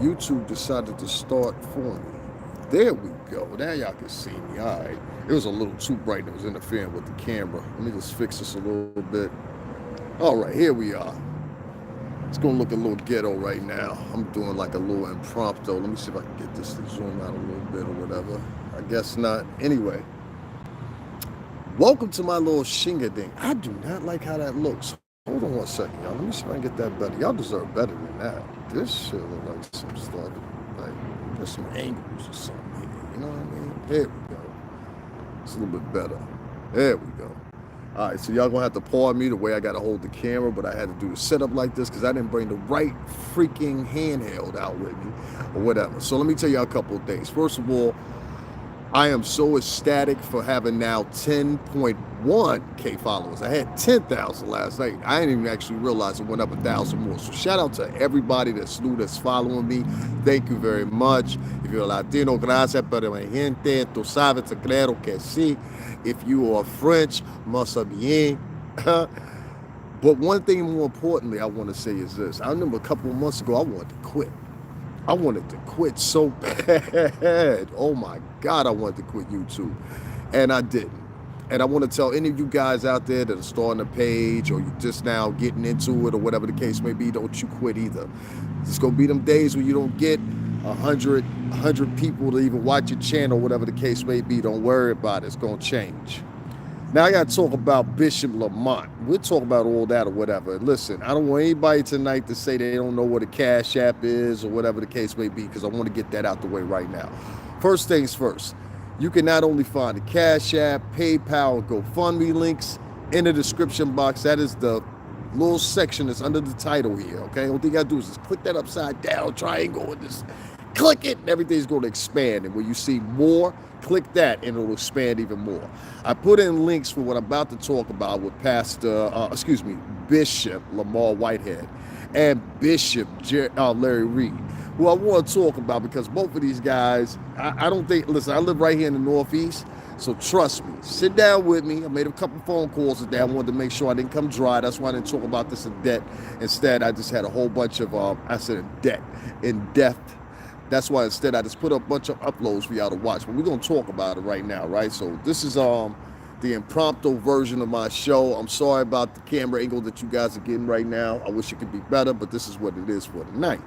YouTube decided to start for me. There we go. Now y'all can see me. All right. It was a little too bright. It was interfering with the camera. Let me just fix this a little bit. All right, here we are. It's gonna look a little ghetto right now. I'm doing like a little impromptu. Let me see if I can get this to zoom out a little bit or whatever. I guess not. Anyway, welcome to my little shinga ding. I do not like how that looks. Hold on one second, y'all. Let me see if I can get that better. Y'all deserve better than that. This shit look like some stuff. Like there's some angles or something here. You know what I mean? There we go. It's a little bit better. There we go. All right, so y'all gonna have to pardon me the way I gotta hold the camera, but I had to do the setup like this because I didn't bring the right freaking handheld out with me or whatever. So let me tell you a couple of things. First of all, I am so ecstatic for having now 10.1K followers. I had 10,000 last night. I didn't even actually realize it went up 1,000 more. So shout out to everybody that's new, that's following me. Thank you very much. If you're Latino, gracias, pero mi gente, tú sabes, te claro que sí. If you are French, más bien. But one thing more importantly I want to say is this. I remember a couple of months ago, I wanted to quit. I wanted to quit so bad. Oh my God, I wanted to quit YouTube. And I didn't. And I want to tell any of you guys out there that are starting a page or you're just now getting into it or whatever the case may be, don't you quit either. It's going to be them days when you don't get 100 people to even watch your channel, whatever the case may be. Don't worry about it. It's going to change. Now I got to talk about Bishop Lamont. We'll talk about all that or whatever. Listen, I don't want anybody tonight to say they don't know what a Cash App is or whatever the case may be, because I want to get that out the way right now. First things first, you can not only find the Cash App, PayPal, and GoFundMe links in the description box. That is the little section that's under the title here, okay? All you got to do is just click that upside down triangle and just click it, and everything's going to expand. And when you see more, click that and it'll expand even more. I put in links for what I'm about to talk about with Bishop Lamar Whitehead and Bishop Larry Reed, who I want to talk about because both of these guys, I don't think, listen, I live right here in the Northeast, so trust me, sit down with me. I made a couple phone calls today. I wanted to make sure I didn't come dry. That's why I didn't talk about this in depth. Instead, I just had a whole bunch of, in depth. That's why instead I just put up a bunch of uploads for y'all to watch. But we're going to talk about it right now, right? So this is the impromptu version of my show. I'm sorry about the camera angle that you guys are getting right now. I wish it could be better, but this is what it is for tonight.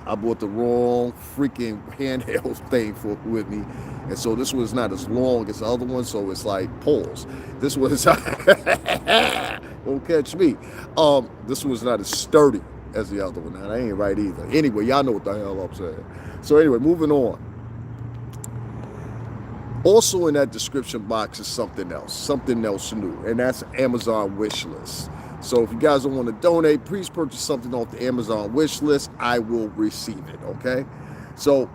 I bought the wrong freaking handheld thing with me. And so this one's not as long as the other one, so it's like pause. This one's, don't catch me. This one's not as sturdy as the other one. Now, that ain't right either. Anyway, y'all know what the hell I'm saying. So anyway, moving on. Also in that description box is something else new, and that's Amazon wish list. So if you guys don't want to donate, please purchase something off the Amazon wish list. I will receive it, okay? So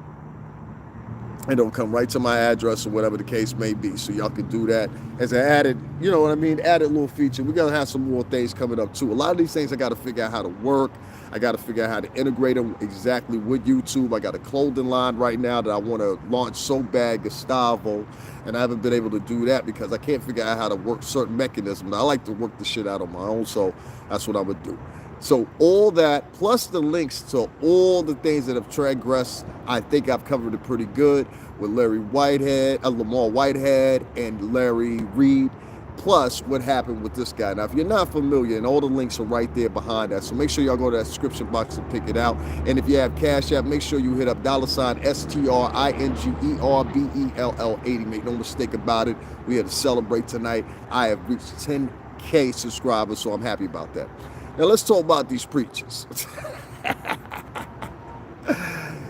it'll come right to my address or whatever the case may be. So y'all can do that as an added, you know what I mean, added little feature. We're going to have some more things coming up too. A lot of these things I got to figure out how to work. I got to figure out how to integrate them exactly with YouTube. I got a clothing line right now that I want to launch so bad, Gustavo, and I haven't been able to do that because I can't figure out how to work certain mechanisms. I like to work the shit out on my own, so that's what I would do. So all that, plus the links to all the things that have transgressed, I think I've covered it pretty good with Lamar Whitehead and Larry Reed, plus what happened with this guy. Now, if you're not familiar, and all the links are right there behind that, so make sure y'all go to that description box and pick it out. And if you have Cash App, make sure you hit up $STRINGERBELL80. Make no mistake about it. We had to celebrate tonight. I have reached 10K subscribers, so I'm happy about that. Now, let's talk about these preachers.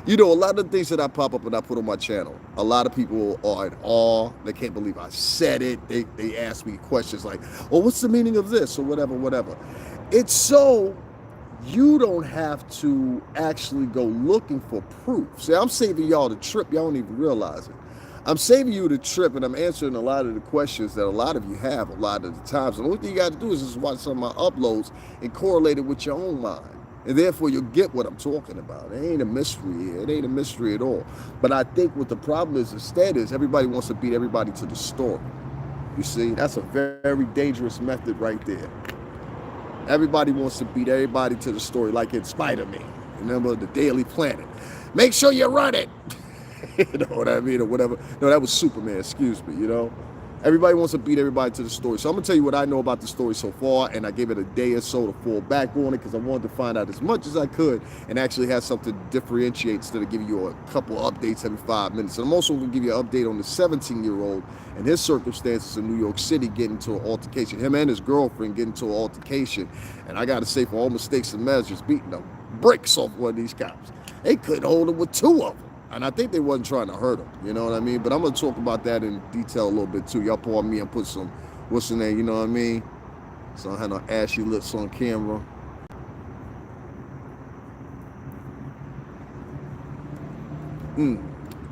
You know, a lot of the things that I pop up and I put on my channel, a lot of people are in awe. They can't believe I said it. They ask me questions like, oh, what's the meaning of this or whatever. It's so you don't have to actually go looking for proof. See, I'm saving y'all the trip. Y'all don't even realize it. I'm saving you the trip, and I'm answering a lot of the questions that a lot of you have a lot of the times. And the only thing you got to do is just watch some of my uploads and correlate it with your own mind. And therefore, you'll get what I'm talking about. It ain't a mystery here. It ain't a mystery at all. But I think what the problem is instead is everybody wants to beat everybody to the story. You see, that's a very dangerous method right there. Everybody wants to beat everybody to the story, like in Spider-Man. Remember the Daily Planet. Make sure you run it. You know what I mean, or whatever. No, that was Superman. Excuse me. You know, everybody wants to beat everybody to the story. So I'm gonna tell you what I know about the story so far, and I gave it a day or so to fall back on it because I wanted to find out as much as I could and actually have something to differentiate instead of giving you a couple updates every 5 minutes. And I'm also gonna give you an update on the 17-year-old and his circumstances in New York City getting into an altercation. Him and his girlfriend getting into an altercation. And I gotta say, for all mistakes and measures, beating the brakes off one of these cops. They couldn't hold him with 2 of them. And I think they wasn't trying to hurt him, you know what I mean? But I'm going to talk about that in detail a little bit, too. Y'all pardon me and put some, what's the name, you know what I mean? So I had no ashy lips on camera.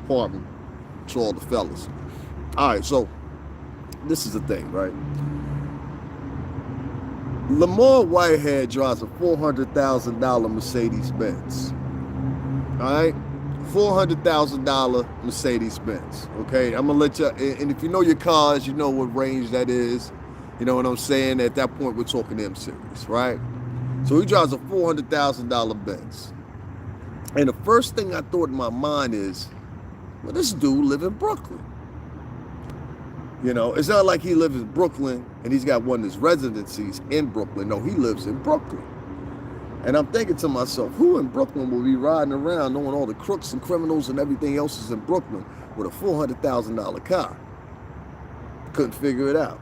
Pardon to all the fellas. All right, so this is the thing, right? Lamar Whitehead drives a $400,000 Mercedes-Benz. All right? $400,000 Mercedes-Benz. Okay, I'm gonna let you. And if you know your cars, you know what range that is. You know what I'm saying? At that point, we're talking M series, right? So he drives a $400,000 Benz. And the first thing I thought in my mind is, well, this dude live in Brooklyn. You know, it's not like he lives in Brooklyn and he's got one of his residencies in Brooklyn. No, he lives in Brooklyn. And I'm thinking to myself, who in Brooklyn will be riding around knowing all the crooks and criminals and everything else is in Brooklyn with a $400,000 car? Couldn't figure it out.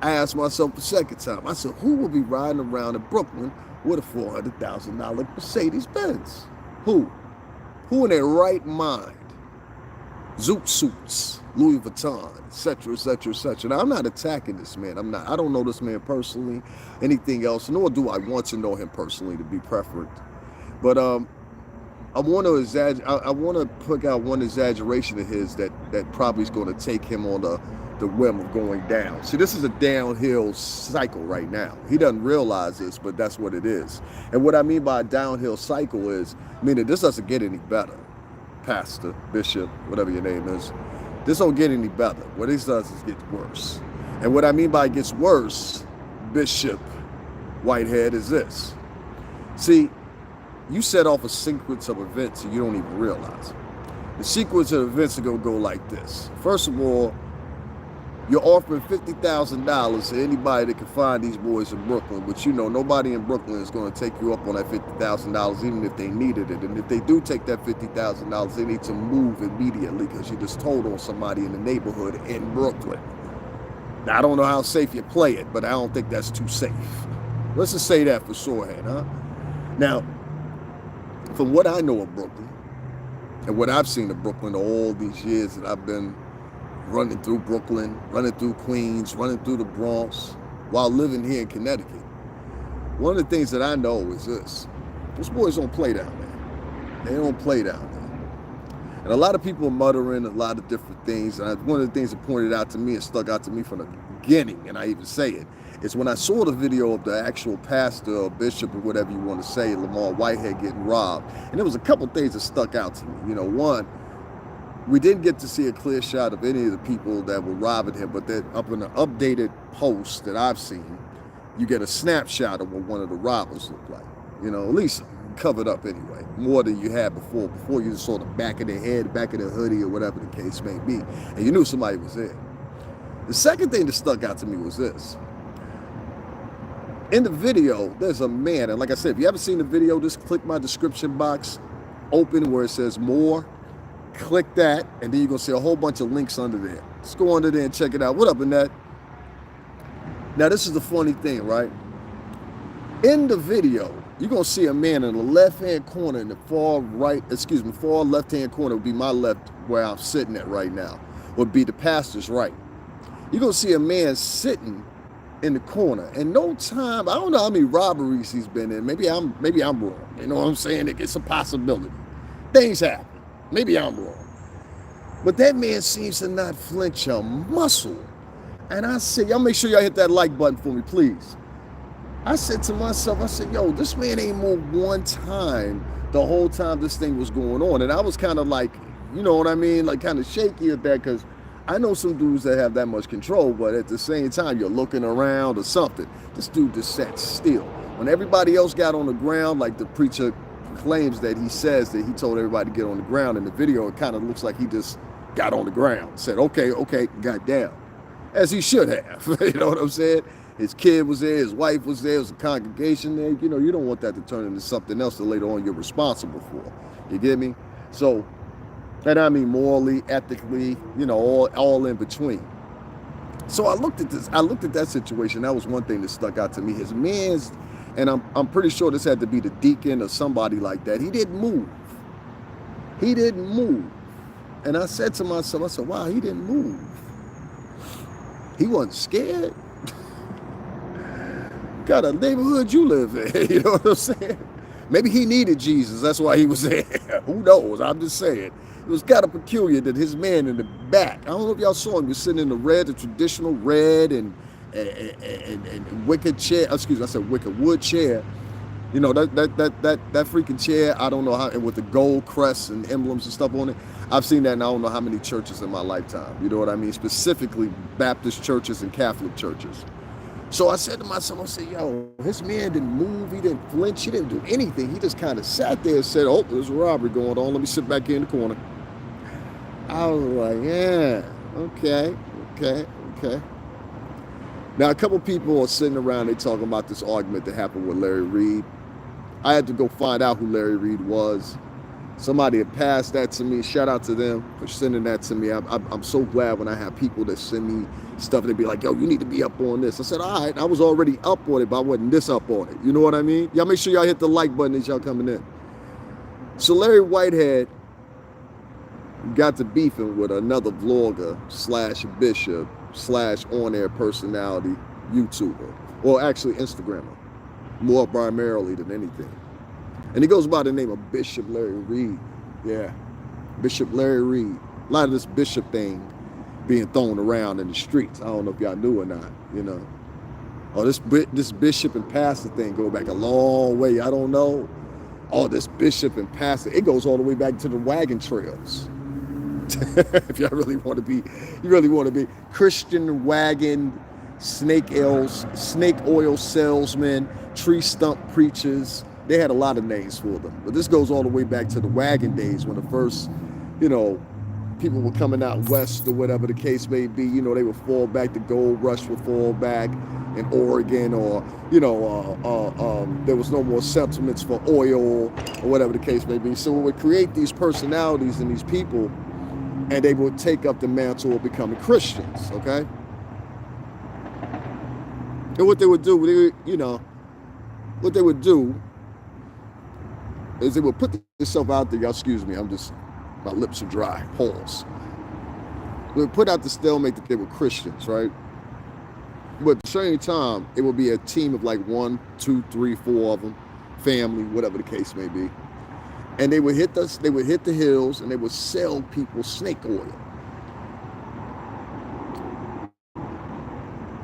I asked myself the second time, I said, who will be riding around in Brooklyn with a $400,000 Mercedes-Benz? Who? Who in their right mind? Zoot suits, Louis Vuitton, etc., etc., etc. Now, I'm not attacking this man. I don't know this man personally, anything else, nor do I want to know him personally, to be preferred. But I want to pick out one exaggeration of his that probably is going to take him on the whim of going down. See, this is a downhill cycle right now. He doesn't realize this, but that's what it is. And what I mean by a downhill cycle is, meaning this doesn't get any better. Pastor, bishop, whatever your name is. This don't get any better. What this does is get worse. And what I mean by it gets worse, Bishop Whitehead, is this. See, you set off a sequence of events and you don't even realize it. The sequence of events are going to go like this. First of all, you're offering $50,000 to anybody that can find these boys in Brooklyn, but you know nobody in Brooklyn is going to take you up on that $50,000 even if they needed it. And if they do take that $50,000, they need to move immediately because you just told on somebody in the neighborhood in Brooklyn. Now, I don't know how safe you play it, but I don't think that's too safe. Let's just say that for shorthand, huh? Now, from what I know of Brooklyn and what I've seen of Brooklyn all these years that I've been running through Brooklyn, running through Queens, running through the Bronx, while living here in Connecticut. One of the things that I know is this. Those boys don't play down there. They don't play down there. And a lot of people are muttering a lot of different things. And one of the things that pointed out to me and stuck out to me from the beginning, and I even say it, is when I saw the video of the actual pastor or bishop or whatever you want to say, Lamar Whitehead, getting robbed. And there was a couple things that stuck out to me. You know, one, we didn't get to see a clear shot of any of the people that were robbing him, but that up in the updated post that I've seen, you get a snapshot of what one of the robbers looked like. You know, at least covered up anyway, more than you had before. Before you just saw the back of their head, back of their hoodie, or whatever the case may be, and you knew somebody was there. The second thing that stuck out to me was this. In the video, there's a man, and like I said, if you haven't seen the video, just click my description box, open where it says more. Click that, and then you're going to see a whole bunch of links under there. Just go under there and check it out. What up, Annette? Now, this is the funny thing, right? In the video, you're going to see a man in the left-hand corner, in the far left-hand corner would be my left, where I'm sitting at right now, would be the pastor's right. You're going to see a man sitting in the corner. And no time, I don't know how many robberies he's been in. Maybe I'm wrong. You know what I'm saying? It's a possibility. Things happen. Maybe I'm wrong. But that man seems to not flinch a muscle. And I said, y'all make sure y'all hit that like button for me, please. I said to myself, I said, yo, this man ain't moved one time the whole time this thing was going on. And I was kind of like, you know what I mean? Like kind of shaky at that, because I know some dudes that have that much control, but at the same time, you're looking around or something. This dude just sat still. When everybody else got on the ground, like the preacher claims that he says that he told everybody to get on the ground. In the video, it kind of looks like he just got on the ground, said, okay, got down, as he should have. You know what I'm saying? His kid was there, his wife was there, there was a congregation there. You know, you don't want that to turn into something else that later on you're responsible for. You get me? So, and I mean morally, ethically, you know, all in between. So I looked at that situation. That was one thing that stuck out to me. His man's, and I'm pretty sure this had to be the deacon or somebody like that. He didn't move. And I said to myself, I said, wow, he didn't move. He wasn't scared. What kind of neighborhood you live in? You know what I'm saying? Maybe he needed Jesus. That's why he was there. Who knows? I'm just saying. It was kind of peculiar that his man in the back, I don't know if y'all saw him, he was sitting in the traditional red and wicker chair. Excuse me, I said wicker wood chair. You know, that freaking chair, I don't know how, and with the gold crests and emblems and stuff on it. I've seen that and I don't know how many churches in my lifetime. You know what I mean? Specifically Baptist churches and Catholic churches. So I said to myself, I said, yo, his man didn't move, he didn't flinch, he didn't do anything. He just kind of sat there and said, oh, there's a robbery going on. Let me sit back here in the corner. I was like, yeah, okay. Now, a couple people are sitting around, they talking about this argument that happened with Larry Reed. I had to go find out who Larry Reed was. Somebody had passed that to me. Shout out to them for sending that to me. I'm so glad when I have people that send me stuff and they be like, yo, you need to be up on this. I said, all right, I was already up on it, but I wasn't this up on it. You know what I mean? Y'all make sure y'all hit the like button as y'all coming in. So Larry Whitehead got to beefing with another vlogger / bishop / on-air personality, YouTuber, or actually Instagrammer, more primarily than anything. And he goes by the name of Bishop Larry Reed. Yeah, Bishop Larry Reed. A lot of this bishop thing being thrown around in the streets. I don't know if y'all knew or not, you know. Oh, this bishop and pastor thing go back a long way. I don't know. Oh, this bishop and pastor, it goes all the way back to the wagon trails. If y'all really want to be Christian wagon, snake oil salesmen, tree stump preachers. They had a lot of names for them. But this goes all the way back to the wagon days when the first, you know, people were coming out west or whatever the case may be. You know, they would fall back, the gold rush would fall back in Oregon, or, you know, there was no more settlements for oil or whatever the case may be. So it would create these personalities and these people, and they would take up the mantle of becoming Christians, okay? And what they would do, what they would do is they would put themselves out there. Y'all excuse me, my lips are dry. Pause. They would put out the stalemate that they were Christians, right? But at the same time, it would be a team of like 1, 2, 3, 4 of them, family, whatever the case may be. And they would hit the hills and they would sell people snake oil.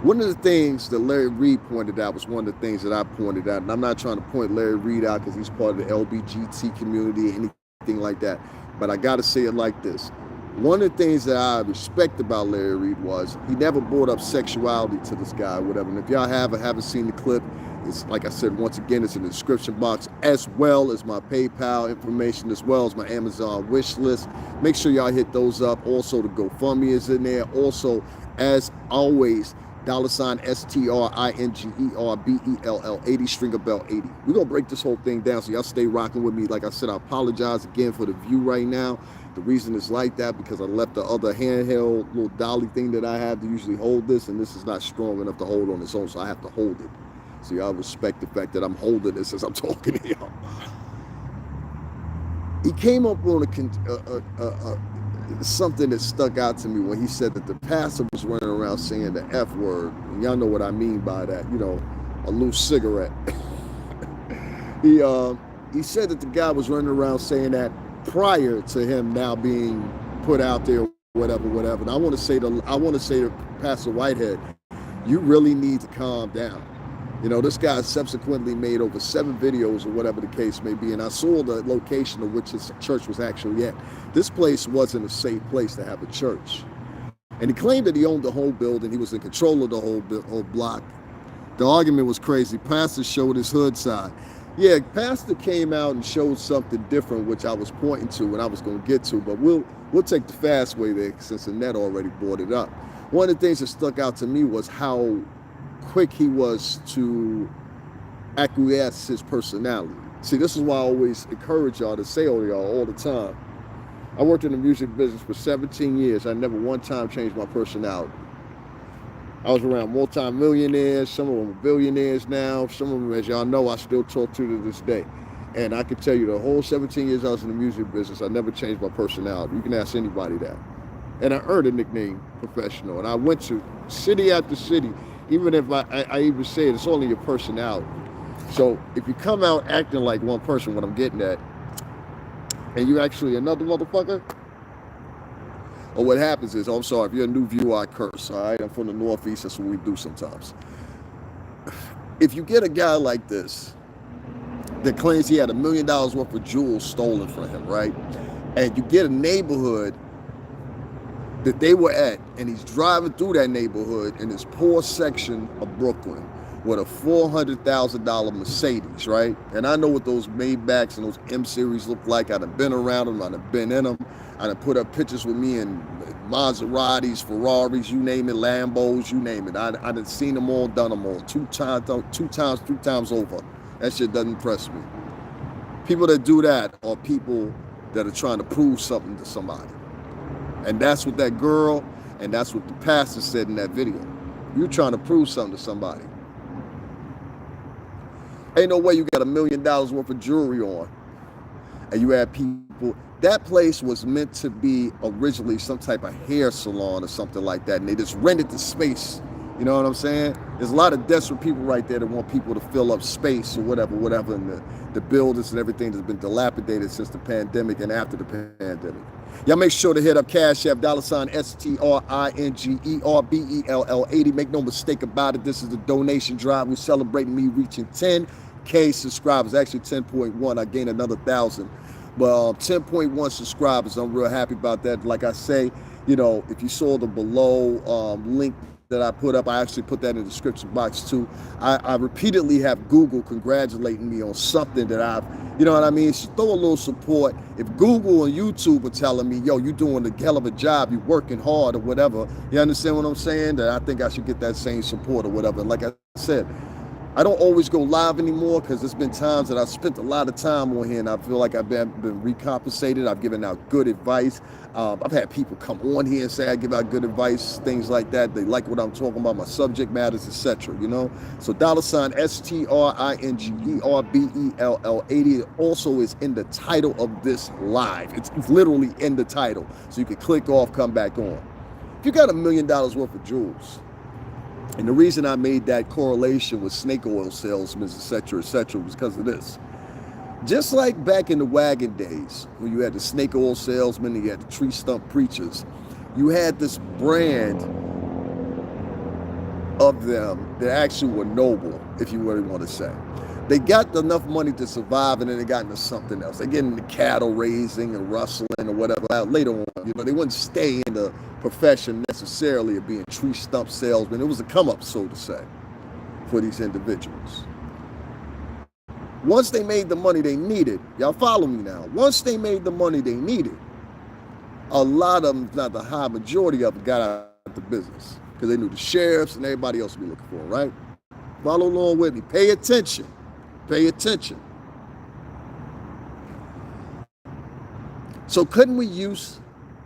One of the things that Larry Reed pointed out was one of the things that I pointed out, and I'm not trying to point Larry Reed out because he's part of the LBGT community, anything like that, but I got to say it like this. One of the things that I respect about Larry Reed was he never brought up sexuality to this guy or whatever. And if y'all haven't seen the clip, it's like I said, once again, it's in the description box, as well as my PayPal information, as well as my Amazon wish list. Make sure y'all hit those up. Also, the GoFundMe is in there. Also, as always, $ STRINGERBELL80, STRINGERBELL80. We're going to break this whole thing down, so y'all stay rocking with me. Like I said, I apologize again for the view right now. The reason it's like that because I left the other handheld little dolly thing that I have to usually hold this, and this is not strong enough to hold on its own, so I have to hold it. So y'all respect the fact that I'm holding this as I'm talking to y'all. He came up on something that stuck out to me when he said that the pastor was running around saying the F word. And y'all know what I mean by that, you know, a loose cigarette. He said that the guy was running around saying that prior to him now being put out there, whatever. And I want to say to Pastor Whitehead, you really need to calm down. You know, this guy subsequently made over 7 videos or whatever the case may be, and I saw the location of which his church was actually at. This place wasn't a safe place to have a church. And he claimed that he owned the whole building. He was in control of the whole block. The argument was crazy. Pastor showed his hood side. Yeah, Pastor came out and showed something different, which I was pointing to and I was going to get to, but we'll take the fast way there since Annette already brought it up. One of the things that stuck out to me was how quick he was to acquiesce his personality. See, this is why I always encourage y'all to say to y'all all the time. I worked in the music business for 17 years. I never one time changed my personality. I was around multi-millionaires. Some of them are billionaires now. Some of them, as y'all know, I still talk to this day. And I can tell you the whole 17 years I was in the music business, I never changed my personality. You can ask anybody that. And I earned a nickname, professional. And I went to city after city, even if I even say it's only your personality. So if you come out acting like one person, what I'm getting at, and you actually another motherfucker, or what happens is, I'm sorry, if you're a new viewer, I curse, all right? I'm from the Northeast, that's what we do sometimes. If you get a guy like this that claims he had $1 million worth of jewels stolen from him, right? And you get a neighborhood that they were at, and he's driving through that neighborhood in this poor section of Brooklyn with a $400,000 Mercedes, right? And I know what those Maybachs and those M series look like. I done been around them, I done been in them. I done put up pictures with me in Maseratis, Ferraris, you name it, Lambos, you name it. I done seen them all, done them all, two times, 3 times over. That shit doesn't impress me. People that do that are people that are trying to prove something to somebody. And that's what that girl, and that's what the pastor said in that video. You're trying to prove something to somebody. Ain't no way you got $1 million worth of jewelry on, and you had people. That place was meant to be originally some type of hair salon or something like that, and they just rented the space. You know what I'm saying? There's a lot of desperate people right there that want people to fill up space or whatever, and the buildings and everything that's been dilapidated since the pandemic and after the pandemic. Y'all make sure to hit up Cashapp, $STRINGERBELL80. Make no mistake about it, this is the donation drive. We're celebrating me reaching 10K subscribers, actually 10.1. I gained another 1,000. But 10.1 subscribers, I'm real happy about that. Like I say, you know, if you saw the below link that I put up, I actually put that in the description box too. I repeatedly have Google congratulating me on something that I've, you know what I mean? So throw a little support. If Google and YouTube are telling me, yo, you're doing a hell of a job, you're working hard or whatever, you understand what I'm saying? That I think I should get that same support or whatever. And like I said, I don't always go live anymore because there's been times that I've spent a lot of time on here and I feel like I've been recompensated. I've given out good advice. I've had people come on here and say I give out good advice, things like that. They like what I'm talking about, my subject matters, etc. You know? So $STRINGERBELL80 also is in the title of this live. It's literally in the title. So you can click off, come back on. If you got $1 million worth of jewels, and the reason I made that correlation with snake oil salesmen, etc., was because of this. Just like back in the wagon days, when you had the snake oil salesmen and you had the tree stump preachers, you had this brand of them that actually were noble, if you really want to say. They got enough money to survive, and then they got into something else. They get into cattle raising and rustling or whatever later on. You know, they wouldn't stay in the profession necessarily of being tree stump salesmen. It was a come up, so to say, for these individuals. Once they made the money they needed, y'all follow me now. Once they made the money they needed, a lot of them, if not the high majority of them, got out of the business because they knew the sheriffs and everybody else would be looking for them, right? Follow along with me. Pay attention. Pay attention. So couldn't we use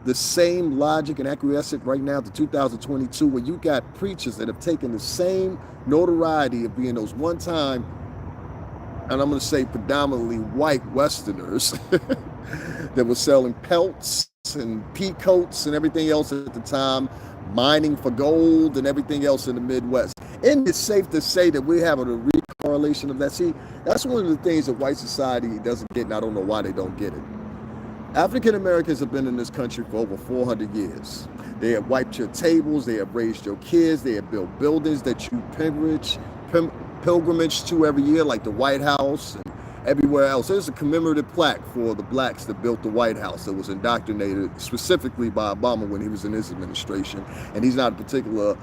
the same logic and acquiescence right now to 2022 when you got preachers that have taken the same notoriety of being those one-time, and I'm going to say predominantly white Westerners that were selling pelts and pea coats and everything else at the time, mining for gold and everything else in the Midwest. And it's safe to say that we have a correlation of that. See, that's one of the things that white society doesn't get, and I don't know why they don't get it. African Americans have been in this country for over 400 years. They have wiped your tables, they have raised your kids, they have built buildings that you pilgrimage to every year, like the White House and everywhere else. There's a commemorative plaque for the blacks that built the White House that was indoctrinated specifically by Obama when he was in his administration. And he's not a particular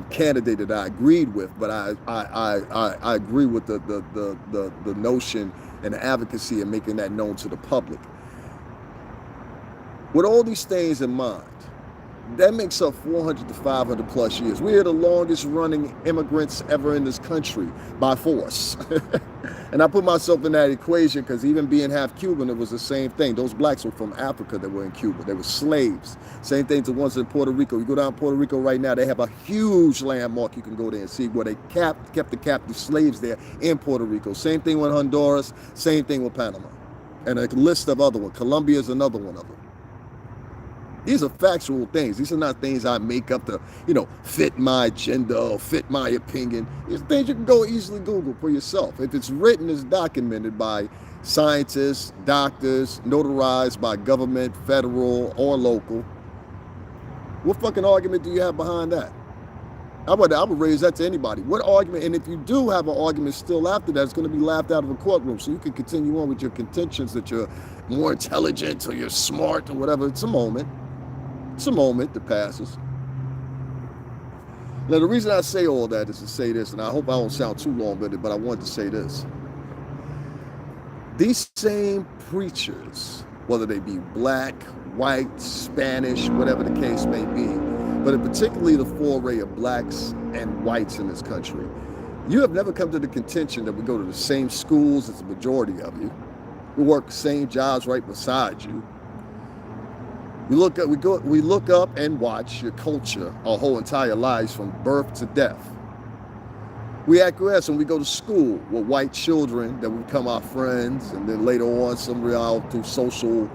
candidate that I agreed with, but I agree with the notion and the advocacy of making that known to the public. With all these things in mind, that makes up 400 to 500 plus years. We are the longest running immigrants ever in this country by force. And I put myself in that equation because even being half Cuban, it was the same thing. Those blacks were from Africa that were in Cuba. They were slaves. Same thing to ones in Puerto Rico. You go down to Puerto Rico right now, they have a huge landmark you can go there and see where they kept the captive slaves there in Puerto Rico. Same thing with Honduras. Same thing with Panama. And a list of other ones. Colombia is another one of them. These are factual things. These are not things I make up to, fit my agenda or fit my opinion. These are things you can go easily Google for yourself. If it's written, it's documented by scientists, doctors, notarized by government, federal or local. What fucking argument do you have behind that? I would raise that to anybody. What argument? And if you do have an argument still after that, it's going to be laughed out of a courtroom. So you can continue on with your contentions that you're more intelligent or you're smart or whatever. It's a moment. It's a moment that passes. Now, the reason I say all that is to say this, and I hope I don't sound too long-winded, but I wanted to say this. These same preachers, whether they be black, white, Spanish, whatever the case may be, but particularly the foray of blacks and whites in this country, you have never come to the contention that we go to the same schools as the majority of you. We work the same jobs right beside you. We look up and watch your culture our whole entire lives from birth to death. We acquiesce when we go to school with white children that become our friends, and then later on, somehow through social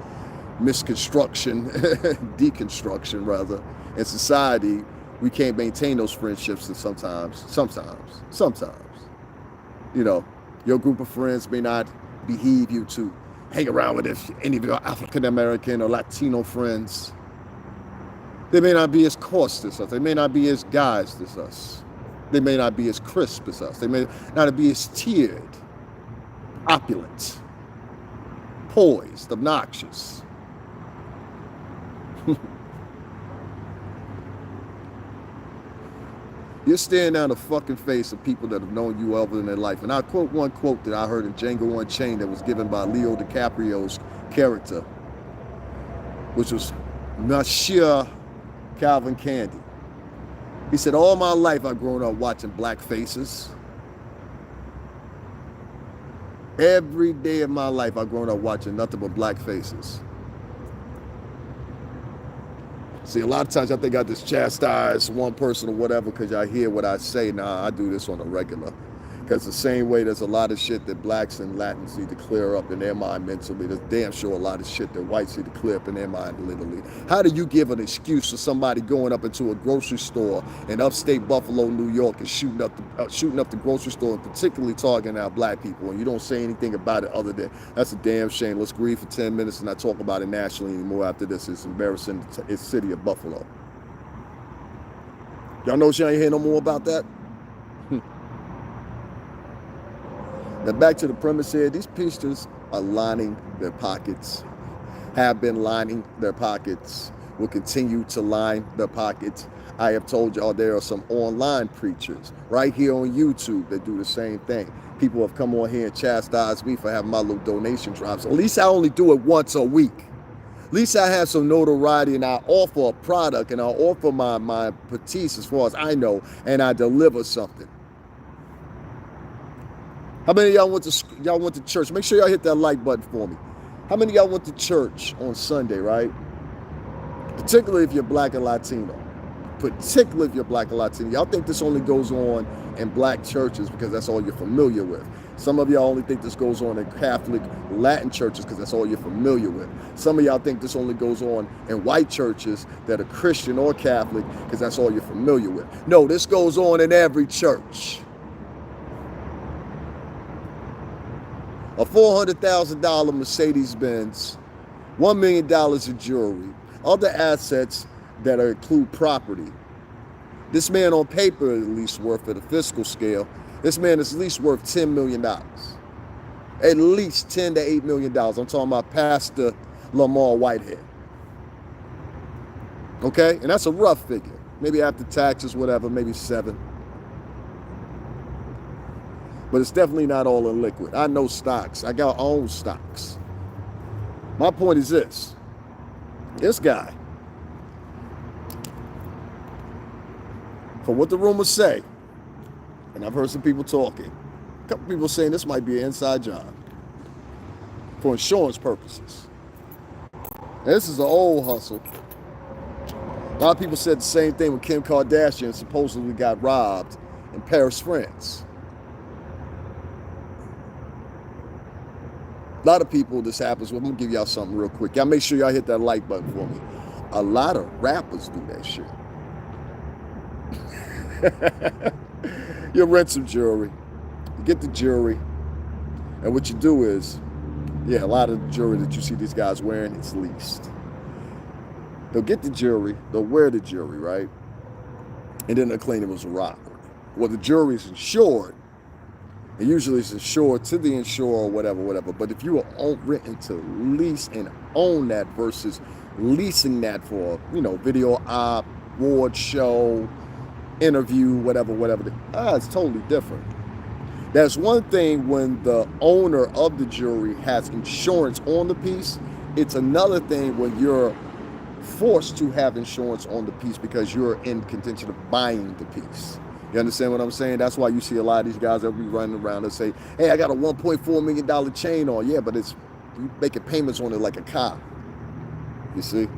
misconstruction, deconstruction rather, in society, we can't maintain those friendships, and sometimes, your group of friends may not behoove you to hang around with any of your African American or Latino friends. They may not be as coarse as us. They may not be as guys as us. They may not be as crisp as us. They may not be as tiered, opulent, poised, obnoxious. You're staring down the fucking face of people that have known you over in their life. And I'll quote one quote that I heard in Django Unchained that was given by Leo DiCaprio's character, which was Monsieur Calvin Candy. He said, all my life I've grown up watching black faces. Every day of my life I've grown up watching nothing but black faces. See, a lot of times I think I just chastise one person or whatever because I hear what I say. Nah, I do this on a regular. Because the same way there's a lot of shit that blacks and Latins need to clear up in their mind mentally, there's damn sure a lot of shit that whites need to clear up in their mind literally. How do you give an excuse to somebody going up into a grocery store in upstate Buffalo, New York, and shooting up the grocery store, and particularly targeting out black people, and you don't say anything about it other than, that's a damn shame. Let's grieve for 10 minutes and not talk about it nationally anymore after this. It's embarrassing. It's city of Buffalo. Y'all know she ain't hear no more about that? Now back to the premise here, these preachers are lining their pockets, have been lining their pockets, will continue to line their pockets. I have told y'all there are some online preachers right here on YouTube that do the same thing. People have come on here and chastised me for having my little donation drops. At least I only do it once a week. At least I have some notoriety and I offer a product and I offer my petite as far as I know, and I deliver something. How many of y'all went to church? Make sure y'all hit that like button for me. How many of y'all went to church on Sunday, right? Particularly if you're black and Latino. Y'all think this only goes on in black churches because that's all you're familiar with. Some of y'all only think this goes on in Catholic Latin churches because that's all you're familiar with. Some of y'all think this only goes on in white churches that are Christian or Catholic because that's all you're familiar with. No, this goes on in every church. A $400,000 Mercedes-Benz, $1 million in jewelry, other assets that include property. This man on paper is at least worth, at a fiscal scale, this man is at least worth $10 million. At least $10 to $8 million. I'm talking about Pastor Lamar Whitehead. Okay? And that's a rough figure. Maybe after taxes, whatever, maybe 7. But it's definitely not all in liquid. I know stocks. I got own stocks. My point is this. This guy, for what the rumors say, and I've heard some people talking, a couple people saying this might be an inside job for insurance purposes. Now, this is an old hustle. A lot of people said the same thing when Kim Kardashian supposedly got robbed in Paris, France. A lot of people, this happens. Well, I'm going to give y'all something real quick. Y'all make sure y'all hit that like button for me. A lot of rappers do that shit. You rent some jewelry. You get the jewelry. And what you do is, yeah, a lot of the jewelry that you see these guys wearing, it's leased. They'll get the jewelry. They'll wear the jewelry, right? And then they'll claim it was a robbery. Well, the jewelry is insured. And usually it's insured to the insurer or whatever. But if you are written to lease and own that versus leasing that for, video op, award show, interview, whatever, it's totally different. That's one thing when the owner of the jewelry has insurance on the piece. It's another thing when you're forced to have insurance on the piece because you're in contention of buying the piece. You understand what I'm saying? That's why you see a lot of these guys that be running around and say, hey, I got a $1.4 million chain on. Yeah, but it's you making payments on it like a car. You see?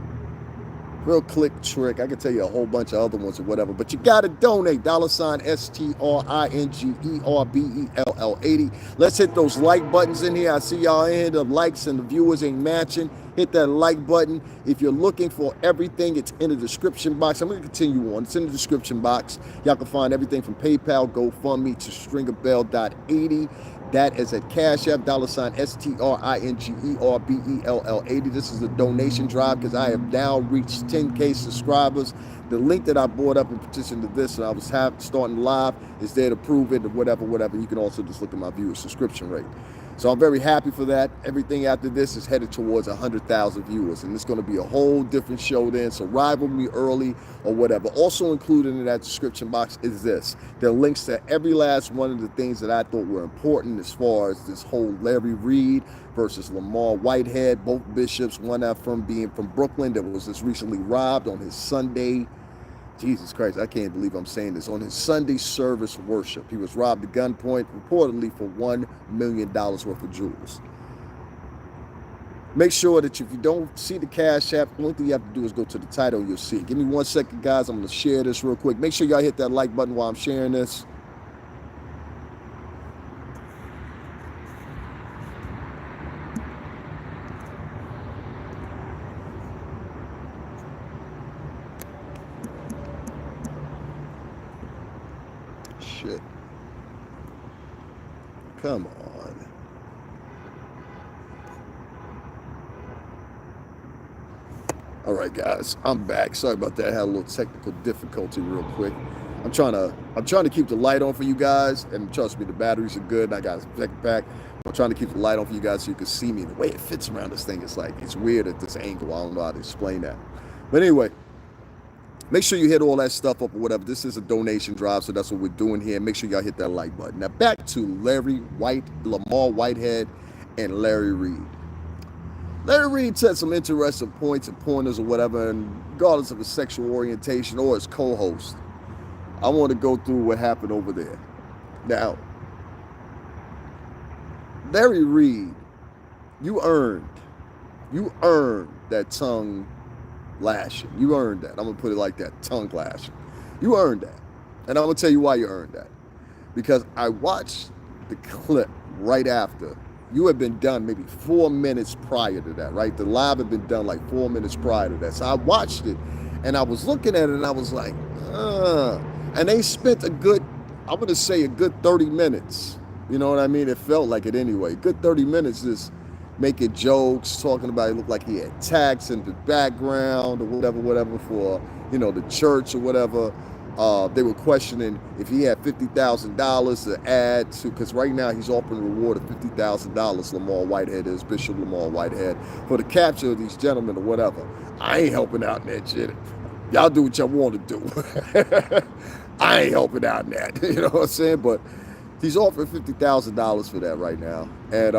Real click trick. I can tell you a whole bunch of other ones or whatever. But you got to donate. $STRINGERBELL80. Let's hit those like buttons in here. I see y'all in here. The likes and the viewers ain't matching. Hit that like button. If you're looking for everything, it's in the description box. I'm going to continue on. It's in the description box. Y'all can find everything from PayPal, GoFundMe to STRINGERBELL80. That is at Cashapp, $STRINGERBELL80. This is a donation drive because I have now reached 10K subscribers. The link that I brought up in petition to this, and I was starting live, is there to prove it, or whatever. You can also just look at my viewer subscription rate. So I'm very happy for that. Everything after this is headed towards 100,000 viewers, and it's going to be a whole different show then. So rival me early or whatever. Also included in that description box is this. There are links to every last one of the things that I thought were important as far as this whole Larry Reed versus Lamar Whitehead, both bishops, one being from Brooklyn that was just recently robbed on his Sunday. Jesus Christ, I can't believe I'm saying this. On his Sunday service worship, he was robbed at gunpoint, reportedly for $1 million worth of jewels. Make sure that if you don't see the Cash App, the only thing you have to do is go to the title, you'll see it. Give me 1 second, guys. I'm going to share this real quick. Make sure y'all hit that like button while I'm sharing this. Shit. Come on. All right, guys, I'm back. Sorry about that. I had a little technical difficulty real quick. I'm trying to keep the light on for you guys, and trust me, the batteries are good. And I got a second pack. I'm trying to keep the light on for you guys so you can see me. The way it fits around this thing is like, it's weird at this angle. I don't know how to explain that. But anyway, make sure you hit all that stuff up or whatever. This is a donation drive, so that's what we're doing here. Make sure y'all hit that like button. Now back to Lamar Whitehead, and Larry Reed. Larry Reed said some interesting points and pointers or whatever, and regardless of his sexual orientation or his co-host, I want to go through what happened over there. Now, Larry Reed, you earned that tongue lashing. You earned that. I'm going to put it like that, tongue lashing. You earned that. And I'm going to tell you why you earned that. Because I watched the clip right after. You had been done maybe 4 minutes prior to that, right? The live had been done like 4 minutes prior to that. So I watched it, and I was looking at it, and I was like, And they spent a good 30 minutes. You know what I mean? It felt like it anyway. Good 30 minutes just making jokes, talking about it looked like he had tax in the background or whatever for, the church or whatever. They were questioning if he had $50,000 to add to, because right now he's offering a reward of $50,000, Lamar Whitehead is, Bishop Lamar Whitehead, for the capture of these gentlemen or whatever. I ain't helping out in that shit. Y'all do what y'all want to do. I ain't helping out in that. You know what I'm saying? But he's offering $50,000 for that right now. And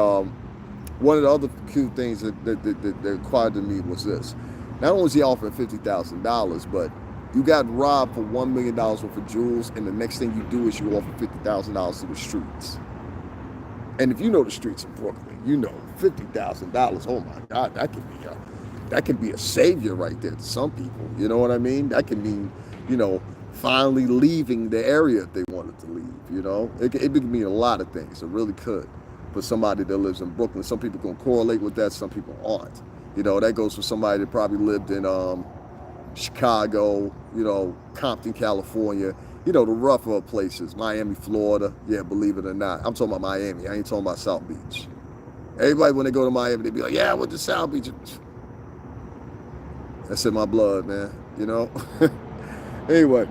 one of the other cute things that acquired to me was this. Not only is he offering $50,000, but you got robbed for $1 million worth of jewels, and the next thing you do is you offer $50,000 to the streets. And if you know the streets of Brooklyn, you know $50,000. Oh my God, that can be a savior right there to some people. You know what I mean? That can mean, you know, finally leaving the area if they wanted to leave. You know, it could mean a lot of things. It really could for somebody that lives in Brooklyn. Some people can correlate with that. Some people aren't. You know, that goes for somebody that probably lived in Chicago, you know, Compton, California, you know, the rougher places, Miami, Florida. Yeah, believe it or not. I'm talking about Miami. I ain't talking about South Beach. Everybody, when they go to Miami, they be like, yeah, I went to South Beach. That's in my blood, man, you know? Anyway,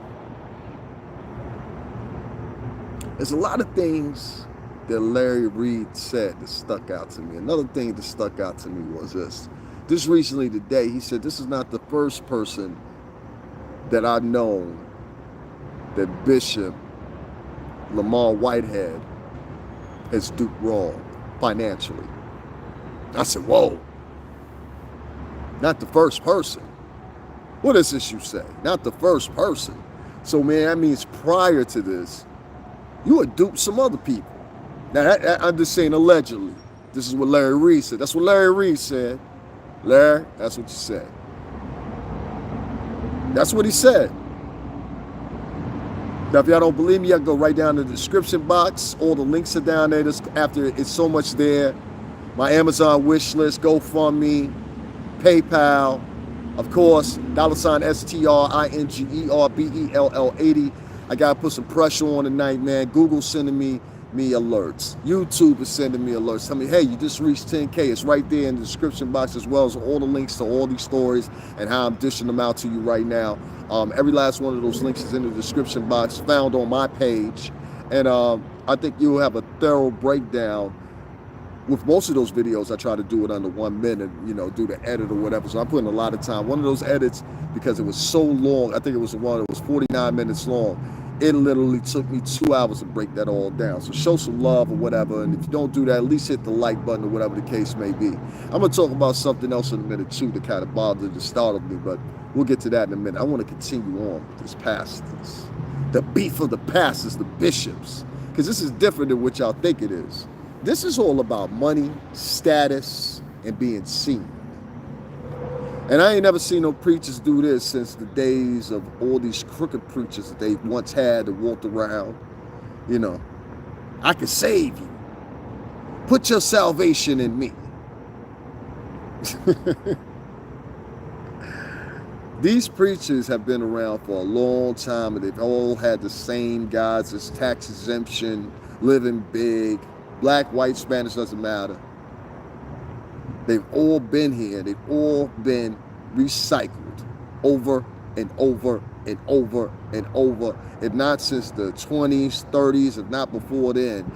there's a lot of things that Larry Reid said that stuck out to me. Another thing that stuck out to me was this. Just recently today, he said, this is not the first person that I've known that Bishop Lamar Whitehead has duped wrong financially. I said, whoa, not the first person. What does this you say? Not the first person. So, man, that means prior to this, you had duped some other people. Now, I'm just saying allegedly. This is what Larry Reid said. That's what Larry Reid said. Larry, that's what you said. That's what he said. Now, if y'all don't believe me, y'all go right down in the description box. All the links are down there. After it's so much there. My Amazon wish list, GoFundMe, PayPal, of course, $STRINGERBELL80. I gotta put some pressure on tonight, man. Google's sending me alerts. YouTube is sending me alerts. Tell me, hey, you just reached 10K. It's right there in the description box, as well as all the links to all these stories and how I'm dishing them out to you right now. Every last one of those links is in the description box, found on my page. And I think you'll have a thorough breakdown. With most of those videos, I try to do it under 1 minute, you know, do the edit or whatever. So I put in a lot of time. One of those edits, because it was so long, I think it was the one that was 49 minutes long. It literally took me 2 hours to break that all down. So show some love or whatever. And if you don't do that, at least hit the like button or whatever the case may be. I'm going to talk about something else in a minute too that kind of bothered the start of me, but we'll get to that in a minute. I want to continue on with this pastors. The beef of the pastors, the bishops. Because this is different than what y'all think it is. This is all about money, status, and being seen. And I ain't never seen no preachers do this since the days of all these crooked preachers that they once had that walked around. You know, I can save you. Put your salvation in me. These preachers have been around for a long time, and they've all had the same guides as tax exemption, living big, black, white, Spanish, doesn't matter. They've all been here. They've all been recycled over and over and over and over. If not since the 20s, 30s, if not before then,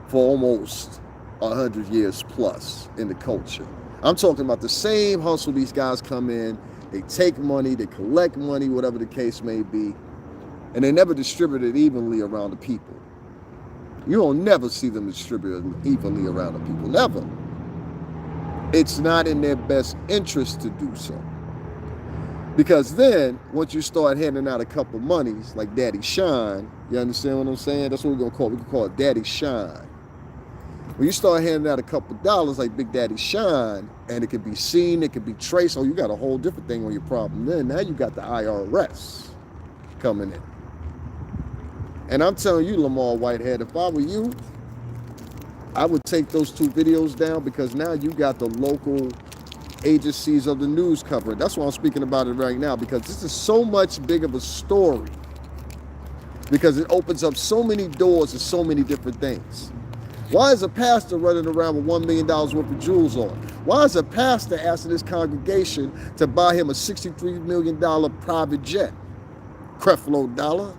for almost 100 years plus in the culture. I'm talking about the same hustle. These guys come in, they take money, they collect money, whatever the case may be, and they never distribute it evenly around the people. You'll never see them distributed evenly around the people. Never. It's not in their best interest to do so. Because then, once you start handing out a couple monies, like Daddy Shine, you understand what I'm saying? That's what we're going to call it. We can call it Daddy Shine. When you start handing out a couple dollars like Big Daddy Shine, and it can be seen, it can be traced, oh, you got a whole different thing on your problem. Then now you got the IRS coming in. And I'm telling you, Lamar Whitehead, if I were you, I would take those 2 videos down, because now you got the local agencies of the news covering. That's why I'm speaking about it right now, because this is so much big of a story, because it opens up so many doors and so many different things. Why is a pastor running around with $1 million worth of jewels on? Why is a pastor asking his congregation to buy him a $63 million private jet? Creflo Dollar.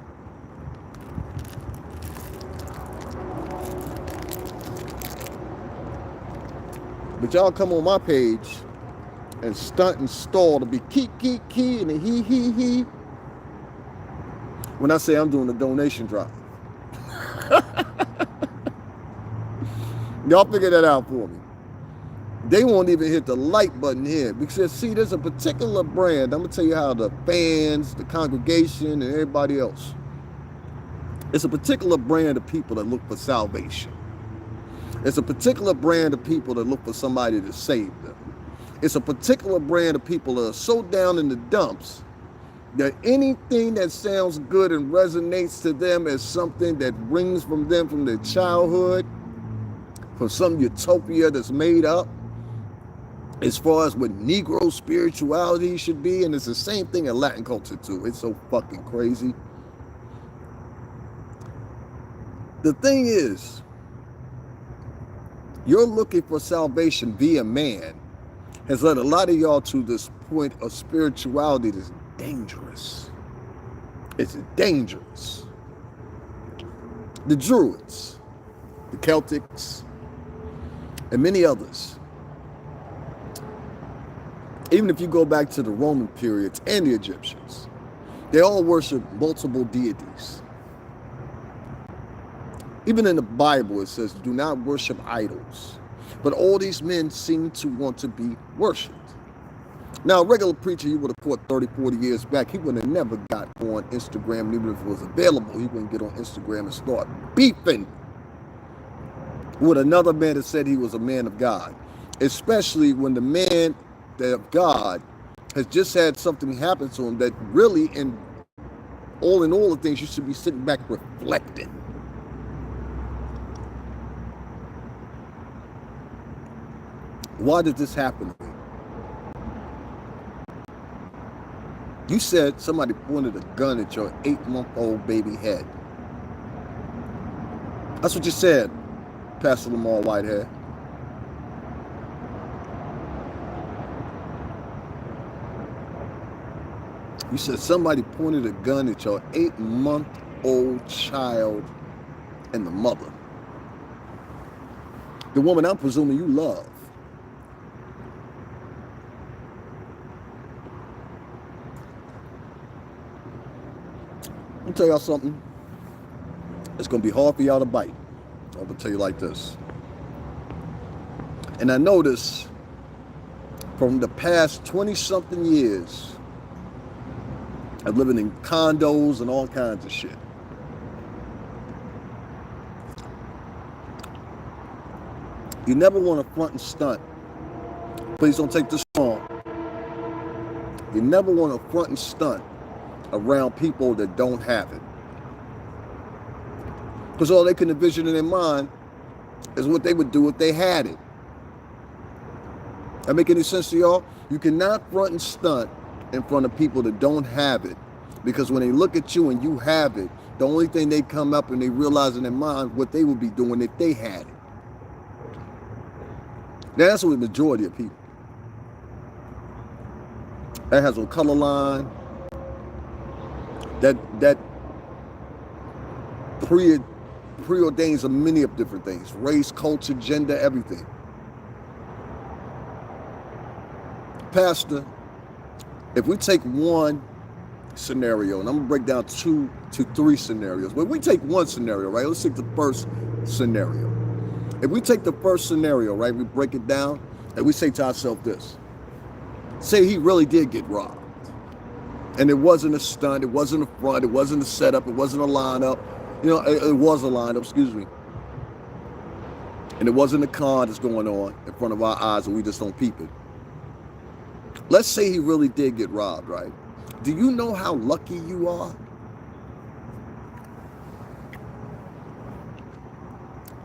But y'all come on my page and stunt and stall to be key, and a he. When I say I'm doing a donation drive. Y'all figure that out for me. They won't even hit the like button here because, see, there's a particular brand. I'm going to tell you how the fans, the congregation, and everybody else. It's a particular brand of people that look for salvation. It's a particular brand of people that look for somebody to save them. It's a particular brand of people that are so down in the dumps that anything that sounds good and resonates to them as something that rings from them from their childhood, from some utopia that's made up, as far as what Negro spirituality should be, and it's the same thing in Latin culture too. It's so fucking crazy. The thing is, you're looking for salvation via man has led a lot of y'all to this point of spirituality that's dangerous. It's dangerous. The Druids, the Celtics, and many others. Even if you go back to the Roman periods and the Egyptians, they all worship multiple deities. Even in the Bible, it says, do not worship idols. But all these men seem to want to be worshipped. Now, a regular preacher you would have caught 30, 40 years back, he would have never got on Instagram, and even if it was available, he wouldn't get on Instagram and start beefing with another man that said he was a man of God. Especially when the man of God has just had something happen to him that really, in all the things, you should be sitting back reflecting. Why did this happen to me? You said somebody pointed a gun at your 8-month-old baby head. That's what you said, Pastor Lamar Whitehead. You said somebody pointed a gun at your 8-month-old child and the mother. The woman I'm presuming you love. Let me tell y'all something. It's going to be hard for y'all to bite. I'm going to tell you like this. And I know this from the past 20-something years of living in condos and all kinds of shit. You never want to front and stunt. Please don't take this wrong. You never want to front and stunt around people that don't have it. Because all they can envision in their mind is what they would do if they had it. That make any sense to y'all? You cannot front and stunt in front of people that don't have it. Because when they look at you and you have it, the only thing they come up and they realize in their mind what they would be doing if they had it. Now, that's what the majority of people. That has no color line. That preordains a many of different things. Race, culture, gender, everything. Pastor, if we take one scenario, and I'm going to break down 2 to 3 scenarios. But we take one scenario, right? Let's take the first scenario. If we take the first scenario, right, we break it down, and we say to ourselves this. Say he really did get robbed. And it wasn't a stunt, it wasn't a front, it wasn't a setup, it wasn't a lineup. You know, it was a lineup, excuse me. And it wasn't a con that's going on in front of our eyes and we just don't peep it. Let's say he really did get robbed, right? Do you know how lucky you are?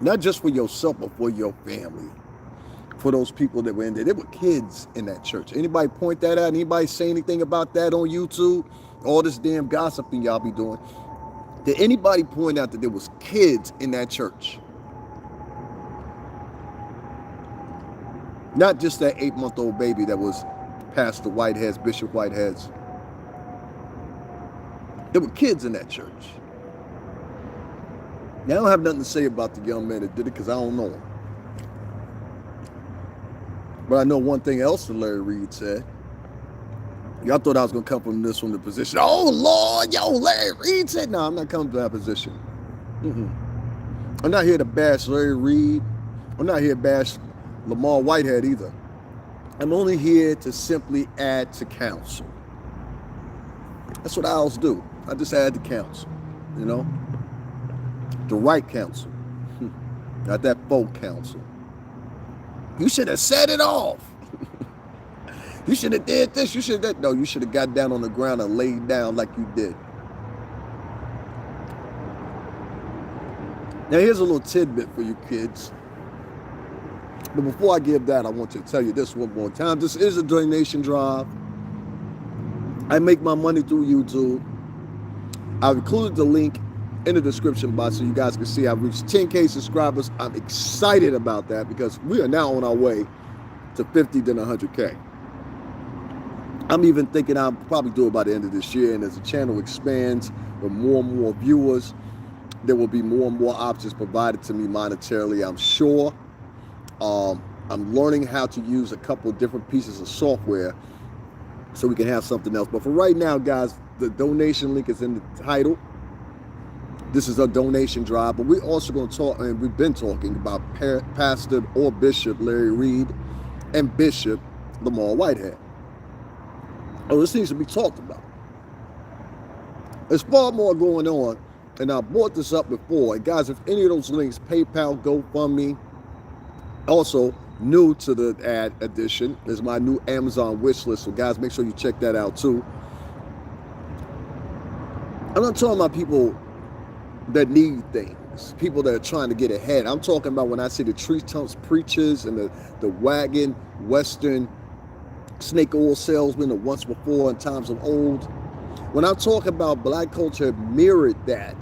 Not just for yourself, but for your family. For those people that were in there. There were kids in that church. Anybody point that out? Anybody say anything about that on YouTube? All this damn gossiping y'all be doing. Did anybody point out that there was kids in that church? Not just that 8-month-old baby that was Pastor Whitehead's, Bishop Whitehead's. There were kids in that church. Now, I don't have nothing to say about the young man that did it because I don't know him. But I know one thing else that Larry Reed said. Y'all thought I was going to come from the position. Oh, Lord, yo, Larry Reed said, no, I'm not coming to that position. I'm not here to bash Larry Reed. I'm not here to bash Lamar Whitehead either. I'm only here to simply add to counsel. That's what owls do. I just add to counsel, you know? The right counsel. Not that folk counsel. You should have set it off. You should have did this. You should have that. No, you should have got down on the ground and laid down like you did. Now, here's a little tidbit for you kids. But before I give that, I want to tell you this one more time. This is a donation drive. I make my money through YouTube. I've included the link in the description box so you guys can see I've reached 10K subscribers. I'm excited about that because we are now on our way to 50 then 100K. I'm even thinking I'll probably do it by the end of this year, and as the channel expands with more and more viewers, there will be more and more options provided to me monetarily, I'm sure. I'm learning how to use a couple of different pieces of software so we can have something else. But for right now, guys, the donation link is in the title. This is a donation drive, but we're also going to talk, and we've been talking about Pastor or Bishop Larry Reed and Bishop Lamar Whitehead. Oh, this needs to be talked about. There's far more going on, and I brought this up before. And guys, if any of those links, PayPal, GoFundMe, also new to the ad edition is my new Amazon wish list. So guys, make sure you check that out too. I'm not talking about people that need things, people that are trying to get ahead. I'm talking about when I see the tree trunks preachers and the wagon Western snake oil salesmen of once before in times of old. When I talk about black culture mirrored that,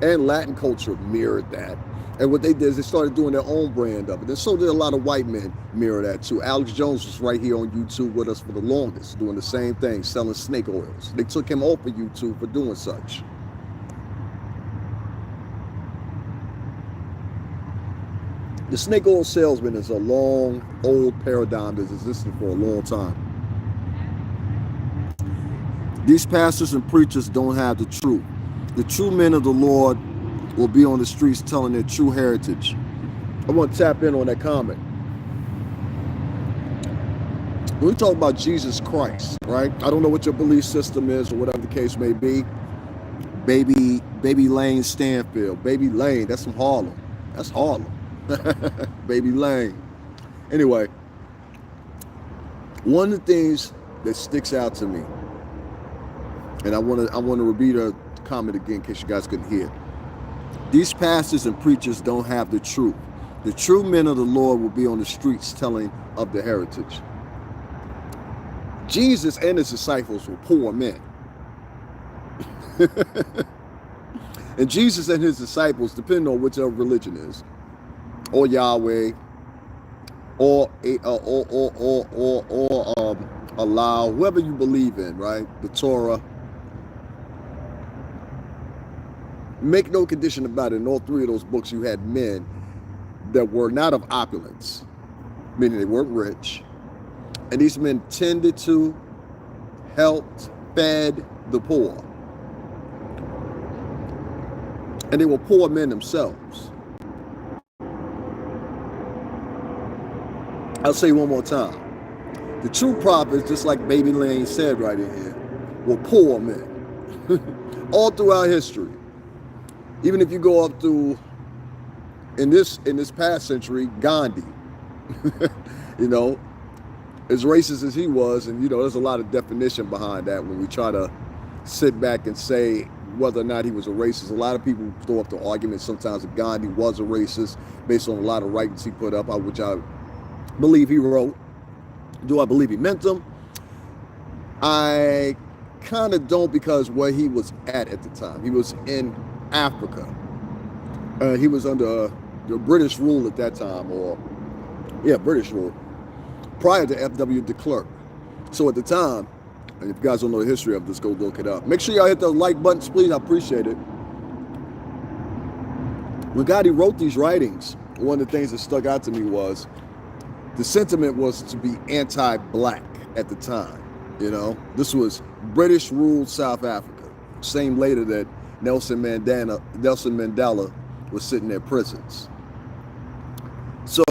and Latin culture mirrored that, and what they did is they started doing their own brand of it. And so did a lot of white men mirror that too. Alex Jones was right here on YouTube with us for the longest, doing the same thing, selling snake oils. They took him off of YouTube for doing such. The snake oil salesman is a long, old paradigm that's existed for a long time. These pastors and preachers don't have the truth. The true men of the Lord will be on the streets telling their true heritage. I want to tap in on that comment. When we talk about Jesus Christ, right? I don't know what your belief system is or whatever the case may be. Baby Lane Stanfield. Baby Lane, that's from Harlem. That's Harlem. Baby Lane. Anyway, one of the things that sticks out to me, and I want to repeat a comment again in case you guys couldn't hear. These pastors and preachers don't have the truth. The true men of the Lord will be on the streets telling of the heritage. Jesus and his disciples were poor men. And Jesus and his disciples, depending on whichever religion is, or Yahweh, or Allah, whoever you believe in, right? The Torah. Make no condition about it. In all three of those books, you had men that were not of opulence, meaning they weren't rich. And these men tended to, helped, fed the poor. And they were poor men themselves. I'll say one more time. The true prophets, just like Baby Lane said right in here, were poor men. All throughout history. Even if you go up to, in this past century, Gandhi, you know, as racist as he was, and you know, there's a lot of definition behind that when we try to sit back and say whether or not he was a racist. A lot of people throw up the argument sometimes that Gandhi was a racist based on a lot of writings he put up, which I believe he wrote. Do I believe he meant them? I kind of don't, because where he was at the time, he was in Africa. He was under the British rule at that time, British rule, prior to F.W. de Klerk. So at the time, and if you guys don't know the history of this, go look it up. Make sure y'all hit those like buttons, please. I appreciate it. When Gandhi wrote these writings, one of the things that stuck out to me was The sentiment was to be anti-black at the time. You know, this was British-ruled South Africa. Same later that Nelson Mandela was sitting in prisons. So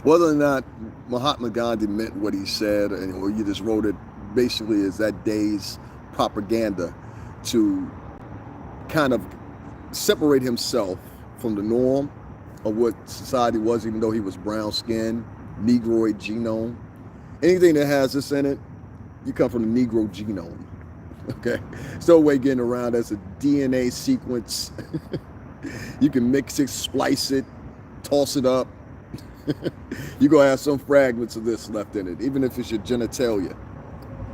whether or not Mahatma Gandhi meant what he said, or you just wrote it basically as that day's propaganda to kind of separate himself from the norm of what society was, even though he was brown skinned, Negroid genome. Anything that has this in it, you come from the Negro genome. Okay? It's no way getting around as a DNA sequence. You can mix it, splice it, toss it up. You're going to have some fragments of this left in it, even if it's your genitalia.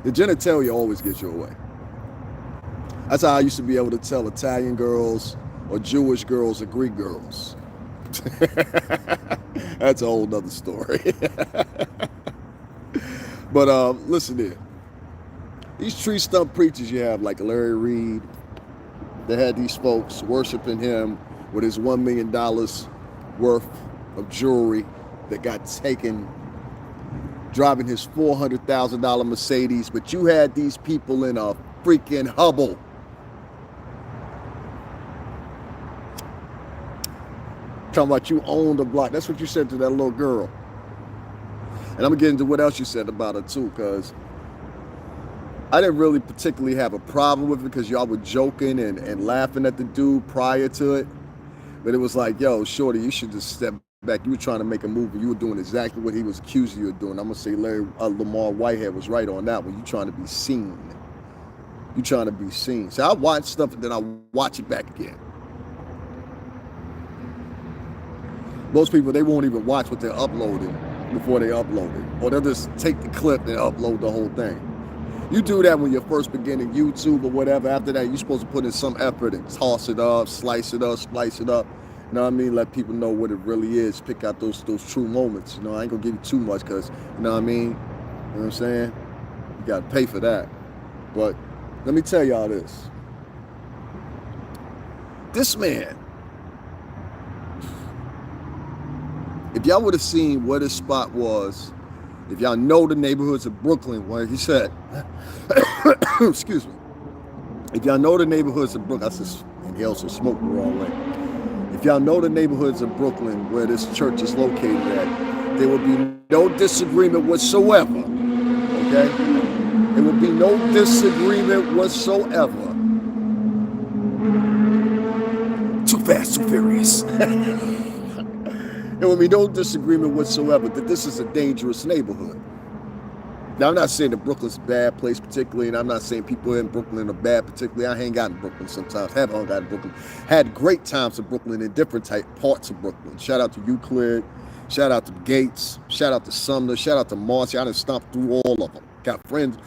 The genitalia always gets you away. That's how I used to be able to tell Italian girls or Jewish girls or Greek girls. That's a whole nother story. But listen here. These tree stump preachers you have, like Larry Reed, they had these folks worshiping him with his $1 million worth of jewelry that got taken, driving his $400,000 Mercedes, but you had these people in a freaking Hubble. Talking about you own the block. That's what you said to that little girl. And I'm gonna get into what else you said about her too, because I didn't really particularly have a problem with it because y'all were joking and laughing at the dude prior to it. But it was like, yo, shorty, you should just step back. You were trying to make a movie. You were doing exactly what he was accusing you of doing. I'm going to say Lamar Whitehead was right on that one. You trying to be seen. You trying to be seen. So I watch stuff and then I watch it back again. Most people, they won't even watch what they're uploading before they upload it. Or they'll just take the clip and upload the whole thing. You do that when you're first beginning YouTube or whatever. After that, you're supposed to put in some effort and toss it up, slice it up, splice it up. You know what I mean? Let people know what it really is. Pick out those true moments. You know, I ain't gonna give you too much because, you know what I mean? You know what I'm saying? You gotta pay for that. But let me tell y'all this. This man, if y'all would have seen what his spot was, if y'all know the neighborhoods of Brooklyn, where he said, excuse me, if y'all know the neighborhoods of Brooklyn, I just inhaled some smoke the wrong way. If y'all know the neighborhoods of Brooklyn where this church is located at, there will be no disagreement whatsoever, okay? There will be no disagreement whatsoever. Too fast, too furious. There will be no disagreement whatsoever that this is a dangerous neighborhood. Now, I'm not saying that Brooklyn's a bad place particularly, and I'm not saying people in Brooklyn are bad particularly. I hang out in Brooklyn sometimes, have hung out in Brooklyn. Had great times in Brooklyn in different parts of Brooklyn. Shout out to Euclid, shout out to Gates, shout out to Sumner, shout out to Marcy. I done stomped through all of them. Got friends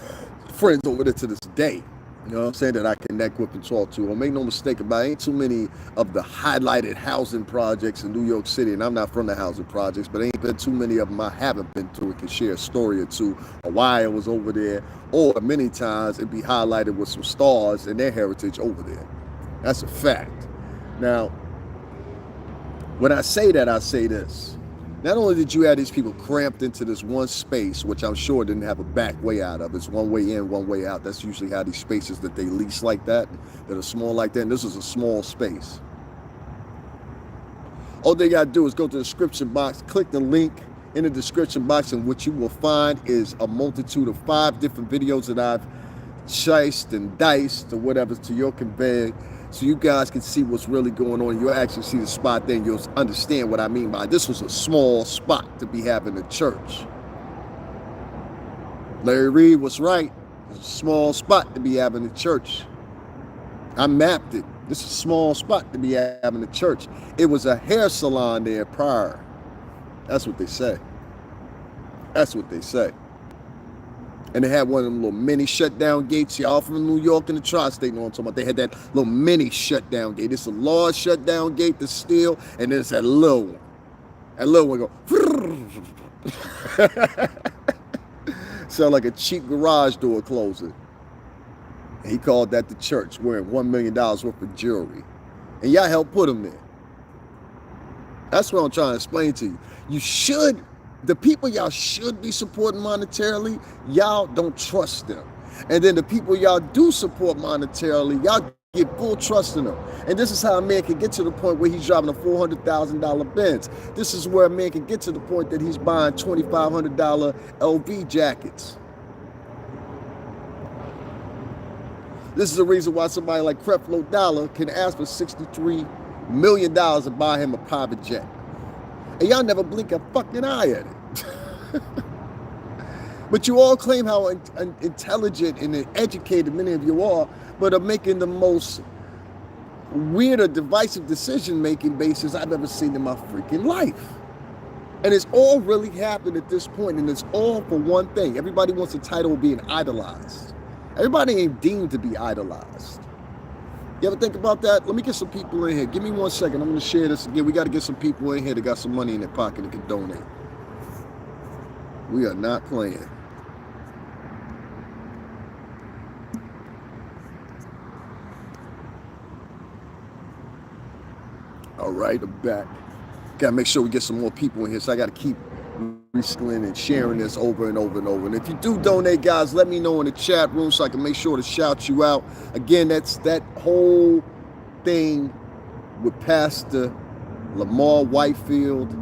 over there to this day. You know what I'm saying, that I connect with and talk to. Well, make no mistake about it, ain't too many of the highlighted housing projects in New York City, and I'm not from the housing projects, but ain't been too many of them I haven't been through and can share a story or two, or why I was over there, or many times it'd be highlighted with some stars and their heritage over there. That's a fact. Now, when I say that, I say this. Not only did you have these people cramped into this one space, which I'm sure didn't have a back way out of, it's one way in, one way out. That's usually how these spaces that they lease like that are small like that, and this is a small space. All they gotta do is go to the description box, click the link in the description box, and what you will find is a multitude of 5 different videos that I've chiced and diced or whatever to your conveyance, so you guys can see what's really going on. You'll actually see the spot there, and you'll understand what I mean by this was a small spot to be having a church. Larry Reed was right. It's a small spot to be having a church. I mapped it. This is a small spot to be having a church. It was a hair salon there prior. That's what they say. That's what they say. And they had one of them little mini shutdown gates. Y'all from New York and the tri-state know what I'm talking about. They had that little mini shutdown gate. It's a large shutdown gate that's steel, and there's that little one. That little one go. Sound like a cheap garage door closer. And he called that the church, wearing $1 million worth of jewelry. And y'all helped put him there. That's what I'm trying to explain to you. You should, the people y'all should be supporting monetarily, y'all don't trust them. And then the people y'all do support monetarily, y'all get full trust in them. And this is how a man can get to the point where he's driving a $400,000 Benz. This is where a man can get to the point that he's buying $2,500 LV jackets. This is the reason why somebody like Creflo Dollar can ask for $63 million to buy him a private jet. And y'all never blink a fucking eye at it. But you all claim how intelligent and educated many of you are, but are making the most weird or divisive decision-making basis I've ever seen in my freaking life. And it's all really happened at this point, and it's all for one thing. Everybody wants a title of being idolized. Everybody ain't deemed to be idolized. You ever think about that? Let me get some people in here. Give me 1 second. I'm going to share this again. We got to get some people in here that got some money in their pocket and can donate. We are not playing. All right, I'm back. Got to make sure we get some more people in here, so I got to keep recycling and sharing this over and over and over. And if you do donate, guys, let me know in the chat room so I can make sure to shout you out. Again, that's that whole thing with Pastor Lamar Whitefield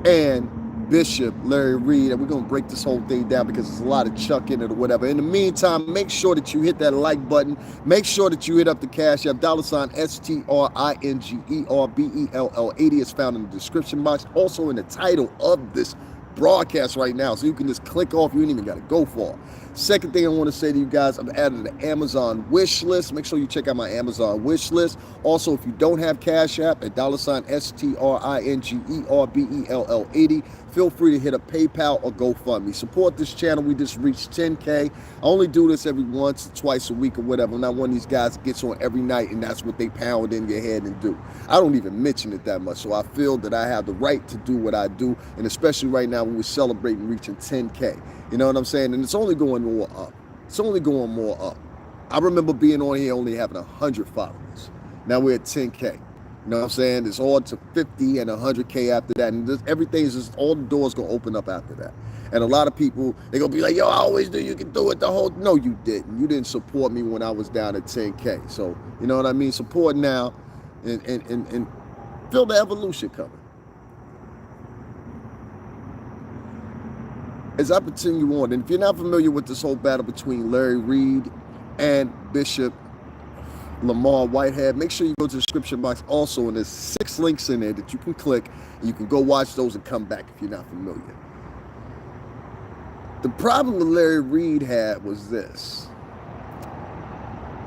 and Bishop Larry Reed, and we're going to break this whole thing down because there's a lot of chuck in it or whatever. In the meantime, make sure that you hit that like button. Make sure that you hit up the Cashapp, $STRINGERBELL80 is found in the description box, also in the title of this broadcast right now, so you can just click off. You ain't even got to go far. Second thing I want to say to you guys, I've added an Amazon wish list. Make sure you check out my Amazon wish list. Also, if you don't have Cash App at $STRINGERBELL80, feel free to hit up PayPal or GoFundMe. Support this channel. We just reached 10K. I only do this every once or twice a week or whatever. I'm not one of these guys that gets on every night and that's what they pound in your head and do. I don't even mention it that much, so I feel that I have the right to do what I do, and especially right now when we're celebrating reaching 10K. You know what I'm saying? And it's only going more up. It's only going more up. I remember being on here only having 100 followers. Now we're at 10K. You know what I'm saying? It's on to 50 and 100K after that. And everything's just, all the doors going to open up after that. And a lot of people, they're going to be like, yo, I always knew you could do it the whole... No, you didn't. You didn't support me when I was down at 10K. So, you know what I mean? Support now and feel the evolution coming. As I continue on, and if you're not familiar with this whole battle between Larry Reed and Bishop Lamar Whitehead, make sure you go to the description box also, and there's 6 links in there that you can click, and you can go watch those and come back if you're not familiar. The problem that Larry Reed had was this.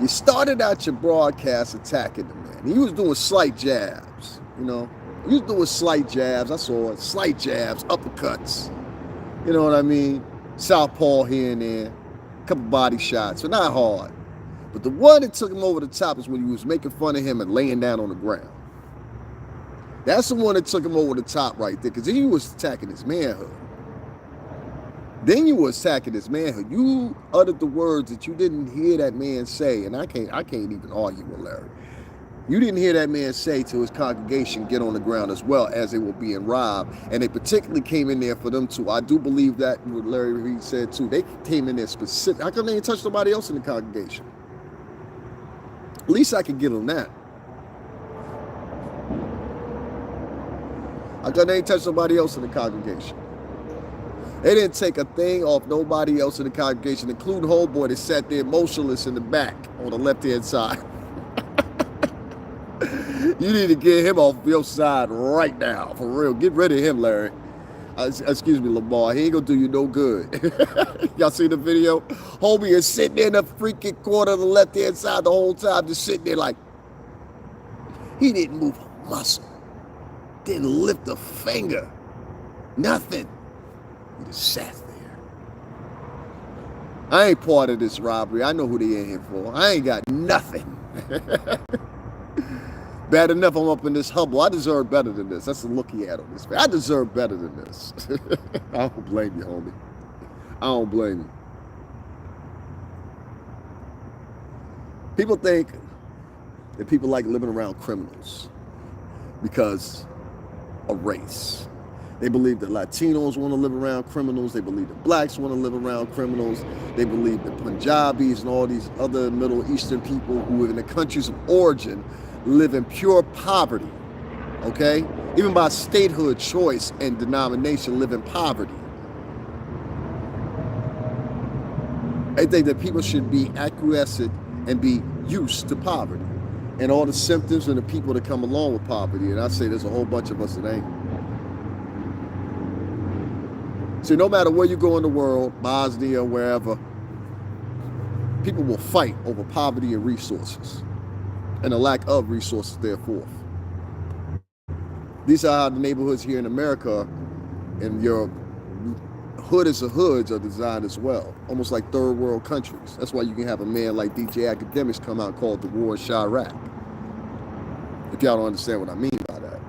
You started out your broadcast attacking the man. He was doing slight jabs, you know. He was doing slight jabs. I saw it. Slight jabs, uppercuts. You know what I mean? Southpaw here and there. A couple body shots, but not hard. But the one that took him over the top is when you was making fun of him and laying down on the ground. That's the one that took him over the top right there, because then you was attacking his manhood. Then you were attacking his manhood. You uttered the words that you didn't hear that man say, and I can't even argue with Larry. You didn't hear that man say to his congregation, get on the ground as well, as they were being robbed. And they particularly came in there for them too. I do believe that what Larry Reed said too. They came in there specific. How come they didn't touch nobody else in the congregation? At least I could get on that. How come they didn't touch nobody else in the congregation? They didn't take a thing off nobody else in the congregation, including homeboy that sat there motionless in the back on the left-hand side. You need to get him off your side right now, for real. Get rid of him, Larry. Excuse me, Lamar. He ain't gonna do you no good. Y'all see the video? Homie is sitting there in the freaking corner of the left-hand side the whole time, just sitting there like, he didn't move a muscle. Didn't lift a finger. Nothing. He just sat there. I ain't part of this robbery. I know who they in here for. I ain't got nothing. Bad enough I'm up in this humble. I deserve better than this. That's the look he had on his face. I deserve better than this. I don't blame you, homie. I don't blame you. People think that people like living around criminals because a race. They believe that Latinos want to live around criminals. They believe that blacks want to live around criminals. They believe that Punjabis and all these other Middle Eastern people who live in the countries of origin live in pure poverty, okay? Even by statehood choice and denomination, live in poverty. I think that people should be acquiescent and be used to poverty and all the symptoms and the people that come along with poverty. And I say there's a whole bunch of us that ain't. See, no matter where you go in the world, Bosnia, wherever, people will fight over poverty and resources and the lack of resources therefore. These are how the neighborhoods here in America and your hoods are designed as well, almost like third world countries. That's why you can have a man like DJ Academics come out and call it the war in Chirac. If y'all don't understand what I mean by that.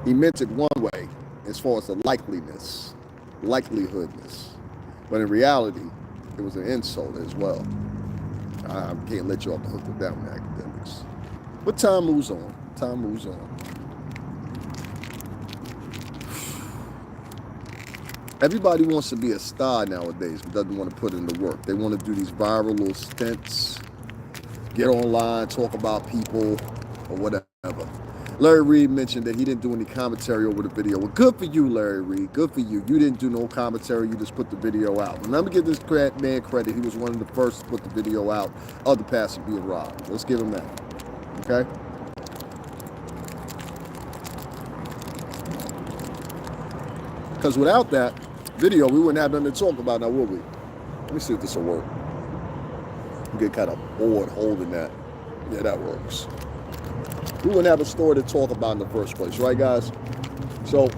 He meant it one way as far as the likelihoodness. But in reality, it was an insult as well. I can't let you off the hook with that one, Academics. But time moves on. Time moves on. Everybody wants to be a star nowadays, but doesn't want to put in the work. They want to do these viral little stints, get online, talk about people, or whatever. Larry Reed mentioned that he didn't do any commentary over the video. Well, good for you, Larry Reed. Good for you. You didn't do no commentary. You just put the video out. And let me give this man credit. He was one of the first to put the video out of the pastor being robbed. Let's give him that. Okay? Because without that video, we wouldn't have nothing to talk about now, would we? Let me see if this will work. You get kind of bored holding that. Yeah, that works. We wouldn't have a story to talk about in the first place, right, guys? So,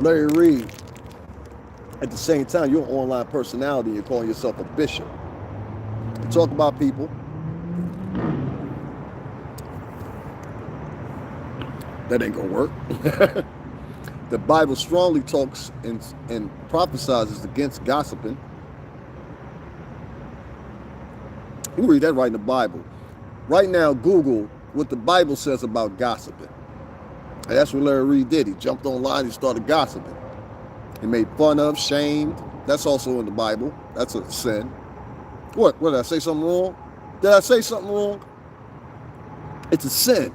Larry Reed, at the same time, you're an online personality. You're calling yourself a bishop. You talk about people. That ain't gonna work. The Bible strongly talks and prophesies against gossiping. You can read that right in the Bible. Right now, Google what the Bible says about gossiping. And that's what Larry Reed did. He jumped online and started gossiping. He made fun of, shamed. That's also in the Bible. That's a sin. What did I say something wrong? Did I say something wrong? It's a sin.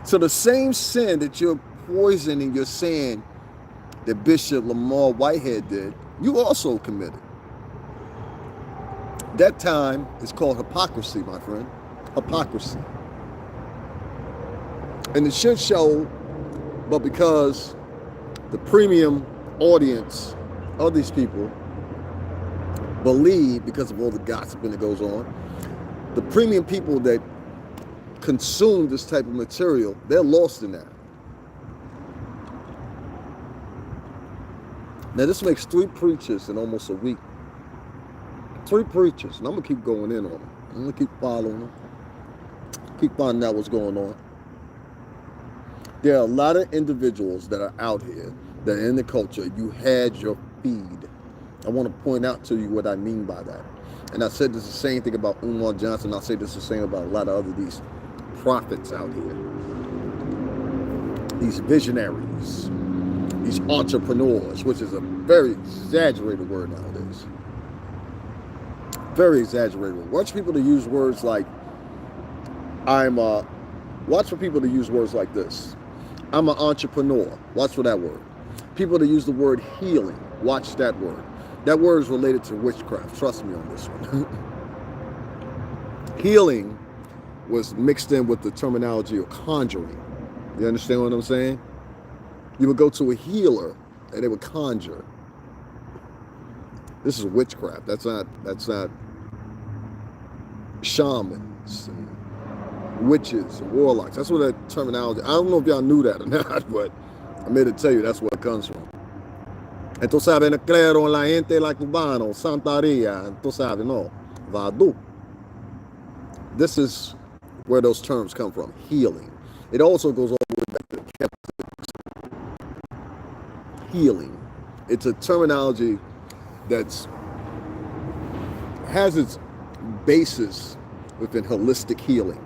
So the same sin that you're poisoning, you're saying that Bishop Lamar Whitehead did, you also committed. That time is called hypocrisy, my friend. Hypocrisy. And it should show, but because the premium audience of these people believe, because of all the gossiping that goes on, the premium people that consume this type of material, they're lost in that. Now this makes 3 preachers in almost a week. 3 preachers, and I'm gonna keep going in on them. I'm gonna keep following them, keep finding out what's going on. There are a lot of individuals that are out here that are in the culture. You had your feed. I want to point out to you what I mean by that. And I said this the same thing about Umar Johnson. I'll say this the same about a lot of these prophets out here. These visionaries, these entrepreneurs, which is a very exaggerated word nowadays. Very exaggerated. Watch people to use words like watch for people to use words like this. I'm an entrepreneur. Watch for that word. People that use the word healing. Watch that word. That word is related to witchcraft. Trust me on this one. Healing was mixed in with the terminology of conjuring. You understand what I'm saying? You would go to a healer and they would conjure. This is witchcraft. That's not shamans and witches and warlocks. That's what that terminology. I don't know if y'all knew that or not, but I'm here to tell you that's where it comes from. And tú sabes, no creo en la gente la cubano, Santería, tú sabes, no, Vadu. This is where those terms come from, healing. It also goes all the way back to the healing. It's a terminology that's has its basis within holistic healing.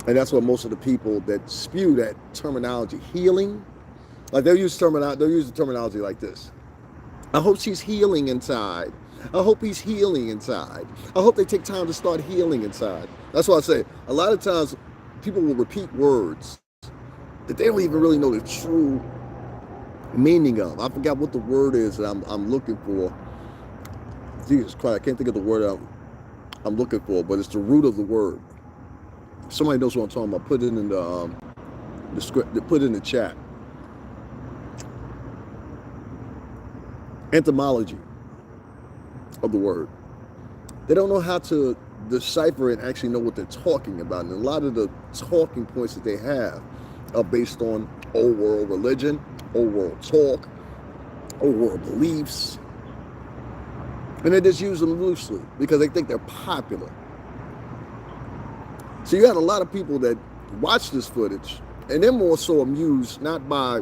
And that's what most of the people that spew that terminology, healing, like they'll use the terminology like this. I hope she's healing inside. I hope he's healing inside. I hope they take time to start healing inside. That's why I say a lot of times people will repeat words that they don't even really know the true meaning of. I forgot what the word is that I'm looking for. Jesus Christ, I can't think of the word I'm looking for, but it's the root of the word. Somebody knows what I'm talking about. Put it in the script. Put it in the chat. Etymology of the word. They don't know how to decipher it and actually know what they're talking about. And a lot of the talking points that they have are based on old world religion, old world talk, old world beliefs. And they just use them loosely because they think they're popular. So you had a lot of people that watch this footage and they're more so amused, not by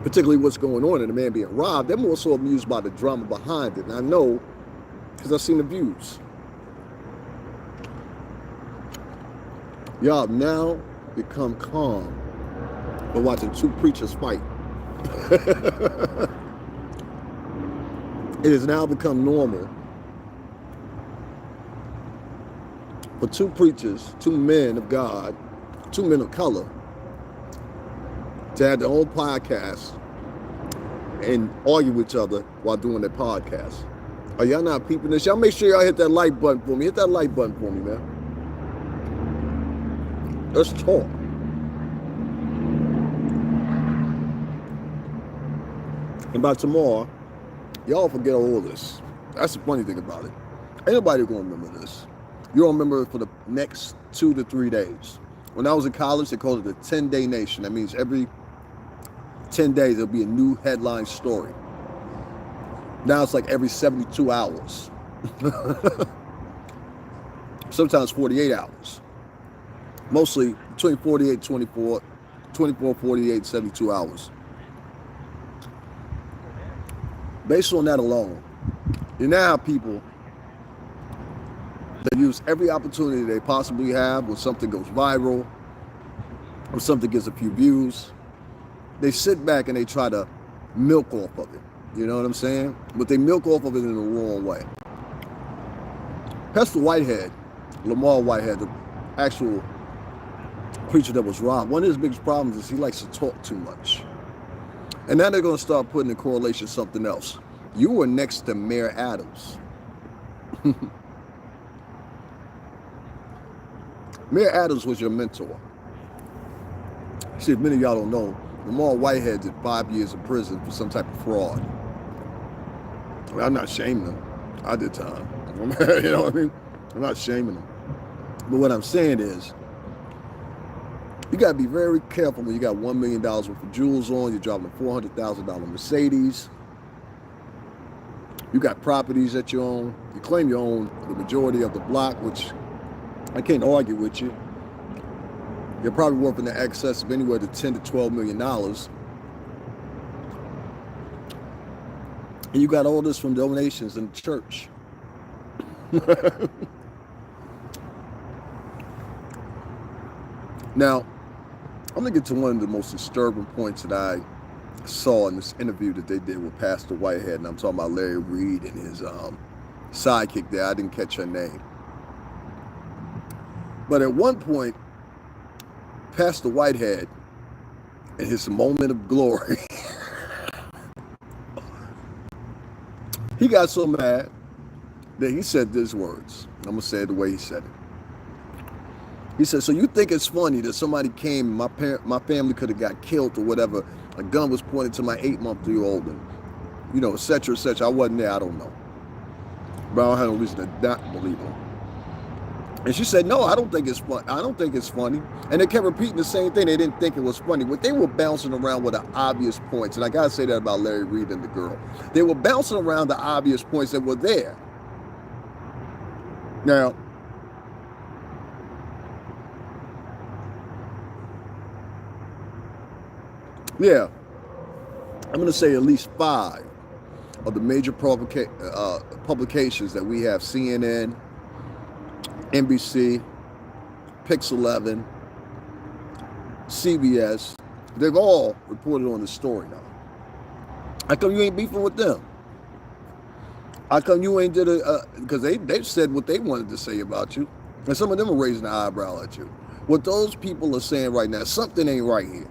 particularly what's going on and the man being robbed. They're more so amused by the drama behind it. And I know because I've seen the views. Y'all have now become calm by watching two preachers fight. It has now become normal for two preachers, two men of God, two men of color, to have their own podcast and argue with each other while doing their podcast. Are y'all not peeping this? Y'all make sure y'all hit that like button for me. Hit that like button for me, man. Let's talk. And by tomorrow, y'all forget all this. That's the funny thing about it. Ain't nobody gonna remember this. You don't remember it for the next 2 to 3 days. When I was in college, they called it the 10-day nation. That means every 10 days, there'll be a new headline story. Now it's like every 72 hours. Sometimes 48 hours. Mostly between 48, 24, 48, 72 hours. Based on that alone, you now have people that use every opportunity they possibly have when something goes viral, or something gets a few views. They sit back and they try to milk off of it. You know what I'm saying? But they milk off of it in the wrong way. Pastor Whitehead, Lamar Whitehead, the actual preacher that was robbed, one of his biggest problems is he likes to talk too much. And now they're going to start putting in correlation something else. You were next to Mayor Adams. Mayor Adams was your mentor. See, if many of y'all don't know, Lamar Whitehead did 5 years in prison for some type of fraud. I mean, I'm not shaming him. I did time. You know what I mean? I'm not shaming him. But what I'm saying is, you got to be very careful when you got $1 million worth of jewels on, you're driving a $400,000 Mercedes, you got properties that you own, you claim you own the majority of the block, which I can't argue with you. You're probably worth in the excess of anywhere to $10 to $12 million. And you got all this from donations in the church. Now, I'm going to get to one of the most disturbing points that I saw in this interview that they did with Pastor Whitehead, and I'm talking about Larry Reed and his sidekick there. I didn't catch her name. But at one point, Pastor Whitehead, in his moment of glory, he got so mad that he said these words. I'm going to say it the way he said it. He said, so you think it's funny that somebody came, my family could have got killed or whatever, a gun was pointed to my 8-month-old and, you know, et cetera, et cetera. I wasn't there, I don't know. But I don't have no reason to not believe him. And she said, no, I don't think it's fun. I don't think it's funny. And they kept repeating the same thing. They didn't think it was funny. But they were bouncing around with the obvious points. And I got to say that about Larry Reed and the girl. They were bouncing around the obvious points that were there. Now, yeah, I'm going to say at least 5 of the major publications that we have: CNN, NBC, Pix 11, CBS. They've all reported on the story now. How come you ain't beefing with them? How come you ain't did a, because they've said what they wanted to say about you, and some of them are raising an eyebrow at you. What those people are saying right now, something ain't right here.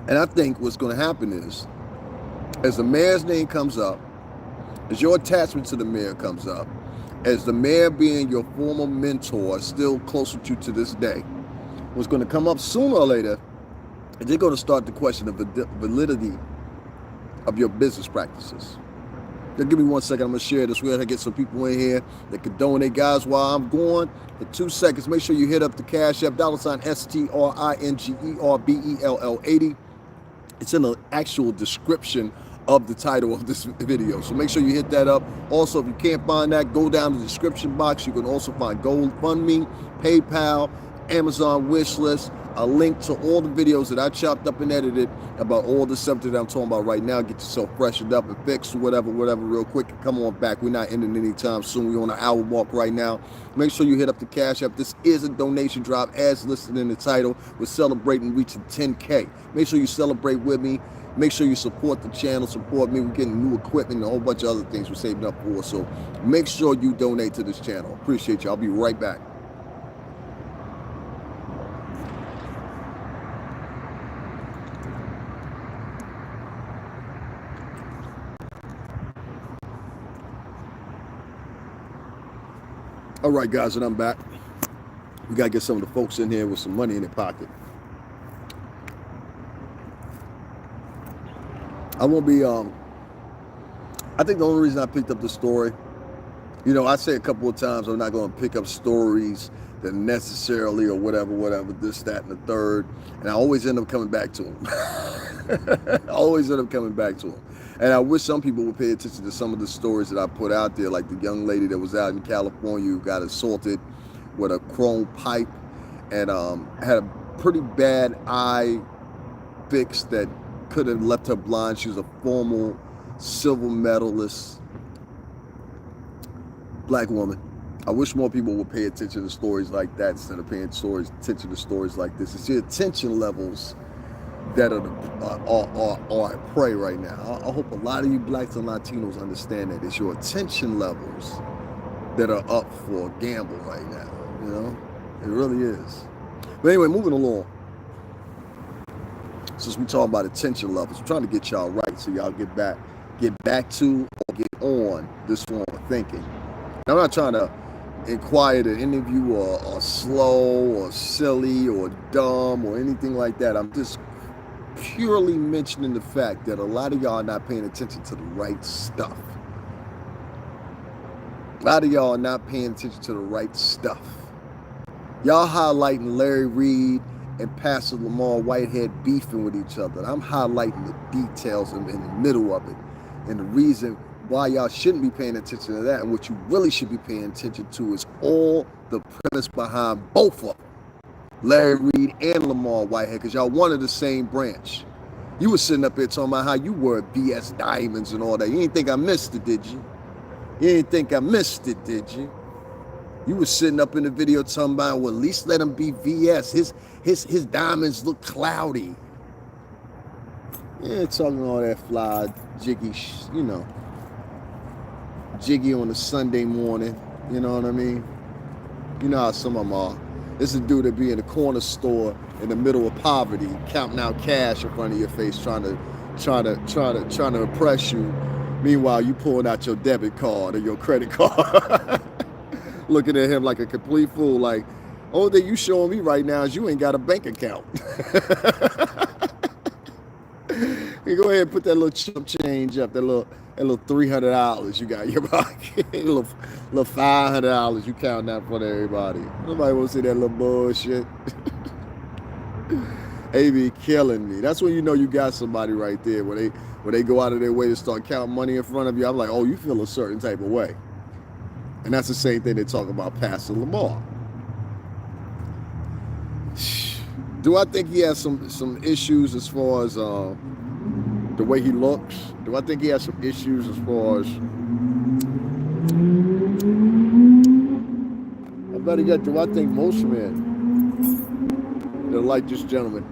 And I think what's going to happen is, as the mayor's name comes up, as your attachment to the mayor comes up, as the mayor being your former mentor, still close with you to this day, what's going to come up sooner or later, is they're going to start to question the validity of your business practices. Now, give me 1 second. I'm going to share this. We're going to get some people in here that could donate. Guys, while I'm going, in 2 seconds, make sure you hit up the Cash App, $STRINGERBELL80. It's in the actual description of the title of this video. So make sure you hit that up. Also, if you can't find that, go down to the description box. You can also find GoFundMe, PayPal, Amazon wishlist, a link to all the videos that I chopped up and edited about all the stuff that I'm talking about right now. Get yourself freshened up and fixed, whatever, real quick. And come on back. We're not ending anytime soon. We're on an hour walk right now. Make sure you hit up the Cash App. This is a donation drive, as listed in the title. We're celebrating reaching 10K. Make sure you celebrate with me. Make sure you support the channel, support me. We're getting new equipment and a whole bunch of other things we're saving up for. So make sure you donate to this channel. Appreciate you. I'll be right back. All right, guys, and I'm back. We got to get some of the folks in here with some money in their pocket. I won't be, I think the only reason I picked up the story, you know, I say a couple of times I'm not going to pick up stories that necessarily or whatever, this, that, and the third. And I always end up coming back to them. And I wish some people would pay attention to some of the stories that I put out there, like the young lady that was out in California who got assaulted with a chrome pipe and had a pretty bad eye fix that could have left her blind. She was a former silver medalist black woman. I wish more people would pay attention to stories like that instead of paying attention to stories like this. It's the attention levels that are at prey right now. I hope a lot of you blacks and Latinos understand that it's your attention levels that are up for a gamble right now. You know, it really is. But anyway, moving along. Since we talk about attention levels, I'm trying to get y'all right so y'all get back to or get on this form of thinking. Now, I'm not trying to inquire that any of you are slow or silly or dumb or anything like that. I'm just purely mentioning the fact that a lot of y'all are not paying attention to the right stuff. A lot of y'all are not paying attention to the right stuff. Y'all highlighting Larry Reed and Pastor Lamar Whitehead beefing with each other. I'm highlighting the details in the middle of it. And the reason why y'all shouldn't be paying attention to that, and what you really should be paying attention to, is all the premise behind both of them, Larry Reed and Lamar Whitehead, because y'all wanted the same branch. You were sitting up here talking about how you were BS Diamonds and all that. You didn't think I missed it, did you? You didn't think I missed it, did you? You were sitting up in the video talking about, well, at least let him be VS. His diamonds look cloudy. Yeah, talking all that fly, jiggy, you know, jiggy on a Sunday morning. You know what I mean? You know how some of them are. This is a dude that be in a corner store in the middle of poverty, counting out cash in front of your face, trying to impress you. Meanwhile, you pulling out your debit card or your credit card, looking at him like a complete fool. Like, only thing you showing me right now is you ain't got a bank account. You go ahead and put that little chump change up, that little $300 you got in your pocket, little $500 you counting out for everybody. Nobody want to see that little bullshit. They be killing me. That's when you know you got somebody right there. When they go out of their way to start counting money in front of you, I'm like, oh, you feel a certain type of way. And that's the same thing they talk about Pastor Lamar. Do I think he has some issues as far as The way he looks, do I think he has some issues as far as, I better get, do I think most men that are like this gentleman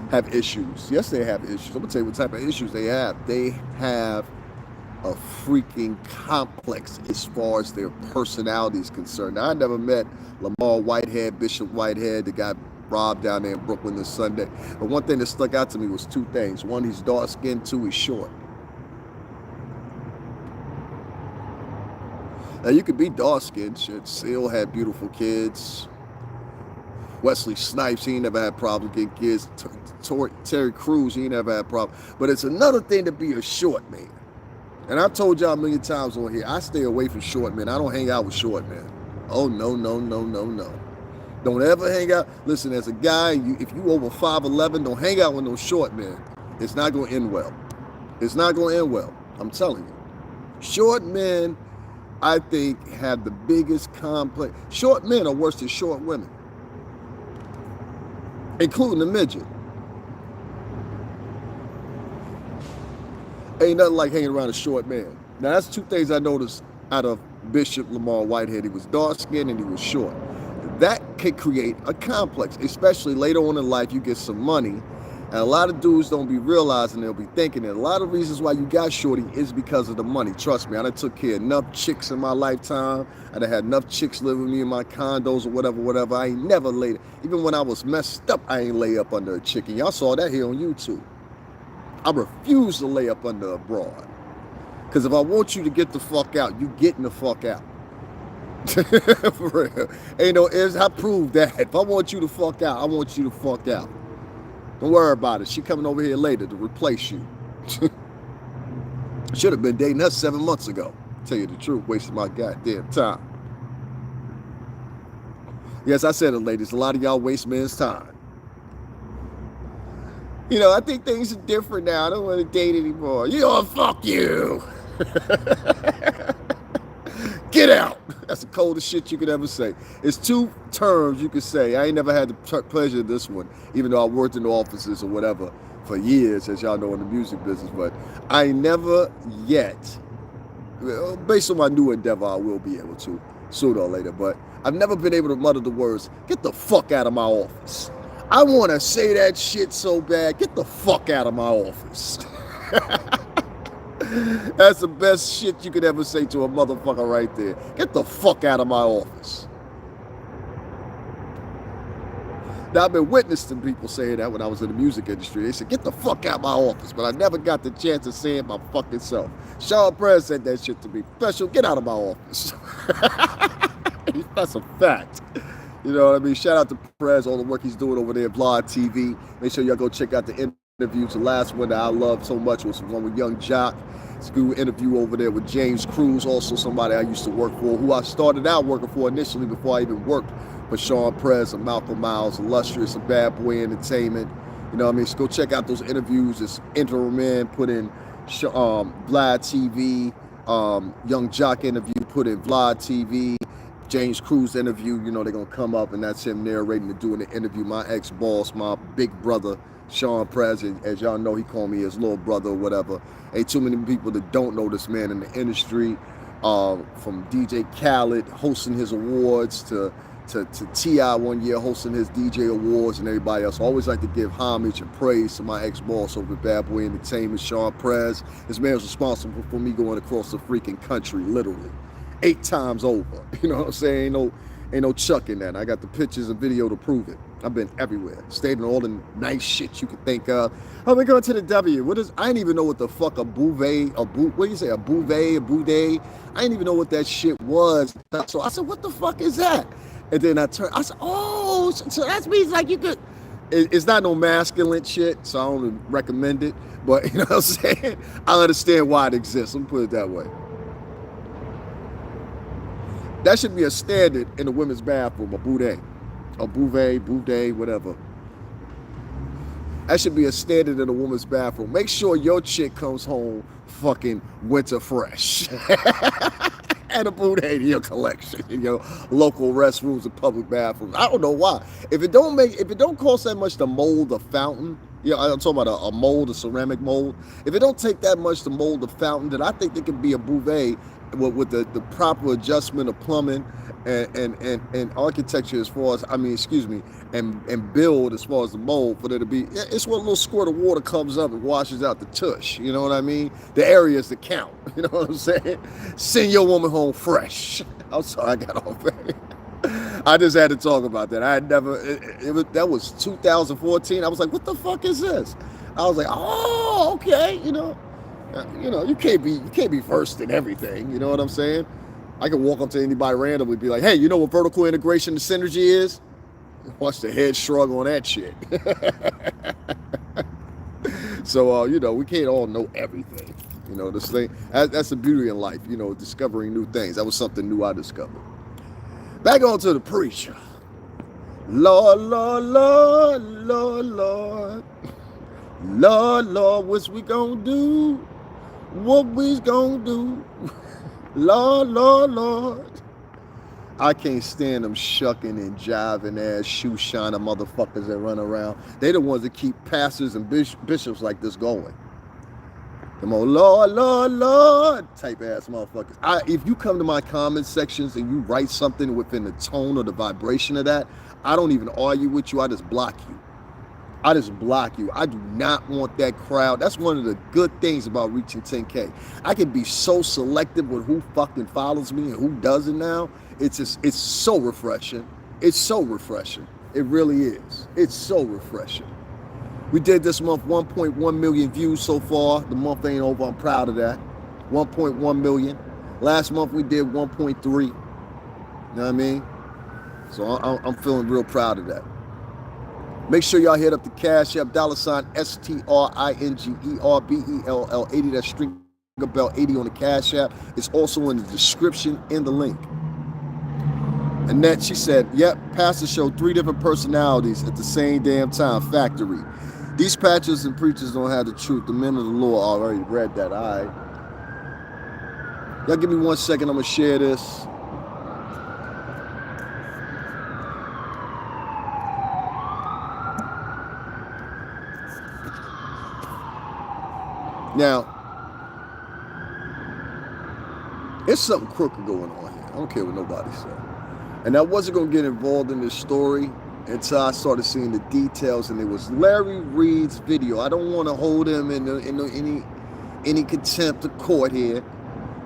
have issues? Yes, they have issues. I'm gonna tell you what type of issues they have. They have a freaking complex as far as their personality is concerned. Now, I never met Lamar Whitehead, Bishop Whitehead, the guy robbed down there in Brooklyn this Sunday. But one thing that stuck out to me was two things. One, he's dark skinned. Two, he's short. Now, you could be dark skinned. Shit, Seal had beautiful kids. Wesley Snipes, he ain't never had problems getting kids. Terry Crews, he ain't never had problems. But it's another thing to be a short man. And I've told y'all a million times on here, I stay away from short men. I don't hang out with short men. Oh, no, no, no, no, no. Don't ever hang out. Listen, as a guy, if you over 5'11", don't hang out with no short men. It's not going to end well. It's not going to end well. I'm telling you. Short men, I think, have the biggest complex. Short men are worse than short women, including the midget. Ain't nothing like hanging around a short man. Now, that's two things I noticed out of Bishop Lamar Whitehead. He was dark-skinned and he was short. That can create a complex, especially later on in life. You get some money, and a lot of dudes don't be realizing, they'll be thinking that a lot of reasons why you got shorty is because of the money. Trust me, I done took care of enough chicks in my lifetime. I done had enough chicks living with me in my condos or whatever. I ain't never laid, even when I was messed up, I ain't lay up under a chick. And y'all saw that here on YouTube. I refuse to lay up under a broad. Because if I want you to get the fuck out, you getting the fuck out. For real. Ain't no ifs. I proved that. If I want you to fuck out, I want you to fuck out. Don't worry about it. She coming over here later to replace you. Should have been dating her 7 months ago. Tell you the truth, wasting my goddamn time. Yes, I said it, ladies. A lot of y'all waste men's time. You know, I think things are different now. I don't want to date anymore. You know, fuck you. Get out. That's the coldest shit you could ever say. It's two terms you could say. I ain't never had the pleasure of this one, even though I worked in the offices or whatever for years, as y'all know, in the music business. But I never yet, based on my new endeavor, I will be able to sooner or later. But I've never been able to mutter the words, get the fuck out of my office. I want to say that shit so bad. Get the fuck out of my office. That's the best shit you could ever say to a motherfucker right there. Get the fuck out of my office. Now, I've been witnessing people saying that when I was in the music industry. They said, get the fuck out of my office. But I never got the chance to say it my fucking self. Sean Prez said that shit to me. Special, get out of my office. That's a fact. You know what I mean? Shout out to Prez, all the work he's doing over there at Blog TV. Make sure y'all go check out the interviews. The last one that I loved so much was the one with Young Jock. It's a good interview over there with James Crews, also somebody I used to work for, who I started out working for initially before I even worked for Sean Prez and Malcolm Miles, Illustrious, and Bad Boy Entertainment. You know what I mean? So go check out those interviews. It's Interim Man, put in Vlad TV, Young Jock interview, put in Vlad TV. James Crews interview, you know, they're going to come up, and that's him narrating and doing the interview. My ex-boss, my big brother, Sean Prez, as y'all know, he called me his little brother or whatever. Ain't too many people that don't know this man in the industry, from DJ Khaled hosting his awards to T.I. one year hosting his DJ awards and everybody else. I always like to give homage and praise to my ex-boss over at Bad Boy Entertainment, Sean Prez. This man was responsible for me going across the freaking country, literally. 8 times over. You know what I'm saying? Ain't no chuck in that. I got the pictures and video to prove it. I've been everywhere. Stayed in all the nice shit you could think of. I've been going to the W. I didn't even know what the fuck a bouvet, what do you say, a bouvet, a boudet? I didn't even know what that shit was. So I said, what the fuck is that? And then I said, oh, so that means like you could, it's not no masculine shit, so I don't recommend it. But you know what I'm saying? I understand why it exists. Let me put it that way. That should be a standard in the women's bathroom, a boudet, whatever. That should be a standard in a woman's bathroom. Make sure your chick comes home fucking winter fresh. And a boudet in your collection, in your local restrooms and public bathrooms. I don't know why. If it don't cost that much to mold a fountain, Yeah, I'm talking about a mold, a ceramic mold. If it don't take that much to mold the fountain, then I think it could be a bouvet with the proper adjustment of plumbing and architecture as far as, I mean, excuse me, and build as far as the mold for there to be, it's what a little squirt of water comes up and washes out the tush. You know what I mean? The areas that count. You know what I'm saying? Send your woman home fresh. I'm sorry I got off there. I just had to talk about that. I had never. That was 2014. I was like, "What the fuck is this?" I was like, "Oh, okay." You can't be versed in everything. You know what I'm saying? I can walk up to anybody randomly, and be like, "Hey, you know what vertical integration and synergy is?" Watch the head shrug on that shit. So we can't all know everything. This thing. That's the beauty in life. Discovering new things. That was something new I discovered. Back on to the preacher. Lord, Lord, Lord, Lord, Lord. Lord, Lord, what's we gonna do? What we's gonna do? Lord, Lord, Lord. I can't stand them shucking and jiving ass shoe shiner motherfuckers that run around. They the ones that keep pastors and bishops like this going. Come on, Lord, Lord, Lord, type ass motherfuckers. If you come to my comment sections and you write something within the tone or the vibration of that, I don't even argue with you. I just block you. I do not want that crowd. That's one of the good things about reaching 10K. I can be so selective with who fucking follows me and who doesn't now. It's so refreshing. It's so refreshing. It really is. It's so refreshing. We did this month 1.1 million views so far. The month ain't over. I'm proud of that. 1.1 million. Last month we did 1.3. You know what I mean? So I'm feeling real proud of that. Make sure y'all hit up the Cashapp $STRINGERBELL80. That's STRINGERBELL80 on the Cashapp. It's also in the description in the link. Annette, she said, yep, pastors show 3 different personalities at the same damn time. Factory. These pastors and preachers don't have the truth. The men of the Lord already read that. All right. Y'all give me 1 second. I'm going to share this. Now, there's something crooked going on here. I don't care what nobody said. And I wasn't going to get involved in this story until I started seeing the details, and it was Larry Reed's video. I don't want to hold him in any contempt of court here,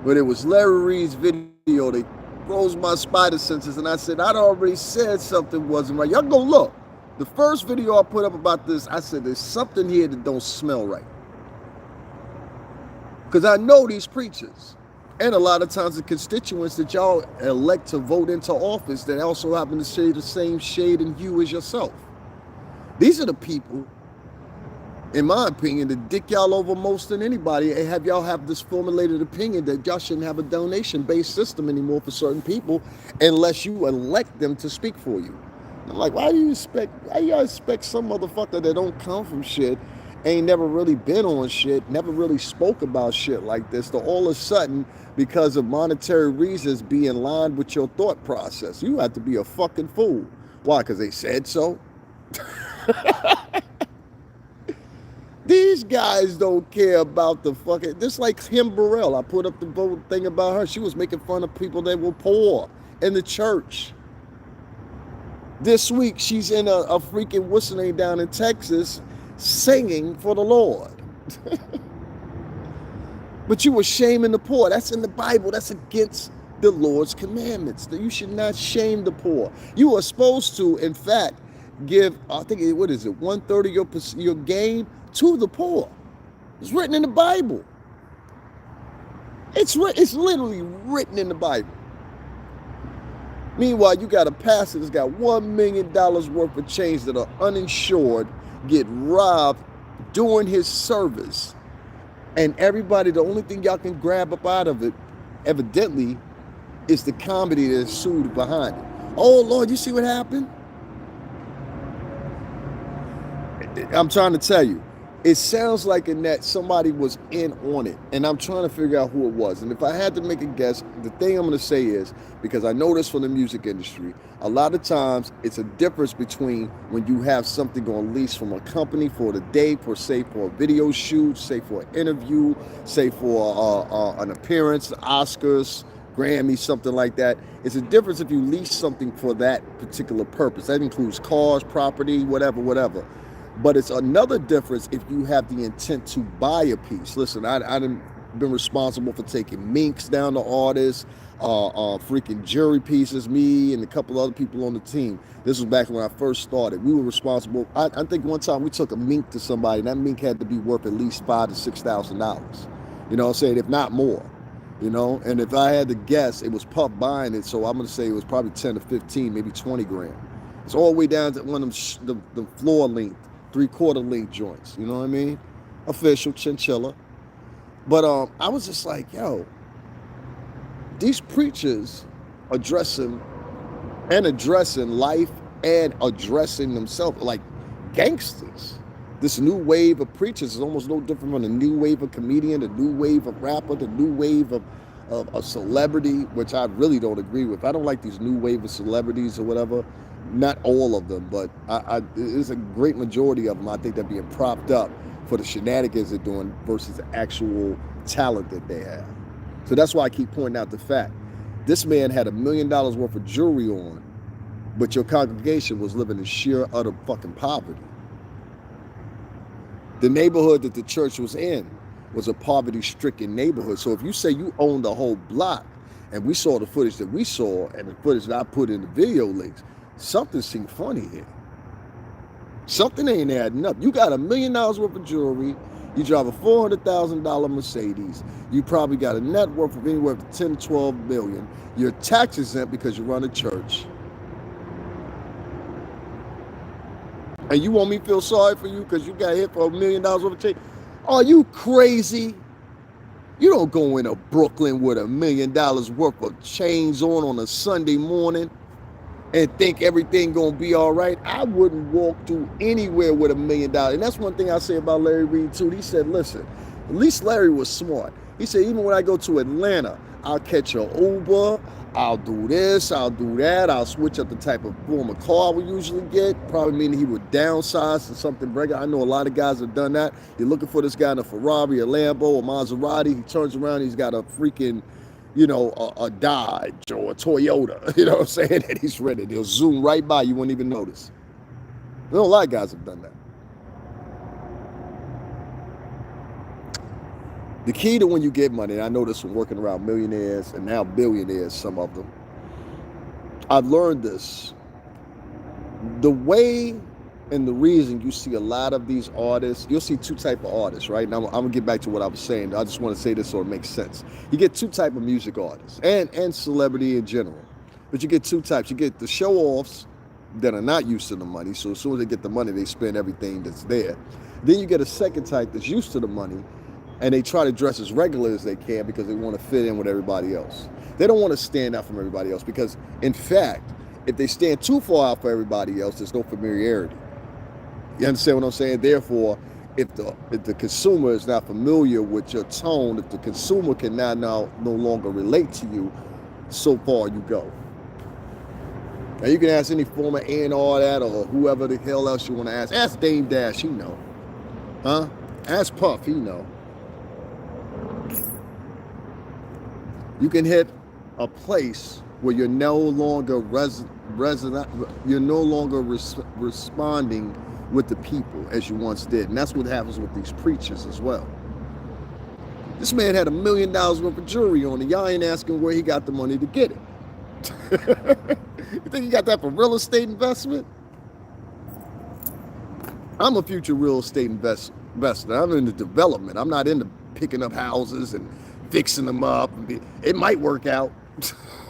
but it was Larry Reed's video that froze my spider senses, and I said, I'd already said something wasn't right. Y'all go look. The first video I put up about this, I said, there's something here that don't smell right. Because I know these preachers. And a lot of times the constituents that y'all elect to vote into office that also happen to share the same shade and hue as yourself. These are the people, in my opinion, that dick y'all over most than anybody and have y'all have this formulated opinion that y'all shouldn't have a donation-based system anymore for certain people unless you elect them to speak for you. I'm like, why y'all expect some motherfucker that don't come from shit, ain't never really been on shit, never really spoke about shit like this, to all of a sudden, because of monetary reasons, be in line with your thought process? You have to be a fucking fool. Why? Because they said so? These guys don't care about the fucking, just like Kim Burrell. I put up the vote thing about her. She was making fun of people that were poor in the church. This week, she's in a freaking whistling down in Texas, singing for the Lord. But you were shaming the poor. That's in the Bible. That's against the Lord's commandments. You should not shame the poor. You are supposed to, in fact, give, I think, what is it, 1/3 of your gain to the poor. It's written in the Bible. It's literally written in the Bible. Meanwhile, you got a pastor that's got $1 million worth of change that are uninsured, get robbed during his service, and everybody, the only thing y'all can grab up out of it, evidently, is the comedy that's sued behind it. Oh Lord, you see what happened? I'm trying to tell you, It sounds like in that somebody was in on it, and I'm trying to figure out who it was. And if I had to make a guess, the thing I'm going to say is, because I know this from the music industry, a lot of times it's a difference between when you have something on lease from a company for the day, per se, for a video shoot, say for an interview, say for an appearance, Oscars, Grammys, something like that. It's a difference if you lease something for that particular purpose. That includes cars, property, whatever, whatever. But it's another difference if you have the intent to buy a piece. Listen, I've been responsible for taking minks down to artists, freaking jury pieces, me and a couple other people on the team. This was back when I first started. We were responsible. I think one time we took a mink to somebody, and that mink had to be worth at least $5,000 to $6,000. You know what I'm saying? If not more. You know, and if I had to guess, it was Puff buying it, so I'm going to say it was probably 10 to 15, maybe 20 grand. It's all the way down to one of them, the floor length, 3/4 length joints, you know what I mean? Official chinchilla. But I was just like, yo, these preachers addressing life and addressing themselves like gangsters. This new wave of preachers is almost no different from the new wave of comedian, the new wave of rapper, the new wave of a celebrity, which I really don't agree with. I don't like these new wave of celebrities or whatever. Not all of them, but there's a great majority of them. I think they're being propped up for the shenanigans they're doing versus the actual talent that they have. So that's why I keep pointing out the fact. This man had $1 million worth of jewelry on, but your congregation was living in sheer, utter fucking poverty. The neighborhood that the church was in was a poverty-stricken neighborhood. So if you say you own the whole block, and we saw the footage that we saw and the footage that I put in the video links, something seemed funny here. Something ain't adding up. You got $1 million worth of jewelry. You drive a $400,000 Mercedes. You probably got a net worth of anywhere from 10 to 12 million. You're tax exempt because you run a church. And you want me to feel sorry for you because you got hit for $1 million worth of change? Are you crazy? You don't go into Brooklyn with $1 million worth of chains on a Sunday morning and think everything gonna be all right. I wouldn't walk through anywhere with $1 million. And that's one thing I say about Larry Reid too. He said, listen, at least Larry was smart. He said, even when I go to Atlanta, I'll catch an Uber, I'll do this, I'll do that, I'll switch up the type of form of car we usually get, probably meaning he would downsize to something bigger. I know a lot of guys have done that. You're looking for this guy in a Ferrari, a Lambo, a Maserati, he turns around, he's got a freaking, you know, a Dodge or a Toyota, you know what I'm saying, and he's rented. He'll zoom right by, you wouldn't even notice. I know a lot of guys have done that. The key to when you get money, and I know this from working around millionaires and now billionaires, some of them, I've learned this. The way and the reason you see a lot of these artists, you'll see two type of artists, right? Now, I'm going to get back to what I was saying. I just want to say this so it makes sense. You get two type of music artists and celebrity in general. But you get two types. You get the show-offs that are not used to the money. So as soon as they get the money, they spend everything that's there. Then you get a second type that's used to the money, and they try to dress as regular as they can because they want to fit in with everybody else. They don't want to stand out from everybody else because, in fact, if they stand too far out for everybody else, there's no familiarity. You understand what I'm saying? Therefore, if the consumer is not familiar with your tone, if the consumer can now no longer relate to you, so far you go. Now, you can ask any former A&R that or whoever the hell else you want to ask. Ask Dame Dash, he know. Huh? Ask Puff, he know. You can hit a place where you're no longer you're no longer responding with the people as you once did. And that's what happens with these preachers as well. This man had $1 million worth of jewelry on it. Y'all ain't asking where he got the money to get it. You think he got that from real estate investment? I'm a future real estate investor. I'm in the development. I'm not into picking up houses and fixing them up. It might work out.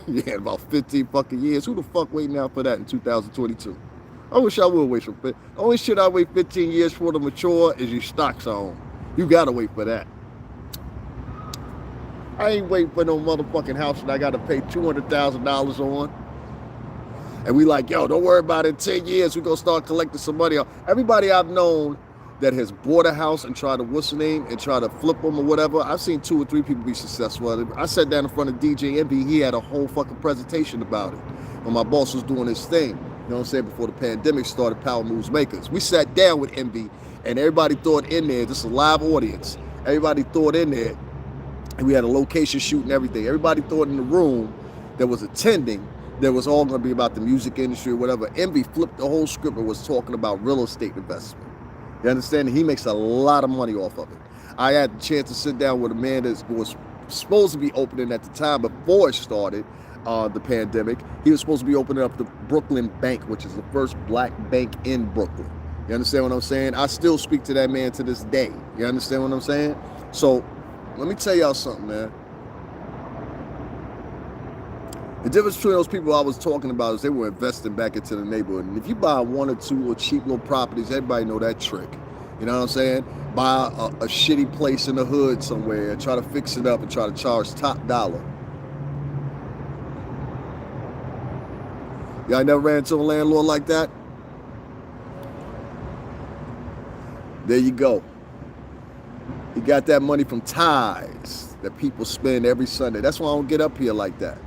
Yeah, in about 15 fucking years. Who the fuck waiting out for that in 2022? I wish I would wait for it. Only shit I wait 15 years for to mature is your stocks on. You gotta wait for that. I ain't waiting for no motherfucking house that I gotta pay $200,000 on. And we like, yo, don't worry about it. In 10 years, we gonna start collecting some money. Everybody I've known that has bought a house and tried to what's the name and try to flip them or whatever. I've seen 2 or 3 people be successful. I sat down in front of DJ Envy. He had a whole fucking presentation about it when my boss was doing his thing. You know what I'm saying? Before the pandemic started, Power Moves Makers. We sat down with Envy, and everybody thought in there. This is a live audience. Everybody thought in there, and we had a location shoot and everything. Everybody thought in the room that was attending that was all going to be about the music industry or whatever. Envy flipped the whole script and was talking about real estate investment. You understand? He makes a lot of money off of it. I had the chance to sit down with a man that was supposed to be opening at the time before it started, the pandemic. He was supposed to be opening up the Brooklyn Bank, which is the first black bank in Brooklyn. You understand what I'm saying? I still speak to that man to this day. You understand what I'm saying? So let me tell y'all something, man. The difference between those people I was talking about is they were investing back into the neighborhood. And if you buy 1 or 2 little cheap little properties, everybody know that trick. You know what I'm saying? Buy a shitty place in the hood somewhere and try to fix it up and try to charge top dollar. Y'all never ran into a landlord like that? There you go. He got that money from tithes that people spend every Sunday. That's why I don't get up here like that.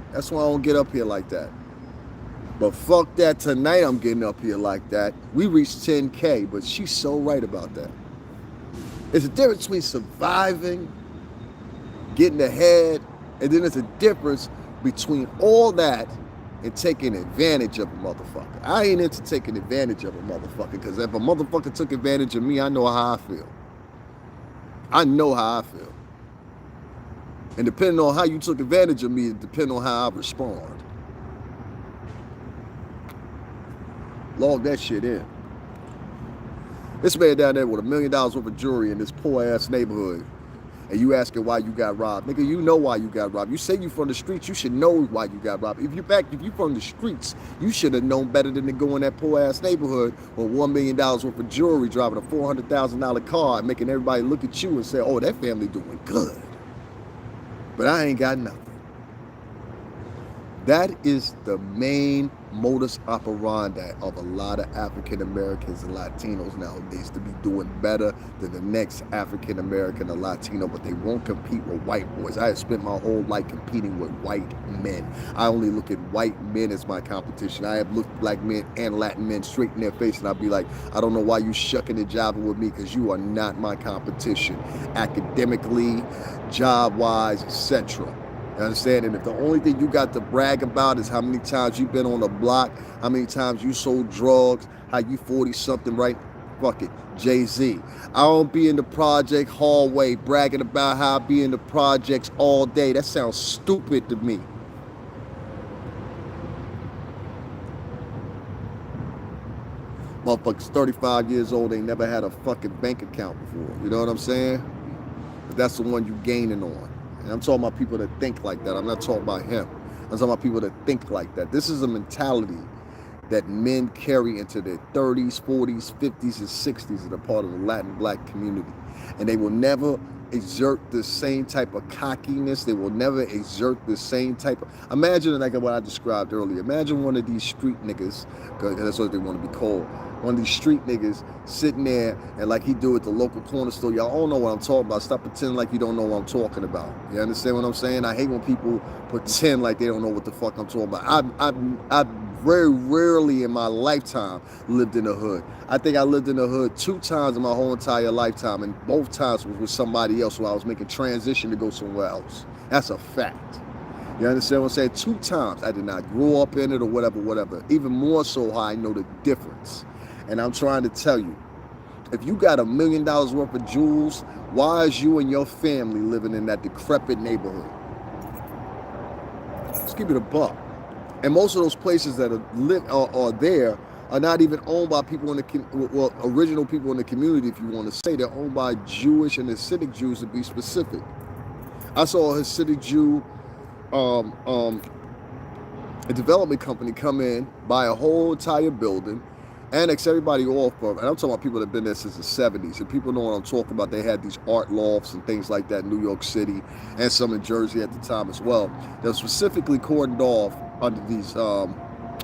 But fuck that, tonight I'm getting up here like that. We reached 10K, but she's so right about that. There's a difference between surviving, getting ahead, and then there's a difference between all that and taking advantage of a motherfucker. I ain't into taking advantage of a motherfucker, because if a motherfucker took advantage of me, I know how I feel. And depending on how you took advantage of me, it depends on how I respond. Log that shit in. This man down there with $1 million worth of jewelry in this poor ass neighborhood, and you asking why you got robbed. Nigga, you know why you got robbed. You say you from the streets, you should know why you got robbed. If you from the streets, you should have known better than to go in that poor ass neighborhood with $1 million worth of jewelry, driving a $400,000 car, and making everybody look at you and say, oh, that family doing good. But I ain't got nothing. That is the main modus operandi of a lot of African Americans and Latinos nowadays, to be doing better than the next African American or Latino, but they won't compete with white boys. I have spent my whole life competing with white men. I only look at white men as my competition. I have looked black men and Latin men straight in their face, and I'll be like, I don't know why you shucking and jiving with me, because you are not my competition, academically, job-wise, etc. You understand? And if the only thing you got to brag about is how many times you've been on the block, how many times you sold drugs, how you 40-something, right? Fuck it, Jay-Z. I don't be in the project hallway bragging about how I be in the projects all day. That sounds stupid to me. Motherfuckers 35 years old, ain't never had a fucking bank account before. You know what I'm saying? But that's the one you gaining on. And I'm talking about people that think like that. I'm not talking about him. I'm talking about people that think like that. This is a mentality that men carry into their 30s, 40s, 50s, and 60s that are part of the Latin black community. And they will never exert the same type of cockiness. They will never exert the same type of... Imagine, like what I described earlier. Imagine one of these street niggas, because that's what they want to be called. One of these street niggas sitting there and like he do at the local corner store. Y'all all know what I'm talking about. Stop pretending like you don't know what I'm talking about. You understand what I'm saying? I hate when people pretend like they don't know what the fuck I'm talking about. I've very rarely in my lifetime lived in the hood. I think I lived in the hood 2 times in my whole entire lifetime, and both times was with somebody else while I was making transition to go somewhere else. That's a fact. You understand what I'm saying? 2 times. I did not grow up in it or whatever. Even more so how I know the difference. And I'm trying to tell you, if you got $1 million worth of jewels, why is you and your family living in that decrepit neighborhood? Let's keep it a buck. And most of those places that are there are not even owned by people in the original people in the community. If you want to say, they're owned by Jewish and Hasidic Jews, to be specific. I saw a Hasidic Jew, a development company come in, buy a whole entire building, annex everybody off of, and I'm talking about people that have been there since the 70s, and people know what I'm talking about. They had these art lofts and things like that in New York City, and some in Jersey at the time as well. They were specifically cordoned off under these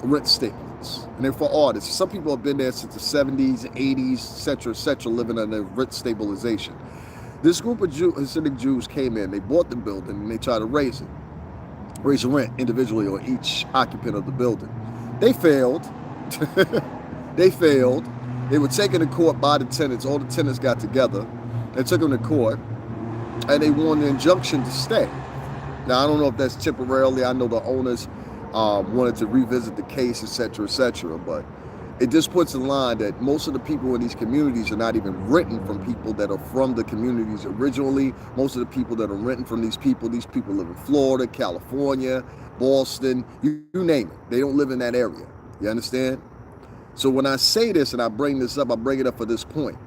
rent statements. And they're for artists. Some people have been there since the 70s, 80s, etc., living under rent stabilization. This group of Hasidic Jews came in, they bought the building, and they tried to raise the rent individually on each occupant of the building. They failed. They failed. They were taken to court by the tenants. All the tenants got together. They took them to court, and they won the injunction to stay. Now, I don't know if that's temporarily. I know the owners wanted to revisit the case, etc., but it just puts in line that most of the people in these communities are not even renting from people that are from the communities originally. Most of the people that are renting from these people live in Florida, California, Boston, you name it. They don't live in that area. You understand? So when I say this and I bring this up, I bring it up for this point.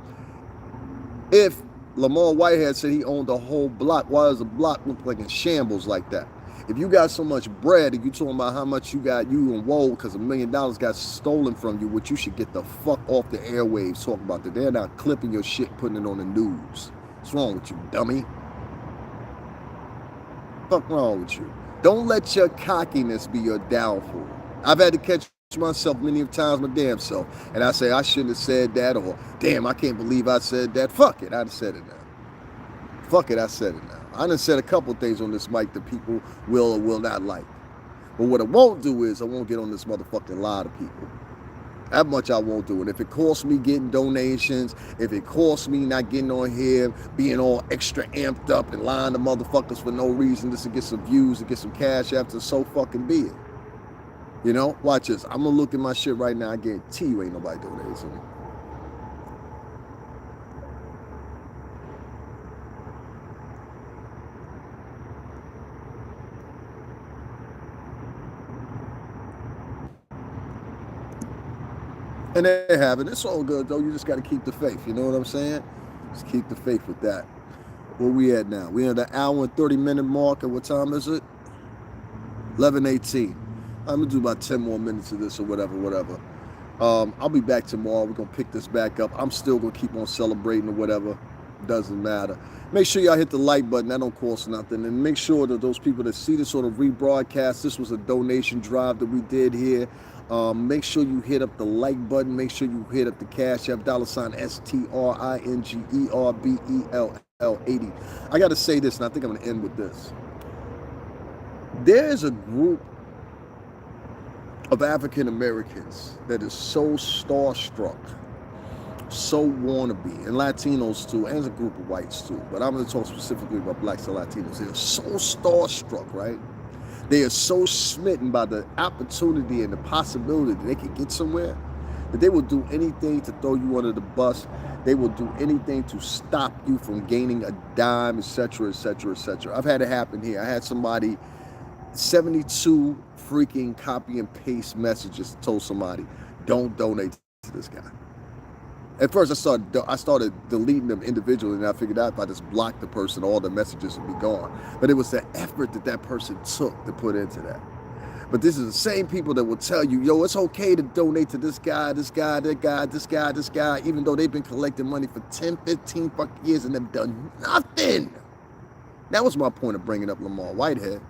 If Lamar Whitehead said he owned a whole block, why does a block look like in shambles like that? If you got so much bread and you talking about how much you and whoa, because $1 million got stolen from you, which you should get the fuck off the airwaves talking about that. They're not clipping your shit, putting it on the news. What's wrong with you, dummy? Fuck wrong with you? Don't let your cockiness be your downfall. I've had to catch myself many times, my damn self, and I say I shouldn't have said that, or damn, I can't believe I said that. Fuck it, I'd said it now. Fuck it, I said it now. I done said a couple things on this mic that people will or will not like. But what I won't do is I won't get on this motherfucking lie to people. That much I won't do. And if it costs me getting donations, if it costs me not getting on here, being all extra amped up and lying to motherfuckers for no reason, just to get some views, to get some cash after, so fucking be it. You know, watch this. I'm going to look at my shit right now. I guarantee you ain't nobody donating to me. And they have it. It's all good, though. You just got to keep the faith. You know what I'm saying? Just keep the faith with that. Where we at now? We at the hour and 30-minute mark. And what time is it? 11:18. I'm going to do about 10 more minutes of this or whatever. I'll be back tomorrow. We're going to pick this back up. I'm still going to keep on celebrating or whatever. Doesn't matter. Make sure y'all hit the like button. That don't cost nothing. And make sure that those people that see this sort of rebroadcast, this was a donation drive that we did here. Make sure you hit up the like button. Make sure you hit up the Cashapp $STRINGERBELL80. I got to say this, and I think I'm going to end with this. There's a group of African Americans that is so starstruck, so wannabe, and Latinos too, and there's a group of whites too, but I'm going to talk specifically about blacks and Latinos. They're so starstruck, right? They are so smitten by the opportunity and the possibility that they could get somewhere that they will do anything to throw you under the bus. They will do anything to stop you from gaining a dime, etc., etc., etc. I've had it happen here. I had somebody 72 freaking copy and paste messages told somebody, don't donate to this guy. At first, I started deleting them individually, and I figured out if I just blocked the person, all the messages would be gone. But it was the effort that person took to put into that. But this is the same people that will tell you, yo, it's okay to donate to this guy, that guy, even though they've been collecting money for 10, 15 fucking years and they've done nothing. That was my point of bringing up Lamar Whitehead.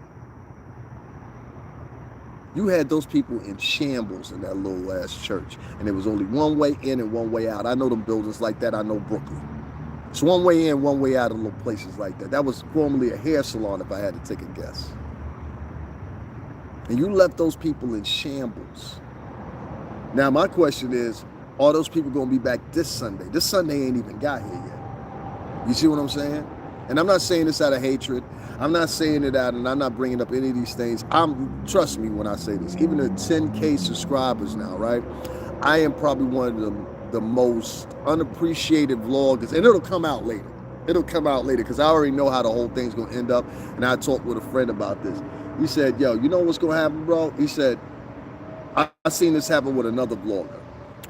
You had those people in shambles in that little ass church, and there was only one way in and one way out. I know them buildings like that. I know Brooklyn. It's one way in, one way out of little places like that. That was formerly a hair salon, if I had to take a guess. And you left those people in shambles. Now, my question is, are those people going to be back this Sunday? This Sunday ain't even got here yet. You see what I'm saying? And I'm not saying this out of hatred. I'm not saying it out, and I'm not bringing up any of these things. Trust me when I say this. Even at 10K subscribers now, right? I am probably one of the most unappreciated vloggers, and it'll come out later. It'll come out later because I already know how the whole thing's going to end up, and I talked with a friend about this. He said, yo, you know what's going to happen, bro? He said, I seen this happen with another vlogger.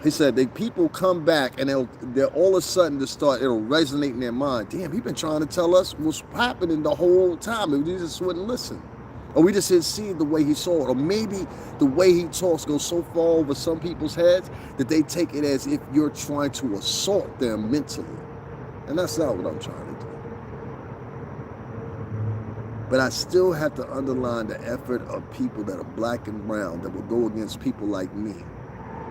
He said, people come back and they'll all of a sudden it'll resonate in their mind. Damn, he been trying to tell us what's happening the whole time. And we just wouldn't listen. Or we just didn't see the way he saw it. Or maybe the way he talks goes so far over some people's heads that they take it as if you're trying to assault them mentally. And that's not what I'm trying to do. But I still have to underline the effort of people that are black and brown that will go against people like me.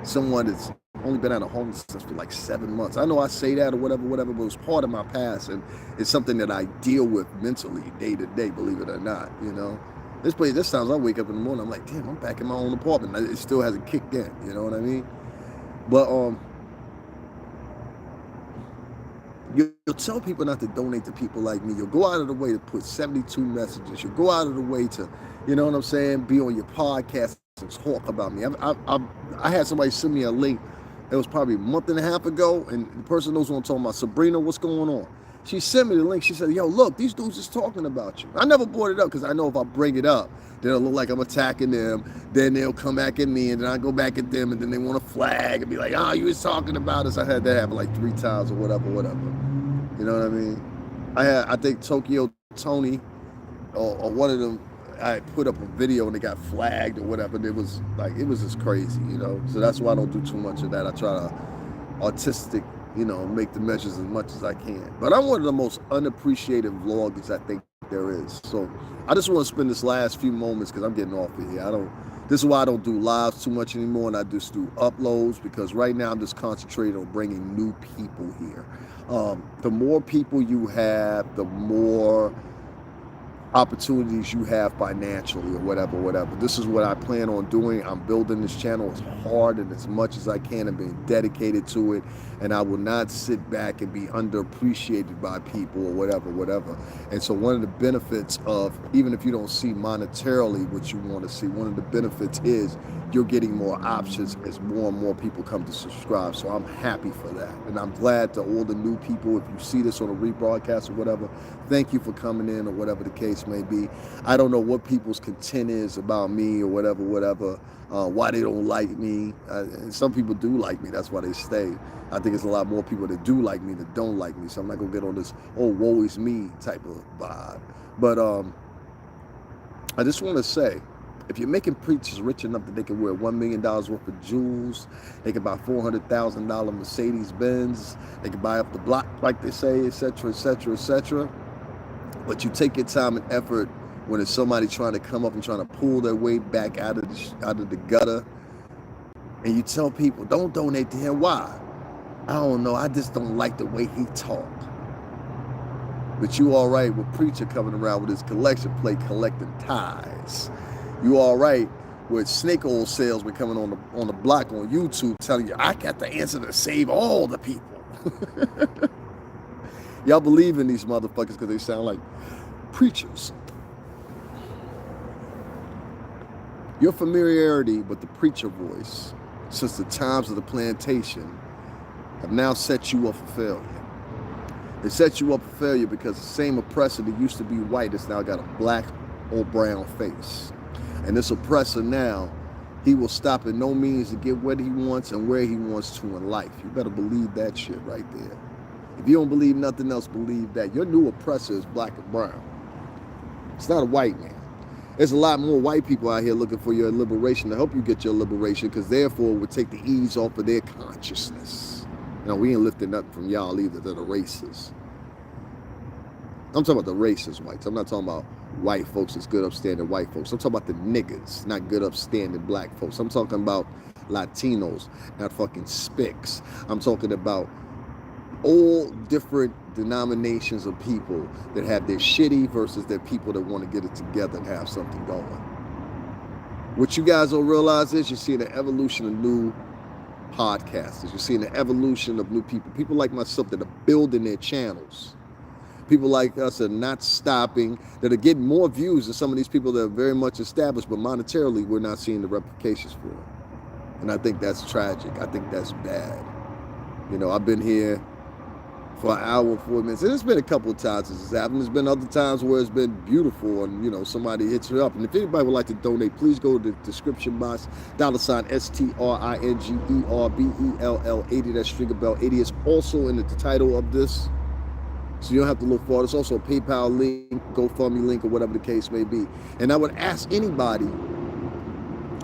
Someone that's only been out of homelessness for like 7 months. I know I say that or whatever, but it was part of my past, and it's something that I deal with mentally day to day, believe it or not, you know. This times I wake up in the morning, I'm like, damn, I'm back in my own apartment. It still hasn't kicked in, you know what I mean? But you'll tell people not to donate to people like me. You'll go out of the way to put 72 messages. You'll go out of the way to, you know what I'm saying, be on your podcast and talk about me. I had somebody send me a link. It was probably a month and a half ago, and the person knows what I'm talking about. Sabrina, what's going on? She sent me the link. She said, yo, look, these dudes is talking about you. I never brought it up because I know if I bring it up, then it'll look like I'm attacking them. Then they'll come back at me, and then I go back at them, and then they want to flag and be like, oh, you was talking about us. I had that happen like 3 times or whatever. You know what I mean? I think Tokyo Tony or one of them, I put up a video and it got flagged or whatever. And it was just crazy, you know? So that's why I don't do too much of that. I try to artistic, you know, make the measures as much as I can. But I'm one of the most unappreciated vloggers I think there is. So I just want to spend this last few moments because I'm getting off of here. This is why I don't do lives too much anymore, and I just do uploads because right now I'm just concentrated on bringing new people here. The more people you have, the more opportunities you have financially or whatever. This is what I plan on doing. I'm building this channel as hard and as much as I can and being dedicated to it, and I will not sit back and be underappreciated by people or whatever. And so one of the benefits of, even if you don't see monetarily what you want to see, one of the benefits is you're getting more options as more and more people come to subscribe. So I'm happy for that, and I'm glad to all the new people. If you see this on a rebroadcast or whatever, thank you for coming in or whatever the case may be. I don't know what people's content is about me or whatever, why they don't like me. And some people do like me, that's why they stay. I think it's a lot more people that do like me that don't like me, so I'm not gonna get on this, oh, woe is me type of vibe. But I just want to say, if you're making preachers rich enough that they can wear $1 million worth of jewels, they can buy $400,000 Mercedes Benz, they can buy up the block, like they say, etc. But you take your time and effort when it's somebody trying to come up and trying to pull their way back out of the gutter, and you tell people, don't donate to him. Why? I don't know. I just don't like the way he talked. But you all right with preacher coming around with his collection plate collecting ties. You all right with snake oil salesman coming on the block on YouTube telling you, I got the answer to save all the people. Y'all believe in these motherfuckers because they sound like preachers. Your familiarity with the preacher voice since the times of the plantation have now set you up for failure. They set you up for failure because the same oppressor that used to be white has now got a black or brown face. And this oppressor now, he will stop at no means to get what he wants and where he wants to in life. You better believe that shit right there. If you don't believe nothing else, believe that. Your new oppressor is black and brown. It's not a white man. There's a lot more white people out here looking for your liberation to help you get your liberation, because therefore it would take the ease off of their consciousness. Now, we ain't lifting nothing from y'all either. They're the racists. I'm talking about the racist whites. I'm not talking about white folks that's good upstanding white folks. I'm talking about the niggas, not good upstanding black folks. I'm talking about Latinos, not fucking spics. I'm talking about all different denominations of people that have their shitty versus their people that want to get it together and have something going. What you guys don't realize is you're seeing an evolution of new podcasters. You're seeing an evolution of new people like myself that are building their channels. People like us are not stopping, that are getting more views than some of these people that are very much established, but monetarily we're not seeing the replications for them. And I think that's tragic. I think that's bad. You know, I've been here for an hour and 4 minutes. And it's been a couple of times this has happened. There's been other times where it's been beautiful and, you know, somebody hits it up. And if anybody would like to donate, please go to the description box, $STRINGERBELL80. That's STRINGERBELL80. It's also in the title of this, so you don't have to look for it. It's also a PayPal link, GoFundMe link, or whatever the case may be. And I would ask anybody,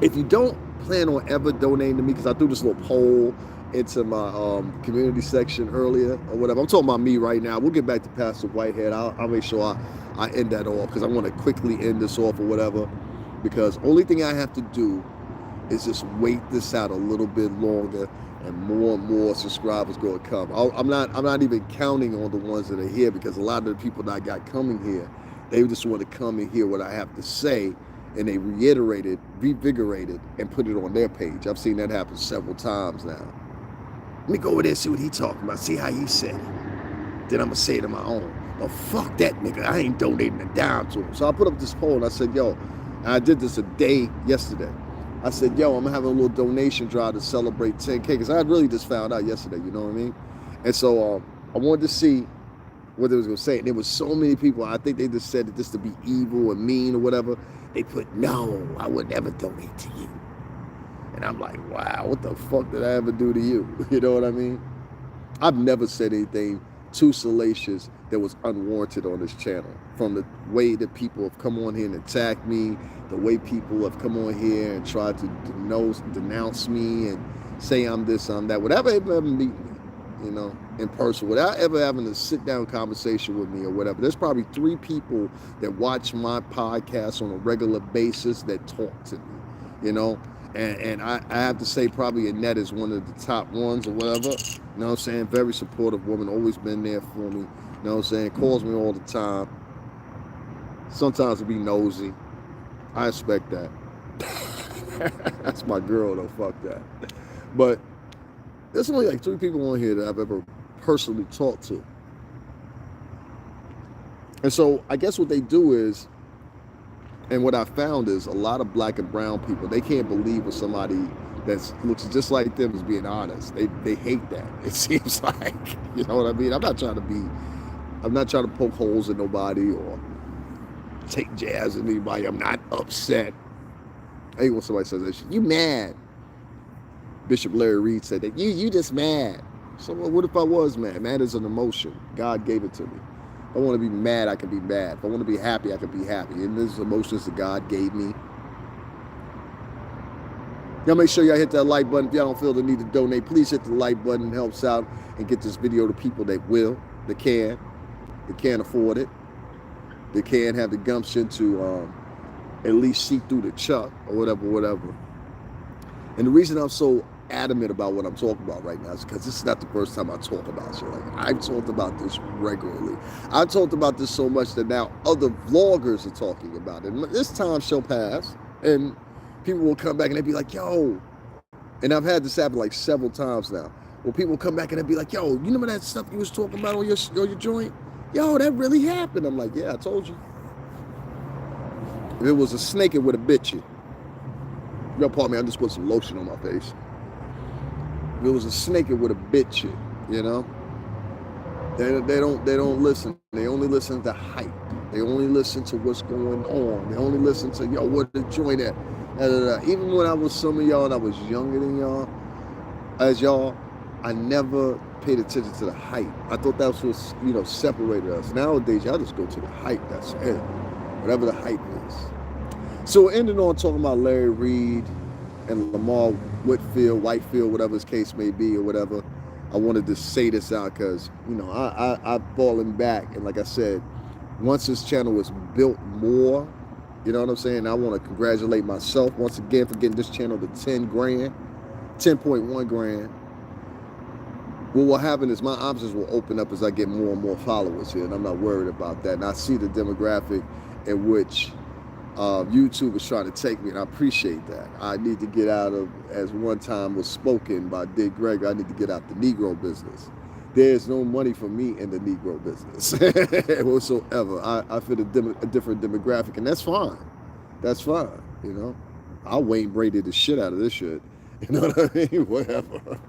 if you don't plan on ever donating to me, because I do this little poll into my community section earlier or whatever. I'm talking about me right now. We'll get back to Pastor Whitehead. I'll make sure I end that off because I want to quickly end this off or whatever. Because only thing I have to do is just wait this out a little bit longer, and more subscribers going to come. I'm not even counting on the ones that are here, because a lot of the people that I got coming here, they just want to come and hear what I have to say, and they reiterate it, revigorate it, and put it on their page. I've seen that happen several times now. Let me go over there and see what he talking about, see how he said it. Then I'm going to say it on my own. Well, fuck that nigga. I ain't donating a dime to him. So I put up this poll and I said, yo, and I did this a day yesterday. I said, yo, I'm going to have a little donation drive to celebrate 10K, because I really just found out yesterday, you know what I mean? And so I wanted to see what they was going to say. And there was so many people, I think they just said it just to be evil or mean or whatever. They put, no, I would never donate to you. And I'm like, wow, what the fuck did I ever do to you? You know what I mean? I've never said anything too salacious that was unwarranted on this channel. From the way that people have come on here and attacked me, the way people have come on here and tried to denounce me and say I'm this, I'm that, without ever meeting me, you know, in person, without ever having a sit-down conversation with me or whatever. There's probably 3 people that watch my podcast on a regular basis that talk to me, you know. And I have to say probably Annette is one of the top ones or whatever. You know what I'm saying? Very supportive woman, always been there for me. You know what I'm saying? Calls me all the time. Sometimes it be nosy. I expect that. That's my girl though, fuck that. But there's only like 3 people on here that I've ever personally talked to. And so I guess what they do is, and what I found is, a lot of black and brown people, they can't believe when somebody that looks just like them is being honest. They hate that. It seems like, you know what I mean? I'm not trying to poke holes in nobody or take jabs at anybody. I'm not upset. I hate when somebody says that shit. You mad? Bishop Larry Reed said that. You just mad. So what if I was mad? Mad is an emotion. God gave it to me. If I want to be mad, I can be mad. If I want to be happy, I can be happy. And these emotions that God gave me. Y'all make sure y'all hit that like button. If y'all don't feel the need to donate, please hit the like button. It helps out and get this video to people that will, that can't afford it. They can't have the gumption to at least see through the chuck or whatever. And the reason I'm so adamant about what I'm talking about right now is because this is not the first time I talk about shit. Like, I've talked about this regularly. I've talked about this so much that now other vloggers are talking about it. And this time shall pass, and people will come back and they'll be like, yo. And I've had this happen like several times now. Where people come back and they'll be like, yo, you remember that stuff you was talking about on your joint? Yo, that really happened. I'm like, yeah, I told you. If it was a snake, it would have bit you. Yo, pardon me, I just put some lotion on my face. If it was a snake, it would have bit you, you know? They don't listen. They only listen to hype. They only listen to what's going on. They only listen to, yo, what the joint at. Even when I was some of y'all and I was younger than y'all, as y'all, I never paid attention to the hype. I thought that's what, you know, separated us. Nowadays, y'all just go to the hype. That's it. Whatever the hype is. So ending on talking about Larry Reed and Lamar Whitfield, whatever his case may be or whatever, I wanted to say this out because, you know, I've fallen back. And like I said, once this channel was built more, you know what I'm saying? I want to congratulate myself once again for getting this channel to 10 grand, 10.1 grand. Well, what happened is my options will open up as I get more and more followers here, and I'm not worried about that. And I see the demographic in which YouTube is trying to take me, and I appreciate that. I need to get out of, as one time was spoken by Dick Gregory, I need to get out the Negro business. There's no money for me in the Negro business whatsoever. I fit a different demographic, and that's fine. That's fine, you know. I'll Wayne Brady the shit out of this shit. You know what I mean? Whatever.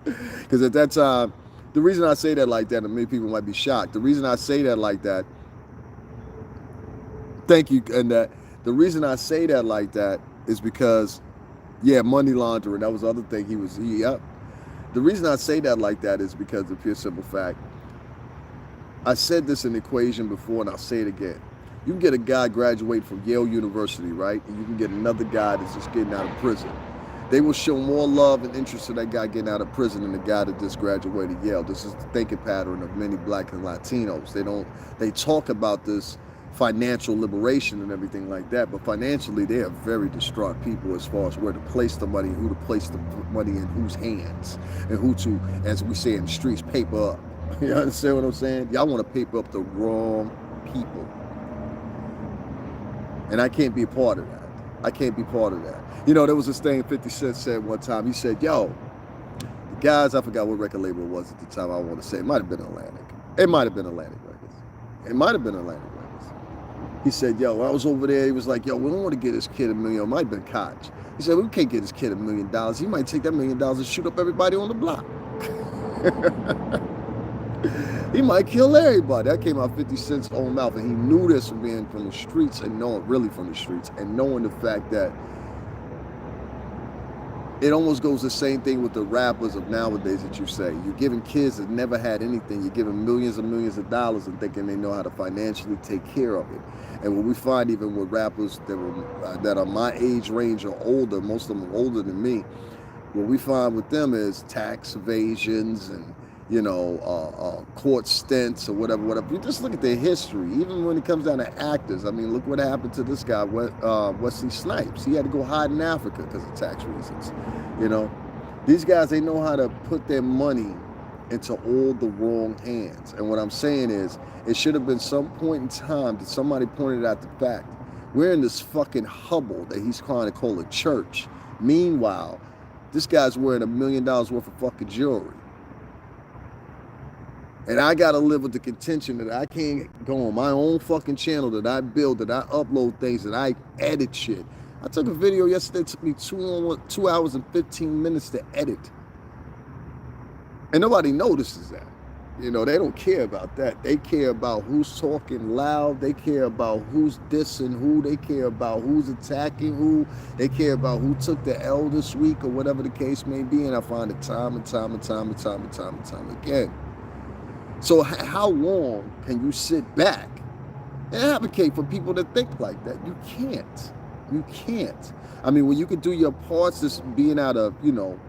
Because at that time, the reason I say that like that, and many people might be shocked, the reason I say that like that, thank you, and that the reason I say that like that is because, yeah, money laundering, that was the other thing yep. The reason I say that like that is because of the pure simple fact, I said this in the equation before and I'll say it again. You can get a guy graduating from Yale University, right? And you can get another guy that's just getting out of prison. They will show more love and interest to that guy getting out of prison than the guy that just graduated Yale. This is the thinking pattern of many black and Latinos. They talk about this financial liberation and everything like that, but financially they are very distraught people as far as where to place the money, who to place the money in whose hands, and who to, as we say in the streets, paper up. You understand what I'm saying? Y'all want to paper up the wrong people. And I can't be a part of that. I can't be part of that. You know, there was this thing 50 Cent said one time. He said, yo, the guys, I forgot what record label it was at the time, I want to say. It might have been Atlantic. It might have been Atlantic Records. It might have been Atlantic Records. He said, yo, when I was over there, he was like, yo, we don't want to get this kid $1 million. It might have been Koch. He said, we can't get this kid $1 million. He might take that $1 million and shoot up everybody on the block. He might kill everybody. That came out 50 Cent's own mouth, and he knew this from being from the streets and knowing, really from the streets, and knowing the fact that it almost goes the same thing with the rappers of nowadays that you say. You're giving kids that never had anything, you're giving millions and millions of dollars and thinking they know how to financially take care of it. And what we find even with rappers that are my age range or older, most of them are older than me, what we find with them is tax evasions and, you know, court stints or whatever. You just look at their history, even when it comes down to actors. I mean, look what happened to this guy, Wesley Snipes. He had to go hide in Africa because of tax reasons. You know, these guys, they know how to put their money into all the wrong hands. And what I'm saying is, it should have been some point in time that somebody pointed out the fact, we're in this fucking Hubble that he's trying to call a church. Meanwhile, this guy's wearing $1 million worth of fucking jewelry. And I got to live with the contention that I can't go on my own fucking channel that I build, that I upload things, that I edit shit. I took a video yesterday, it took me 2 hours and 15 minutes to edit. And nobody notices that. You know, they don't care about that. They care about who's talking loud. They care about who's dissing who. They care about who's attacking who. They care about who took the L this week or whatever the case may be. And I find it time and time again. So how long can you sit back and advocate for people that think like that? You can't. You can't. I mean, when you can do your parts, just being out of, you know,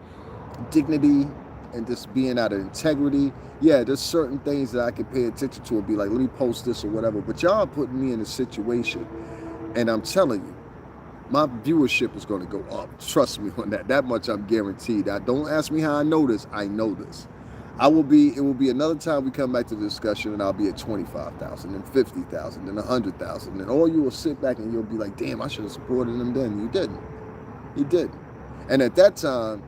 dignity and just being out of integrity, yeah, there's certain things that I can pay attention to and be like, let me post this or whatever. But y'all putting me in a situation, and I'm telling you, my viewership is going to go up. Trust me on that. That much I'm guaranteed. Don't ask me how I know this. I know this. It will be another time we come back to the discussion, and I'll be at 25,000 and 50,000 and 100,000. And all you will sit back and you'll be like, damn, I should have supported them then. You didn't. You didn't. And at that time,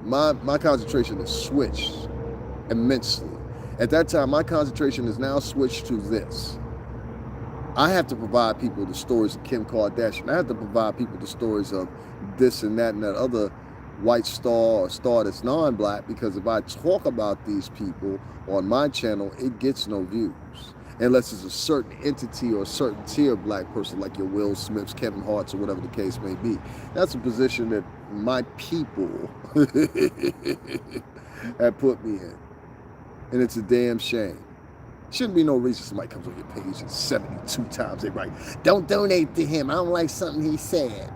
my concentration is switched immensely. At that time, my concentration is now switched to this. I have to provide people the stories of Kim Kardashian. I have to provide people the stories of this and that other white star or star that's non-black, because if I talk about these people on my channel, it gets no views. Unless it's a certain entity or a certain tier of black person like your Will Smiths, Kevin Hart's, or whatever the case may be. That's a position that my people have put me in. And it's a damn shame. Shouldn't be no reason somebody comes on your page and 72 times they write, don't donate to him, I don't like something he said.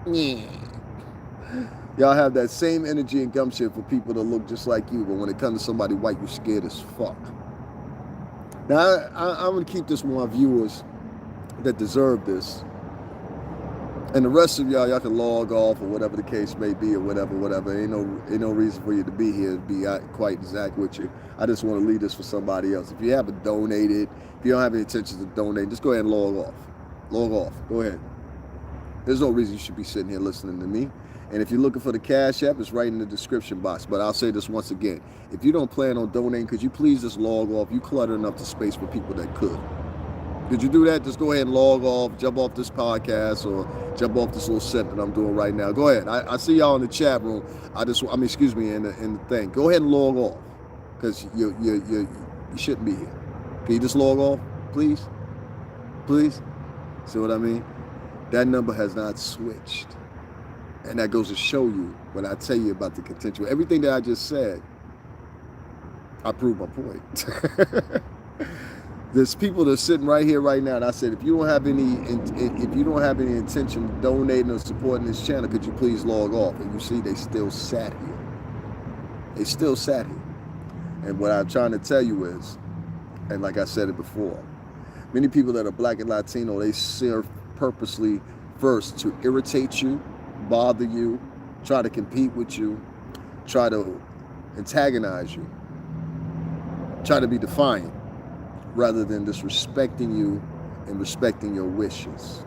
Yeah. Y'all have that same energy and gumption for people that look just like you, but when it comes to somebody white, you're scared as fuck. Now, I'm going to keep this with my viewers that deserve this. And the rest of y'all can log off or whatever the case may be or whatever. Ain't no reason for you to be here, to be quite exact with you. I just want to leave this for somebody else. If you haven't donated, if you don't have any intentions of donating, just go ahead and log off. Log off. Go ahead. There's no reason you should be sitting here listening to me. And if you're looking for the Cash App, it's right in the description box. But I'll say this once again. If you don't plan on donating, could you please just log off? You clutter enough the space for people that could. Did you do that? Just go ahead and log off, jump off this podcast, or jump off this little set that I'm doing right now. Go ahead. I see y'all in the chat room. In the thing. Go ahead and log off, because you shouldn't be here. Can you just log off, please? Please? See what I mean? That number has not switched. And that goes to show you when I tell you about the contention. Everything that I just said, I proved my point. There's people that are sitting right here, right now, and I said, if you don't have any intention of donating or supporting this channel, could you please log off? And you see, they still sat here. They still sat here. And what I'm trying to tell you is, and like I said it before, many people that are black and Latino, they serve purposely first to irritate you, bother you, try to compete with you, try to antagonize you, try to be defiant, rather than just respecting you and respecting your wishes.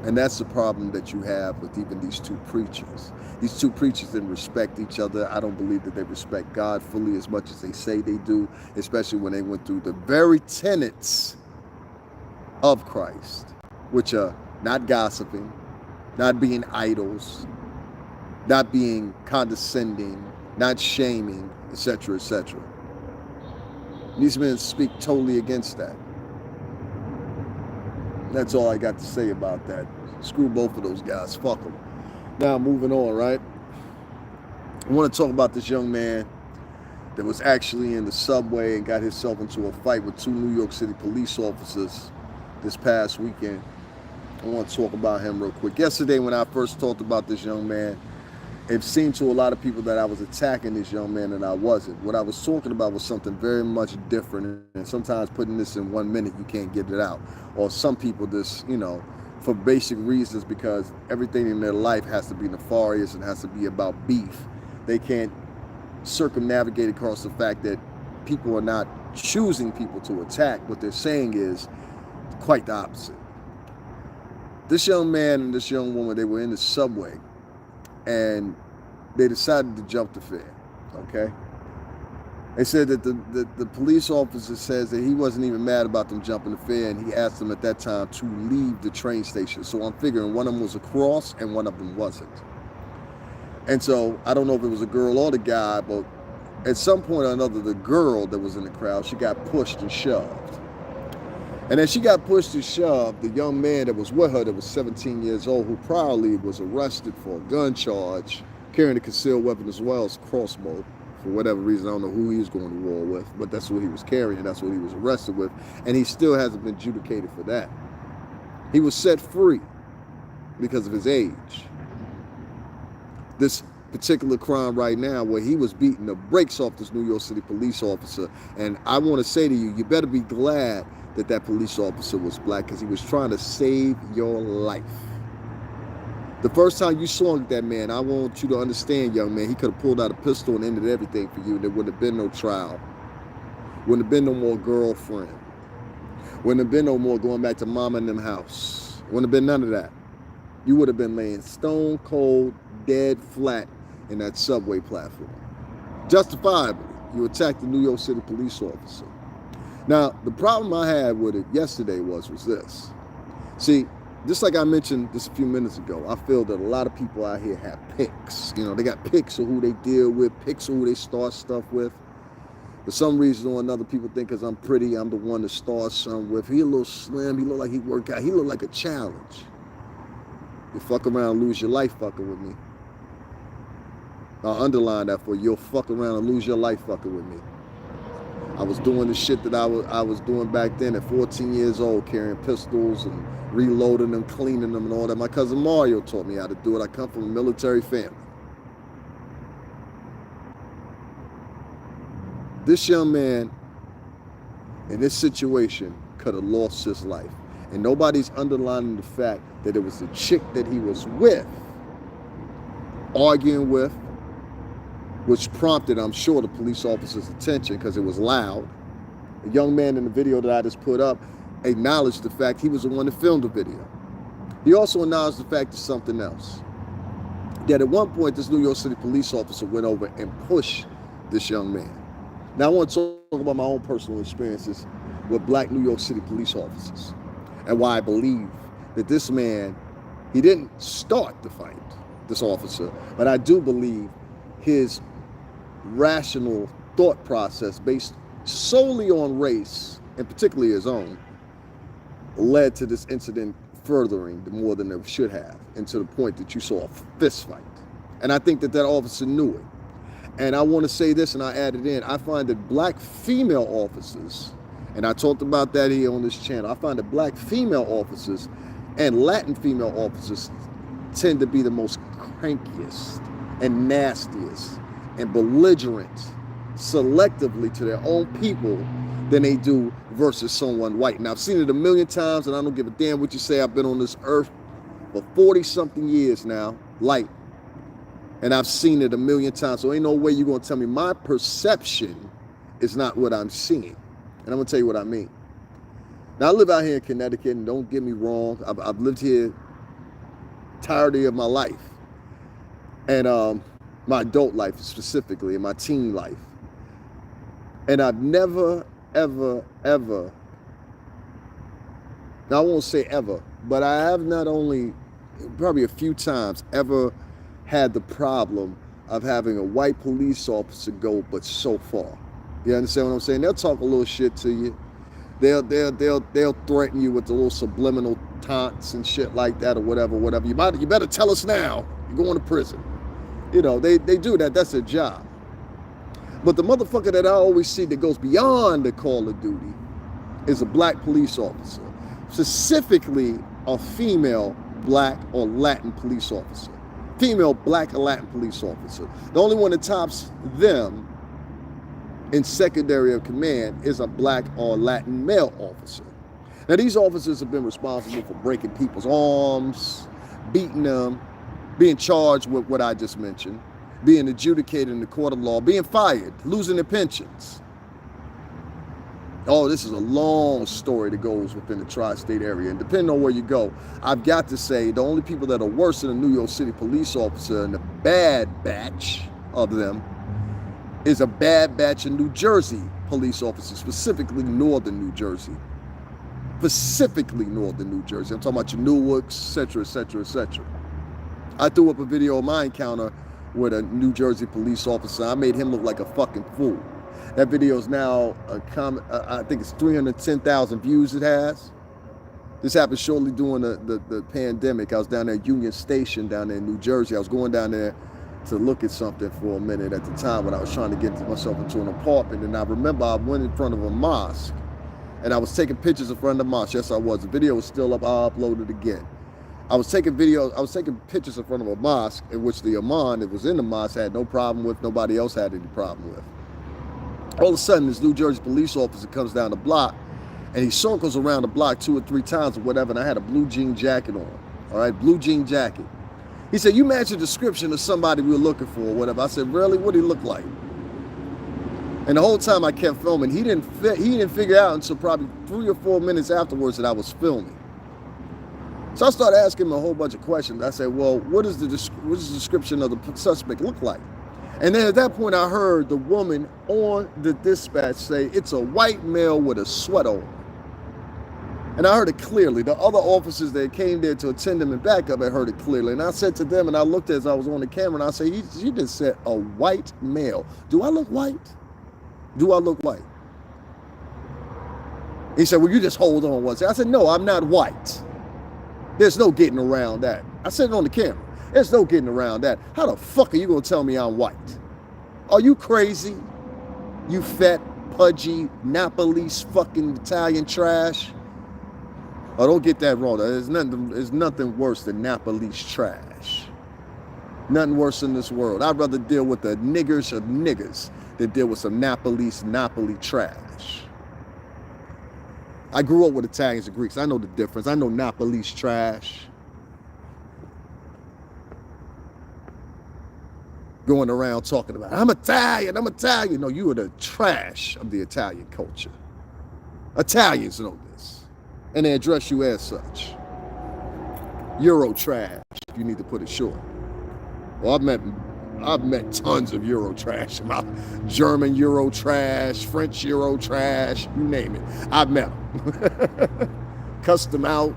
And that's the problem that you have with even these two preachers. These two preachers didn't respect each other. I don't believe that they respect God fully as much as they say they do, especially when they went through the very tenets of Christ, which are not gossiping, not being idols, not being condescending, not shaming, etc., etc. These men speak totally against that. That's all I got to say about that. Screw both of those guys. Fuck them. Now, moving on, right? I want to talk about this young man that was actually in the subway and got himself into a fight with two New York City police officers this past weekend. I want to talk about him real quick. Yesterday, when I first talked about this young man, it seemed to a lot of people that I was attacking this young man, and I wasn't. What I was talking about was something very much different, and sometimes putting this in 1 minute, you can't get it out. Or some people just, for basic reasons, because everything in their life has to be nefarious and has to be about beef. They can't circumnavigate across the fact that people are not choosing people to attack. What they're saying is quite the opposite. This young man and this young woman, they were in the subway, and they decided to jump the fare, okay? They said that the police officer says that he wasn't even mad about them jumping the fare, and he asked them at that time to leave the train station. So I'm figuring one of them was across and one of them wasn't. And so I don't know if it was a girl or the guy, but at some point or another, the girl that was in the crowd, she got pushed and shoved. And as she got pushed and shoved, the young man that was with her, that was 17 years old, who probably was arrested for a gun charge, carrying a concealed weapon as well as crossbow, for whatever reason. I don't know who he was going to war with, but that's what he was carrying. That's what he was arrested with. And he still hasn't been adjudicated for that. He was set free because of his age. This particular crime right now, where he was beating the brakes off this New York City police officer. And I want to say to you, you better be glad that that police officer was black, because he was trying to save your life. The first time you swung at that man, I want you to understand, young man, he could have pulled out a pistol and ended everything for you. There wouldn't have been no trial. Wouldn't have been no more girlfriend. Wouldn't have been no more going back to mama and them house. Wouldn't have been none of that. You would have been laying stone cold, dead flat in that subway platform. Justifiably, you attacked the New York City police officer. Now, the problem I had with it yesterday was this. See, just like I mentioned just a few minutes ago, I feel that a lot of people out here have picks. They got picks of who they deal with, picks of who they start stuff with. For some reason or another, people think because I'm pretty, I'm the one to start something with. He a little slim, he look like he work out, he look like a challenge. You fuck around and lose your life fucking with me. I'll underline that for you. You'll fuck around and lose your life fucking with me. I was doing the shit that I was doing back then at 14 years old, carrying pistols and reloading them, cleaning them and all that. My cousin Mario taught me how to do it. I come from a military family. This young man in this situation could have lost his life. And nobody's underlining the fact that it was the chick that he was with, arguing with, which prompted, I'm sure, the police officer's attention because it was loud. The young man in the video that I just put up acknowledged the fact he was the one that filmed the video. He also acknowledged the fact of something else. That at one point, this New York City police officer went over and pushed this young man. Now, I want to talk about my own personal experiences with black New York City police officers and why I believe that this man, he didn't start the fight, this officer, but I do believe his rational thought process based solely on race, and particularly his own, led to this incident furthering more than it should have, and to the point that you saw a fist fight. And I think that that officer knew it. And I want to say this, and I added in, I find that black female officers And I talked about that here on this channel. I find that black female officers and Latin female officers tend to be the most crankiest and nastiest and belligerent selectively to their own people than they do versus someone white. And I've seen it a million times, and I don't give a damn what you say. I've been on this earth for 40-something years now, light. And I've seen it a million times. So ain't no way you're going to tell me my perception is not what I'm seeing. And I'm going to tell you what I mean. Now, I live out here in Connecticut, and don't get me wrong. I've lived here entirety of my life. And my adult life specifically, and my teen life. And I've never, ever, ever, now I won't say ever, but I have not only, probably a few times, ever had the problem of having a white police officer go but so far. You understand what I'm saying? They'll talk a little shit to you. They'll threaten you with the little subliminal taunts and shit like that or whatever. You better tell us now. You're going to prison. You know, they do that. That's their job. But the motherfucker that I always see that goes beyond the call of duty is a black police officer. Specifically, a female black or Latin police officer. Female black or Latin police officer. The only one that tops them in secondary of command is a black or Latin male officer. Now, these officers have been responsible for breaking people's arms, beating them, being charged with what I just mentioned, being adjudicated in the court of law, being fired, losing their pensions. Oh, this is a long story that goes within the tri-state area. And depending on where you go, I've got to say the only people that are worse than a New York City police officer and the bad batch of them is a bad batch of New Jersey police officers, specifically northern New Jersey. Specifically northern New Jersey. I'm talking about your Newarks, et cetera, et cetera, et cetera. I threw up a video of my encounter with a New Jersey police officer. I made him look like a fucking fool. That video is now, I think it's 310,000 views it has. This happened shortly during the pandemic. I was down there at Union Station down there in New Jersey. I was going down there to look at something for a minute at the time when I was trying to get myself into an apartment. And I remember I went in front of a mosque and I was taking pictures in front of the mosque. Yes, I was. The video was still up. I'll upload it again. I was taking pictures in front of a mosque in which the imam that was in the mosque had no problem with, nobody else had any problem with. All of a sudden, this New Jersey police officer comes down the block and he circles around the block 2 or 3 times or whatever, and I had a blue jean jacket on, all right, blue jean jacket. He said, you match a description of somebody we were looking for or whatever. I said, really? What did he look like? And the whole time I kept filming, he didn't figure out until probably 3 or 4 minutes afterwards that I was filming. So I started asking him a whole bunch of questions. I said, well, what does the description of the suspect look like? And then at that point, I heard the woman on the dispatch say, it's a white male with a sweater on. And I heard it clearly. The other officers that came there to attend him and back up had heard it clearly. And I said to them, and I looked as I was on the camera, and I said, you just said a white male. Do I look white? Do I look white? He said, well, you just hold on one second. I said, no, I'm not white. There's no getting around that. I said it on the camera. There's no getting around that. How the fuck are you going to tell me I'm white? Are you crazy? You fat, pudgy, Napolese fucking Italian trash? Oh, don't get that wrong. There's nothing worse than Napolese trash. Nothing worse in this world. I'd rather deal with the niggers of niggers than deal with some Napoli trash. I grew up with Italians and Greeks. I know the difference. I know Napolese trash. Going around talking about, I'm Italian. No, you are the trash of the Italian culture. Italians know this. And they address you as such. Euro trash, if you need to put it short. Well, I've met tons of Euro trash. German Euro trash, French Euro trash, you name it. I've met them. Cussed them out.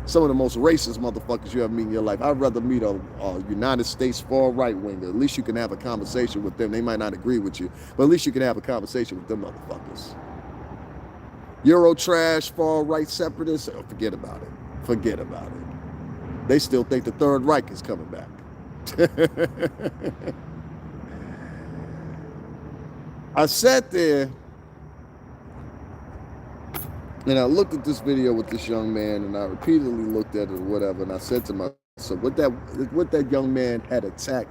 Some of the most racist motherfuckers you ever meet in your life. I'd rather meet a United States far right winger. At least you can have a conversation with them. They might not agree with you, but at least you can have a conversation with them motherfuckers. Euro trash, far right separatists, oh, forget about it. Forget about it. They still think the Third Reich is coming back. I sat there And I looked at this video with this young man, and I repeatedly looked at it or whatever, and I said to myself, what that young man had attacked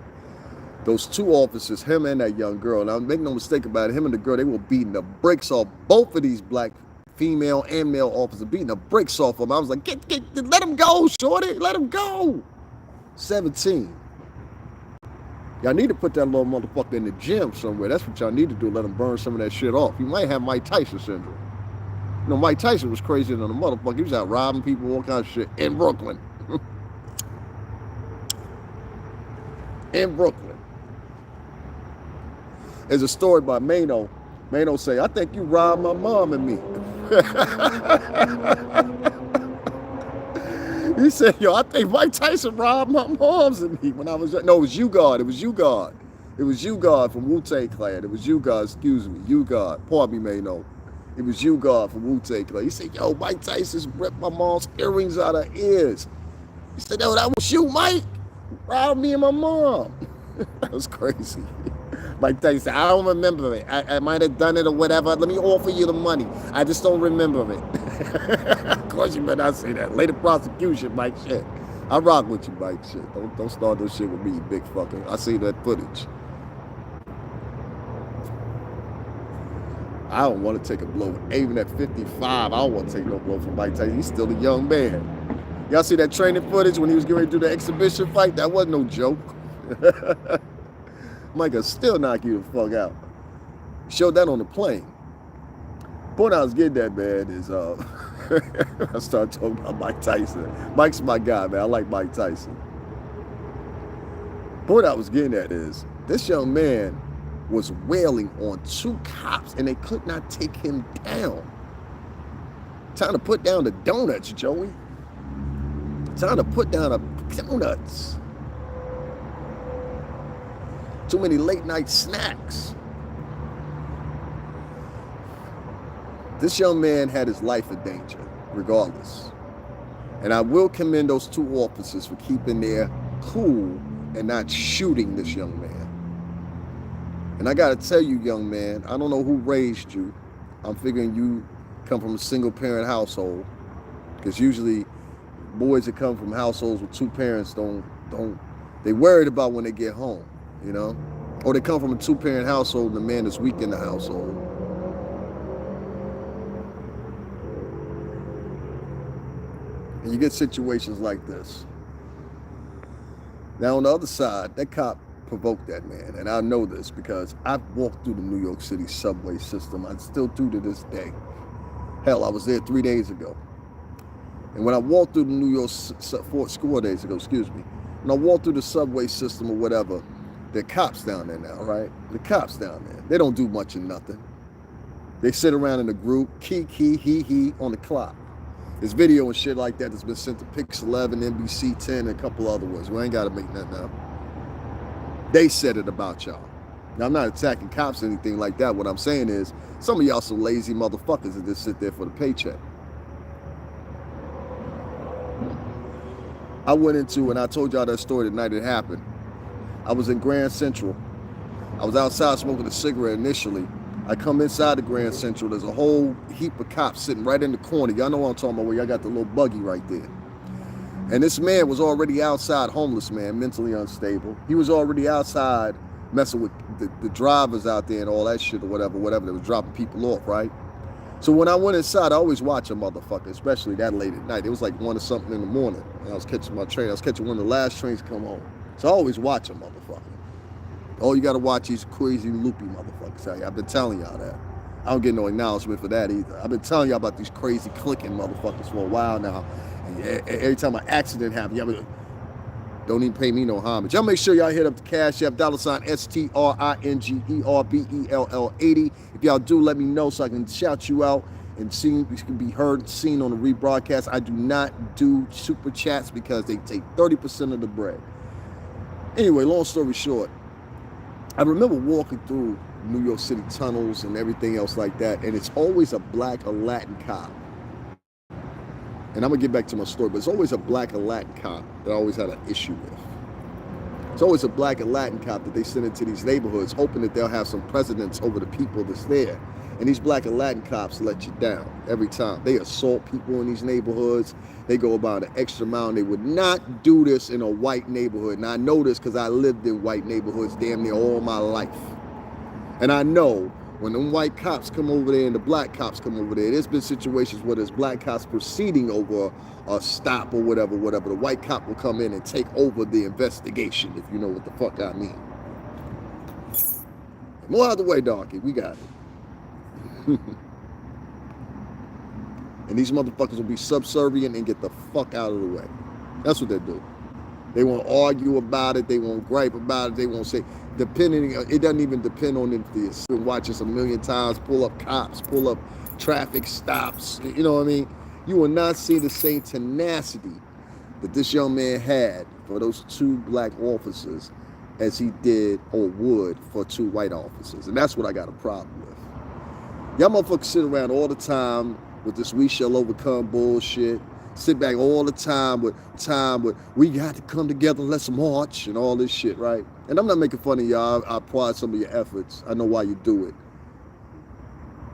those two officers, him and that young girl. Now, make no mistake about it, him and the girl, they were beating the brakes off both of these black female and male officers, beating the brakes off them. I was like, let him go, shorty, let him go. 17. Y'all need to put that little motherfucker in the gym somewhere. That's what y'all need to do, let him burn some of that shit off. You might have Mike Tyson syndrome. You know, Mike Tyson was crazier than a motherfucker. He was out robbing people, all kinds of shit in Brooklyn. In Brooklyn. There's a story by Mano. Mano say, I think you robbed my mom and me. He said, yo, I think Mike Tyson robbed my moms and me when I was young. No, it was you, God. It was you, God. It was you, God, from Wu-Tang Clan. It was you, God. Excuse me. You, God. Pardon me, Mano. It was you, God, from Wu-Tang Clan. He said, yo, Mike Tyson ripped my mom's earrings out of her ears. He said, no, that was you, Mike. Robbed me and my mom. That was crazy. Mike Tyson said, I don't remember it. I might have done it or whatever. Let me offer you the money. I just don't remember it. Of course you better not say that. Later prosecution, Mike, shit. I rock with you, Mike, shit. Don't start this shit with me, you big fucker. I see that footage. I don't want to take a blow. Even at 55, I don't want to take no blow from Mike Tyson. He's still a young man. Y'all see that training footage when he was getting ready to do the exhibition fight? That wasn't no joke. Mike will still knock you the fuck out. Showed that on the plane. Point I was getting at, man, is I started talking about Mike Tyson. Mike's my guy, man. I like Mike Tyson. Point I was getting at is this young man was wailing on two cops and they could not take him down. Time to put down the donuts, Joey. Time to put down the donuts. Too many late night snacks. This young man had his life in danger, regardless. And I will commend those two officers for keeping their cool and not shooting this young man. And I gotta tell you, young man, I don't know who raised you. I'm figuring you come from a single parent household. Because usually boys that come from households with two parents they worried about when they get home. You know, or they come from a two-parent household and the man is weak in the household. And you get situations like this. Now on the other side, that cop provoked that man, and I know this because I've walked through the New York City subway system. I still do to this day. Hell, I was there 3 days ago. And when I walked through the New York 4 days ago, excuse me, when I walked through the subway system or whatever, the cops down there now, right? The cops down there. They don't do much of nothing. They sit around in a group, he on the clock. There's video and shit like that that's been sent to Pix 11, NBC 10, and a couple other ones. We ain't got to make nothing up. They said it about y'all. Now, I'm not attacking cops or anything like that. What I'm saying is, some of y'all some lazy motherfuckers that just sit there for the paycheck. I went into, and I told y'all that story the night it happened. I was in Grand Central. I was outside smoking a cigarette initially. I come inside the Grand Central. There's a whole heap of cops sitting right in the corner. Y'all know what I'm talking about, where y'all got the little buggy right there. And this man was already outside, homeless man, mentally unstable. He was already outside messing with the drivers out there and all that shit or whatever that was dropping people off, right? So when I went inside, I always watch a motherfucker, especially that late at night. It was like 1 or something in the morning. And I was catching my train. I was catching one of the last trains to come home. So I always watch a motherfucker. Oh, you got to watch these crazy, loopy motherfuckers. I've been telling y'all that. I don't get no acknowledgement for that either. I've been telling y'all about these crazy clicking motherfuckers for a while now. And every time an accident happens, y'all don't even pay me no homage. Y'all make sure y'all hit up the Cashapp, $STRINGERBELL80. If y'all do, let me know so I can shout you out and you can be heard, seen on the rebroadcast. I do not do super chats because they take 30% of the bread. Anyway, long story short, I remember walking through New York City tunnels and everything else like that, and it's always a black or Latin cop. And I'm going to get back to my story, but it's always a black or Latin cop that I always had an issue with. It's always a black and Latin cop that they send into these neighborhoods, hoping that they'll have some precedence over the people that's there. And these black and Latin cops let you down every time. They assault people in these neighborhoods. They go about an extra mile. They would not do this in a white neighborhood. And I know this because I lived in white neighborhoods damn near all my life. And I know when them white cops come over there and the black cops come over there, there's been situations where there's black cops proceeding over a stop or whatever. The white cop will come in and take over the investigation, if you know what the fuck I mean. More out of the way, darky. We got it. And these motherfuckers will be subservient and get the fuck out of the way. That's what they do. They won't argue about it. They won't gripe about it. They won't say, it doesn't even depend on if you watch this a million times, pull up cops, pull up traffic stops. You know what I mean? You will not see the same tenacity that this young man had for those 2 black officers as he did or would for 2 white officers. And that's what I got a problem with. Y'all motherfuckers sit around all the time with this "we shall overcome" bullshit. Sit back all the time with we got to come together, let's march and all this shit, right? And I'm not making fun of y'all. I applaud some of your efforts. I know why you do it.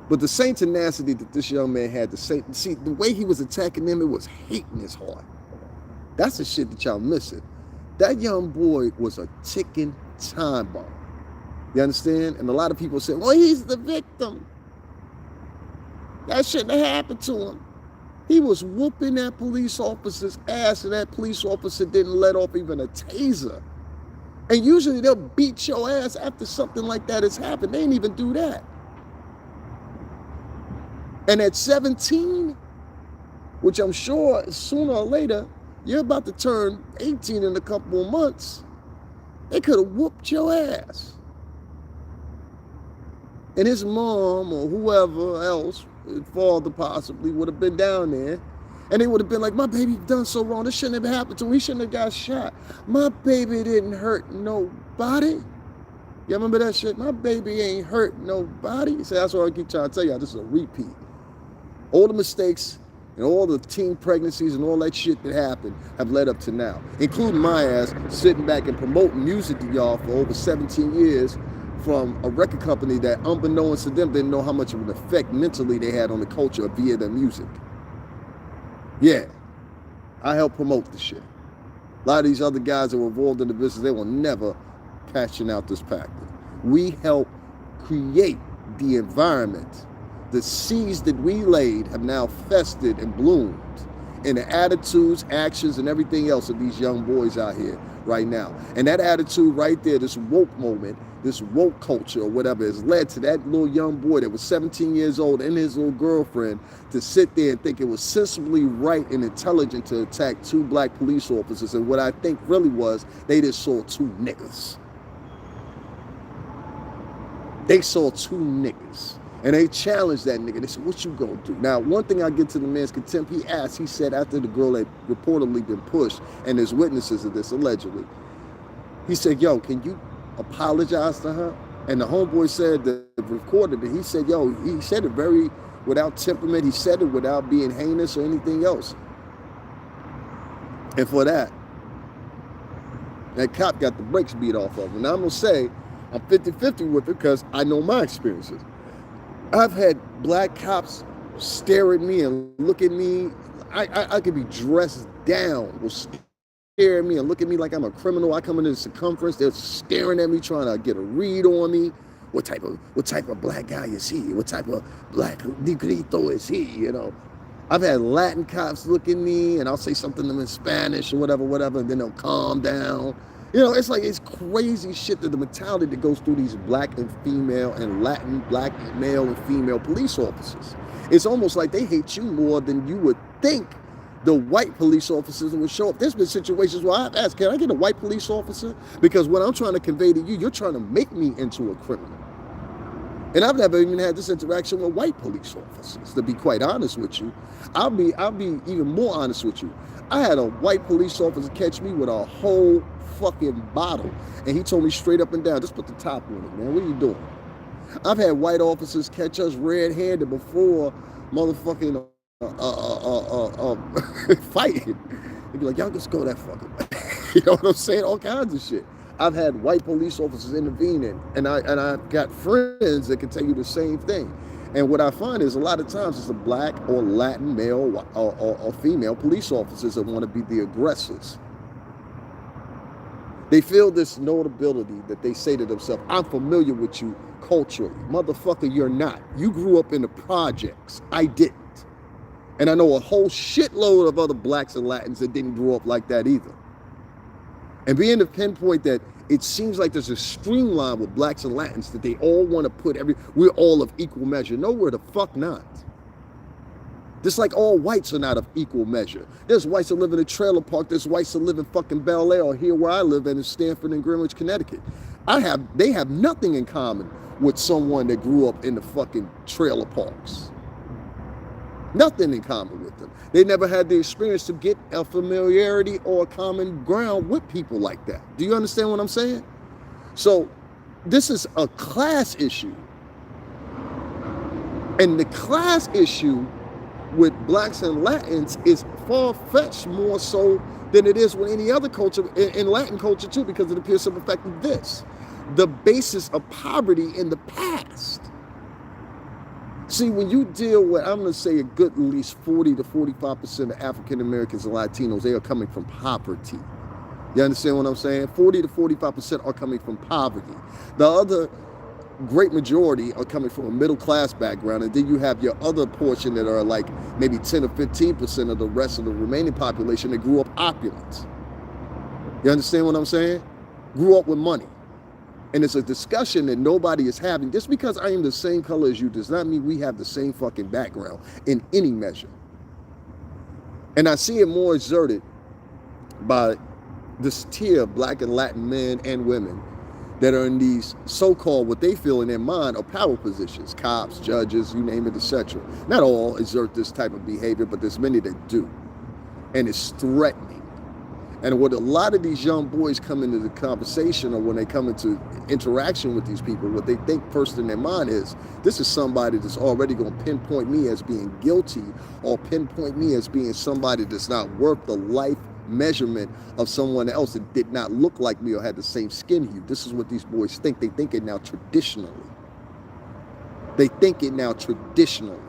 But the same tenacity that this young man had, see, the way he was attacking them, it was hate in his heart. That's the shit that y'all missing. That young boy was a ticking time bomb. You understand? And a lot of people say, well, he's the victim. That shouldn't have happened to him. He was whooping that police officer's ass, and that police officer didn't let off even a taser. And usually they'll beat your ass after something like that has happened. They didn't even do that. And at 17, which I'm sure sooner or later, you're about to turn 18 in a couple of months, they could have whooped your ass. And his mom or whoever else, his father possibly, would have been down there. And they would have been like, my baby done so wrong. This shouldn't have happened to him. He shouldn't have got shot. My baby didn't hurt nobody. You remember that shit? My baby ain't hurt nobody. So that's what I keep trying to tell y'all. This is a repeat. All the mistakes and all the teen pregnancies and all that shit that happened have led up to now, including my ass sitting back and promoting music to y'all for over 17 years from a record company that, unbeknownst to them, didn't know how much of an effect mentally they had on the culture via their music. Yeah, I helped promote the shit. A lot of these other guys that were involved in the business, they will never passion out this pact. We help create the environment. The seeds that we laid have now festered and bloomed in the attitudes, actions, and everything else of these young boys out here right now. And that attitude right there, this woke moment, this woke culture or whatever, has led to that little young boy that was 17 years old and his little girlfriend to sit there and think it was sensibly right and intelligent to attack 2 black police officers. And what I think really was, they just saw 2 niggas. They saw 2 niggas. And they challenged that nigga. They said, what you gonna do? Now, one thing I get to the man's contempt, he said after the girl had reportedly been pushed, and there's witnesses of this allegedly, he said, yo, can you apologize to her? And the homeboy said that recorded it. He said, yo, he said it very without temperament. He said it without being heinous or anything else. And for that cop got the brakes beat off of him. Now I'm gonna say I'm 50-50 with it because I know my experiences. I've had black cops stare at me and look at me. I could be dressed down, will stare at me and look at me like I'm a criminal. I come into the circumference, they're staring at me, trying to get a read on me. What type of black guy is he? What type of black negrito is he? You know, I've had Latin cops look at me and I'll say something to them in Spanish or whatever, and then they'll calm down. You know, it's like, it's crazy shit that the mentality that goes through these black and female and Latin, black, male and female police officers. It's almost like they hate you more than you would think the white police officers would show up. There's been situations where I've asked, can I get a white police officer? Because what I'm trying to convey to you, you're trying to make me into a criminal. And I've never even had this interaction with white police officers, to be quite honest with you. I'll be even more honest with you. I had a white police officer catch me with a whole fucking bottle, and he told me straight up and down, just put the top on it, man. What are you doing? I've had white officers catch us red-handed before motherfucking fighting. They'd be like, y'all just go that fucking way. You know what I'm saying? All kinds of shit. I've had white police officers intervene in, and I've got friends that can tell you the same thing. And what I find is a lot of times it's a black or Latin male or female police officers that want to be the aggressors. They feel this notability that they say to themselves, I'm familiar with you culturally. Motherfucker, you're not. You grew up in the projects. I didn't. And I know a whole shitload of other blacks and Latins that didn't grow up like that either. And being to pinpoint that it seems like there's a streamline with blacks and Latins that they all want to put we're all of equal measure. No, we're the fuck not. Just like all whites are not of equal measure. There's whites that live in a trailer park. There's whites that live in fucking Bel Air or here where I live in Stanford and Greenwich, Connecticut. They have nothing in common with someone that grew up in the fucking trailer parks. Nothing in common with them. They never had the experience to get a familiarity or a common ground with people like that. Do you understand what I'm saying? So this is a class issue. And the class issue with blacks and Latins is far-fetched more so than it is with any other culture, in Latin culture too, because of the pure simple fact of this. The basis of poverty in the past. See, when you deal with, I'm going to say a good at least 40 to 45% of African Americans and Latinos, they are coming from poverty. You understand what I'm saying? 40 to 45% are coming from poverty. The other great majority are coming from a middle class background, and then you have your other portion that are like maybe 10 or 15% of the rest of the remaining population that grew up opulent. You understand what I'm saying? Grew up with money. And it's a discussion that nobody is having. Just because I am the same color as you does not mean we have the same fucking background in any measure. And I see it more exerted by this tier of black and Latin men and women that are in these so-called, what they feel in their mind, are power positions. Cops, judges, you name it, etc. Not all exert this type of behavior, but there's many that do. And it's threatening. And what a lot of these young boys come into the conversation, or when they come into interaction with these people, what they think first in their mind is, this is somebody that's already going to pinpoint me as being guilty, or pinpoint me as being somebody that's not worth the life measurement of someone else that did not look like me or had the same skin hue. This is what these boys think. They think it now traditionally. They think it now traditionally.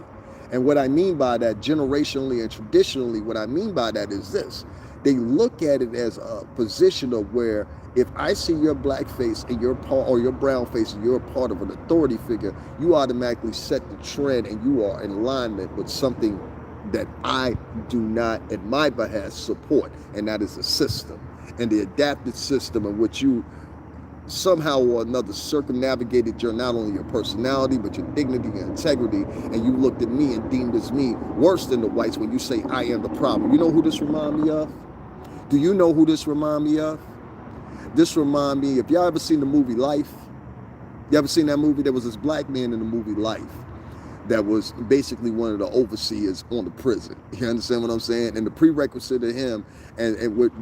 And what I mean by that, generationally and traditionally, what I mean by that is this. They look at it as a position of where if I see your black face and your part, or your brown face and you're a part of an authority figure, you automatically set the trend and you are in alignment with something that I do not, at my behest, support, and that is the system. And the adapted system in which you somehow or another circumnavigated not only your personality, but your dignity and integrity, and you looked at me and deemed as me worse than the whites when you say I am the problem. You know who this remind me of? Do you know who this remind me of? This remind me, if y'all ever seen the movie Life, you ever seen that movie? There was this black man in the movie Life that was basically one of the overseers on the prison. You understand what I'm saying? And the prerequisite of him, and what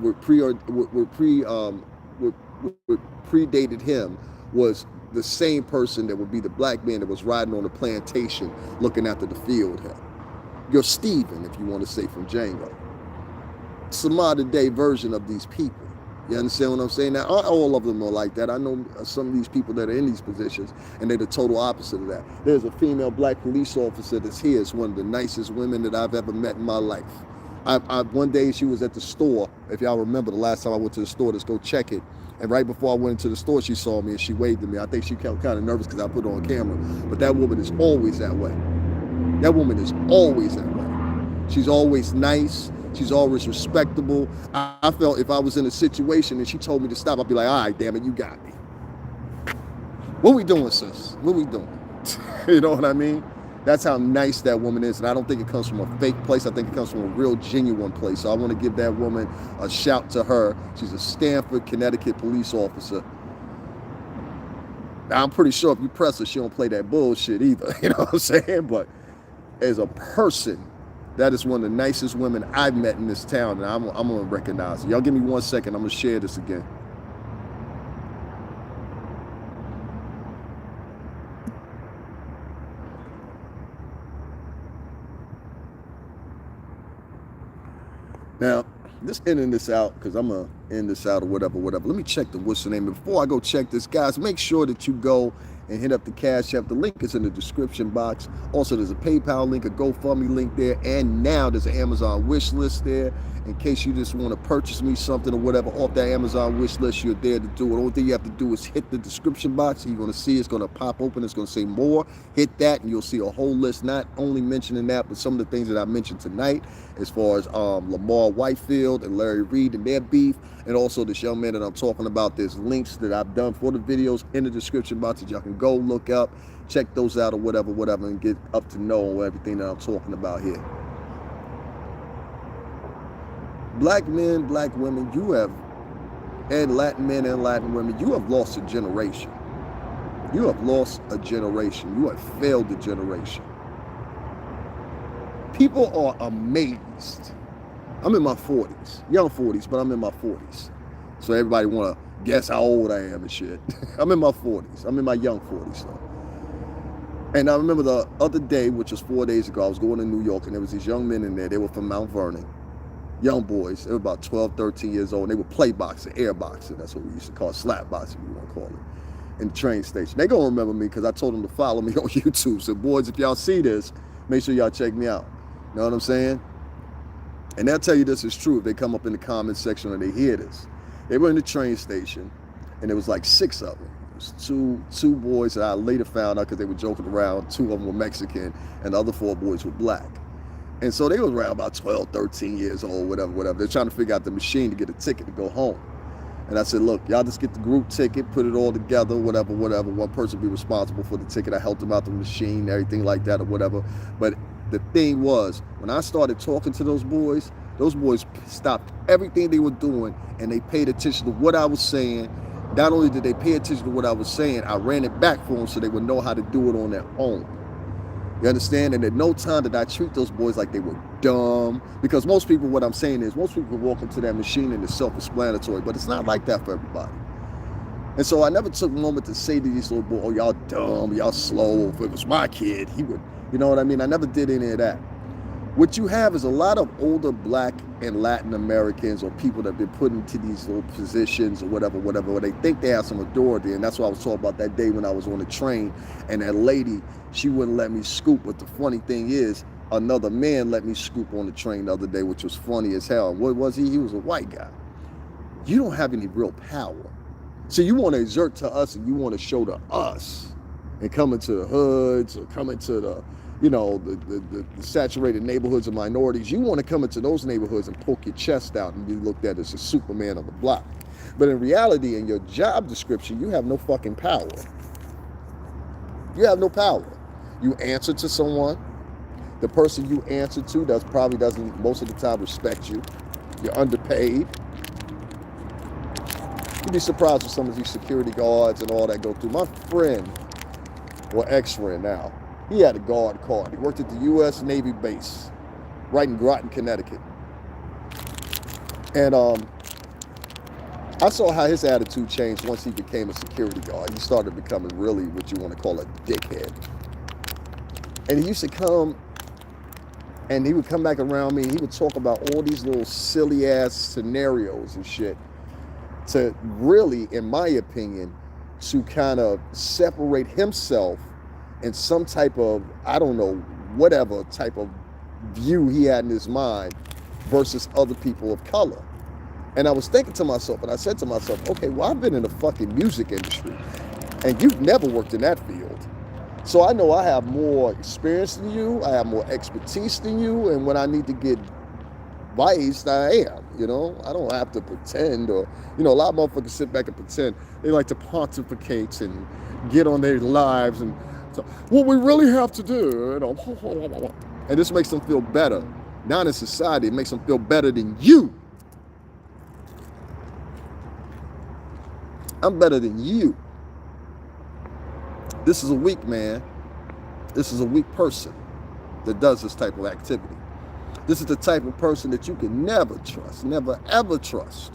predated him, was the same person that would be the black man that was riding on the plantation looking after the field help. You're Steven, if you want to say, from Django. It's a modern day version of these people. You understand what I'm saying? Now, all of them are like that. I know some of these people that are in these positions, and they're the total opposite of that. There's a female black police officer that's here. It's one of the nicest women that I've ever met in my life. One day she was at the store. If y'all remember the last time I went to the store to go check it, and right before I went into the store, she saw me and she waved at me. I think she felt kind of nervous because I put her on camera. But that woman is always that way. That woman is always that way. She's always nice. She's always respectable. I felt if I was in a situation and she told me to stop, I'd be like, all right, damn it, you got me. What we doing, sis? What we doing? You know what I mean? That's how nice that woman is. And I don't think it comes from a fake place. I think it comes from a real genuine place. So I want to give that woman a shout to her. She's a Stanford, Connecticut police officer. Now, I'm pretty sure if you press her, she don't play that bullshit either. You know what I'm saying? But as a person, that is one of the nicest women I've met in this town, and I'm going to recognize it. Y'all give me 1 second. I'm going to share this again. Now, Just ending this out because I'm going to end this out or whatever. Let me check what's the name. Before I go check this, guys, make sure that you go and hit up the Cash App. The link is in the description box. Also, there's a PayPal link, a GoFundMe link there. And now there's an Amazon wish list there. In case you just want to purchase me something or whatever off that Amazon wish list, you're there to do it. The only thing you have to do is hit the description box. You're going to see it's going to pop open. It's going to say more. Hit that and you'll see a whole list, not only mentioning that, but some of the things that I mentioned tonight as far as Lamar Whitefield and Larry Reed and their beef. And also this young man that I'm talking about. There's links that I've done for the videos in the description box that y'all can go look up, check those out or whatever, and get up to know everything that I'm talking about here. Black men, black women, and Latin men and Latin women, you have lost a generation. You have lost a generation. You have failed a generation. People are amazed. I'm in my 40s, young 40s, but I'm in my 40s. So everybody want to guess how old I am and shit. I'm in my 40s. I'm in my young 40s though. And I remember the other day, which was 4 days ago, I was going to New York and there was these young men in there. They were from Mount Vernon. Young boys, they were about 12, 13 years old, and they were play boxing, air boxing. That's what we used to call it, slap boxing, you want to call it, in the train station. They gonna remember me because I told them to follow me on YouTube. So boys, if y'all see this, make sure y'all check me out. You know what I'm saying? And they'll tell you this is true if they come up in the comment section and they hear this. They were in the train station, and there was like 6 of them. It was two boys that I later found out because they were joking around. 2 of them were Mexican, and the other 4 boys were black. And so they was around about 12, 13 years old, whatever. They're trying to figure out the machine to get a ticket to go home. And I said, look, y'all just get the group ticket, put it all together, whatever. One person be responsible for the ticket. I helped them out the machine, everything like that or whatever. But the thing was, when I started talking to those boys stopped everything they were doing and they paid attention to what I was saying. Not only did they pay attention to what I was saying, I ran it back for them so they would know how to do it on their own. You understand? And at no time did I treat those boys like they were dumb. Because most people, what I'm saying is, most people walk into that machine and it's self-explanatory, but it's not like that for everybody. And so I never took a moment to say to these little boys, oh, y'all dumb, y'all slow. If it was my kid, he would, you know what I mean? I never did any of that. What you have is a lot of older black and Latin Americans or people that have been put into these little positions or whatever, where they think they have some authority. And that's why I was talking about that day when I was on the train and that lady, she wouldn't let me scoop. But the funny thing is, another man let me scoop on the train the other day, which was funny as hell. And what was he? He was a white guy. You don't have any real power. So you want to exert to us and you want to show to us and come into the hoods or come into the, you know, the saturated neighborhoods of minorities. You want to come into those neighborhoods and poke your chest out and be looked at as a Superman on the block. But in reality, in your job description, you have no fucking power. You have no power. You answer to someone. The person you answer to probably doesn't most of the time respect you. You're underpaid. You'd be surprised with some of these security guards and all that go through. My friend, or ex-friend now, he had a guard card. He worked at the U.S. Navy base, right in Groton, Connecticut. And I saw how his attitude changed once he became a security guard. He started becoming really what you want to call a dickhead. And he used to come, and he would come back around me, and he would talk about all these little silly-ass scenarios and shit to really, in my opinion, to kind of separate himself in some type of, I don't know, whatever type of view he had in his mind versus other people of color. And I was thinking to myself, and I said to myself, okay, well, I've been in the fucking music industry, and you've never worked in that field. So I know I have more experience than you, I have more expertise than you, and when I need to get advised, I am, you know? I don't have to pretend or, you know, a lot of motherfuckers sit back and pretend. They like to pontificate and get on their lives and so, what we really have to do, you know, and this makes them feel better. Not in society, it makes them feel better than you. I'm better than you. This is a weak man. This is a weak person that does this type of activity. This is the type of person that you can never trust, never ever trust.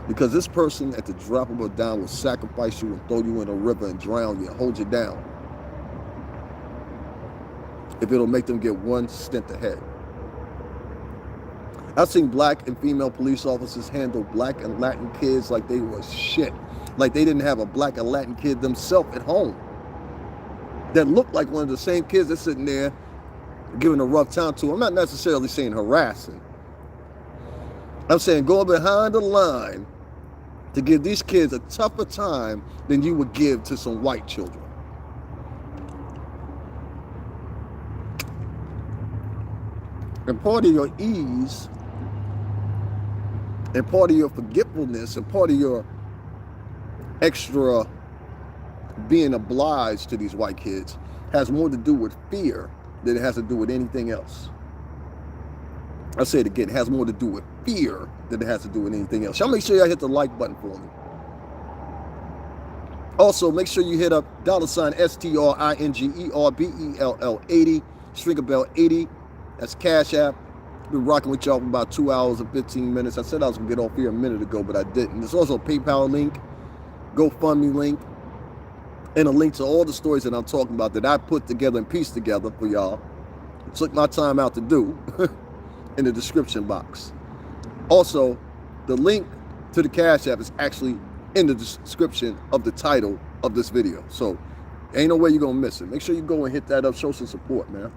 Because this person at the drop of a dime will sacrifice you and throw you in a river and drown you and hold you down if it'll make them get one stint ahead. I've seen black and female police officers handle black and Latin kids like they was shit. Like they didn't have a black and Latin kid themselves at home that looked like one of the same kids that's sitting there giving a rough time to. I'm not necessarily saying harassing. I'm saying going behind the line to give these kids a tougher time than you would give to some white children. And part of your ease and part of your forgetfulness and part of your extra being obliged to these white kids has more to do with fear than it has to do with anything else. I'll say it again, it has more to do with fear than it has to do with anything else. Y'all make sure y'all hit the like button for me. Also, make sure you hit up $ STRINGERBELL80, STRINGERBELL80. That's Cash App. Been rocking with y'all for about 2 hours and 15 minutes. I said I was going to get off here a minute ago, but I didn't. There's also a PayPal link, GoFundMe link, and a link to all the stories that I'm talking about that I put together and pieced together for y'all. It took my time out to do in the description box. Also, the link to the Cash App is actually in the description of the title of this video. So, ain't no way you're going to miss it. Make sure you go and hit that up. Show some support, man.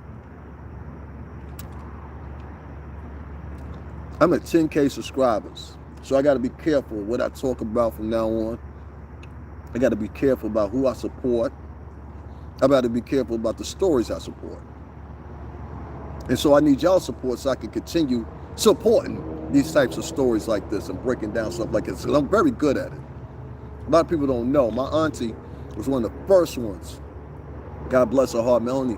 I'm at 10K subscribers, so I got to be careful what I talk about from now on. I got to be careful about who I support. I got to be careful about the stories I support. And so I need y'all support so I can continue supporting these types of stories like this and breaking down stuff like this, because I'm very good at it. A lot of people don't know. My auntie was one of the first ones. God bless her heart, Melanie.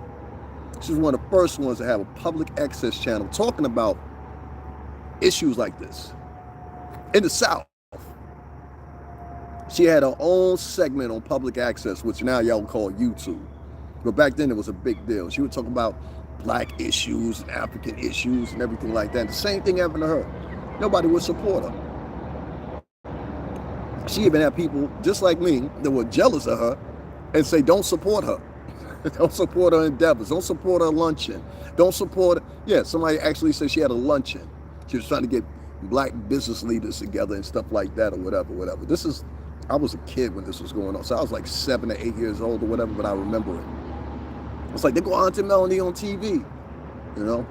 She was one of the first ones to have a public access channel talking about issues like this in the South. She had her own segment on public access, which now y'all call YouTube. But back then it was a big deal. She would talk about black issues and African issues and everything like that. And the same thing happened to her. Nobody would support her. She even had people just like me that were jealous of her and say, don't support her. Don't support her endeavors. Don't support her luncheon. Don't support her. Yeah, somebody actually said she had a luncheon. She was trying to get black business leaders together and stuff like that or whatever. I was a kid when this was going on. So I was like 7 or 8 years old or whatever, but I remember it. It's like, they go Auntie Melanie on TV, you know?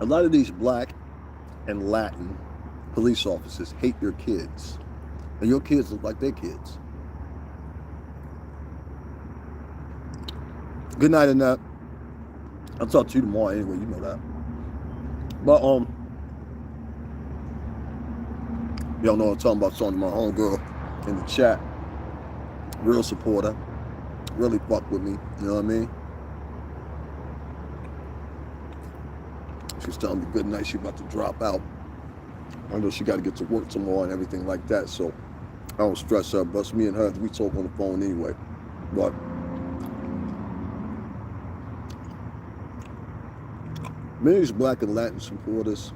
A lot of these black and Latin police officers hate their kids. And your kids look like their kids. Good night, Annette. I'll talk to you tomorrow anyway, you know that. But, y'all know I'm talking about something to my homegirl in the chat. Real supporter. Really fuck with me, you know what I mean? She's telling me good night, she about to drop out. I know she got to get to work tomorrow and everything like that, so I don't stress her. But me and her, we talk on the phone anyway. But many of these black and Latin supporters,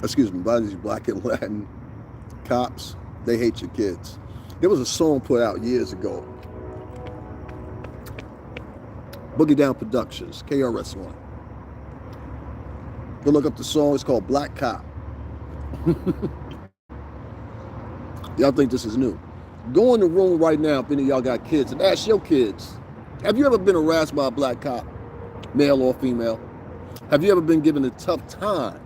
excuse me, by these black and Latin cops, they hate your kids. There was a song put out years ago. Boogie Down Productions, KRS-One. Go look up the song. It's called Black Cop. Y'all think this is new? Go in the room right now if any of y'all got kids and ask your kids, have you ever been harassed by a black cop, male or female? Have you ever been given a tough time?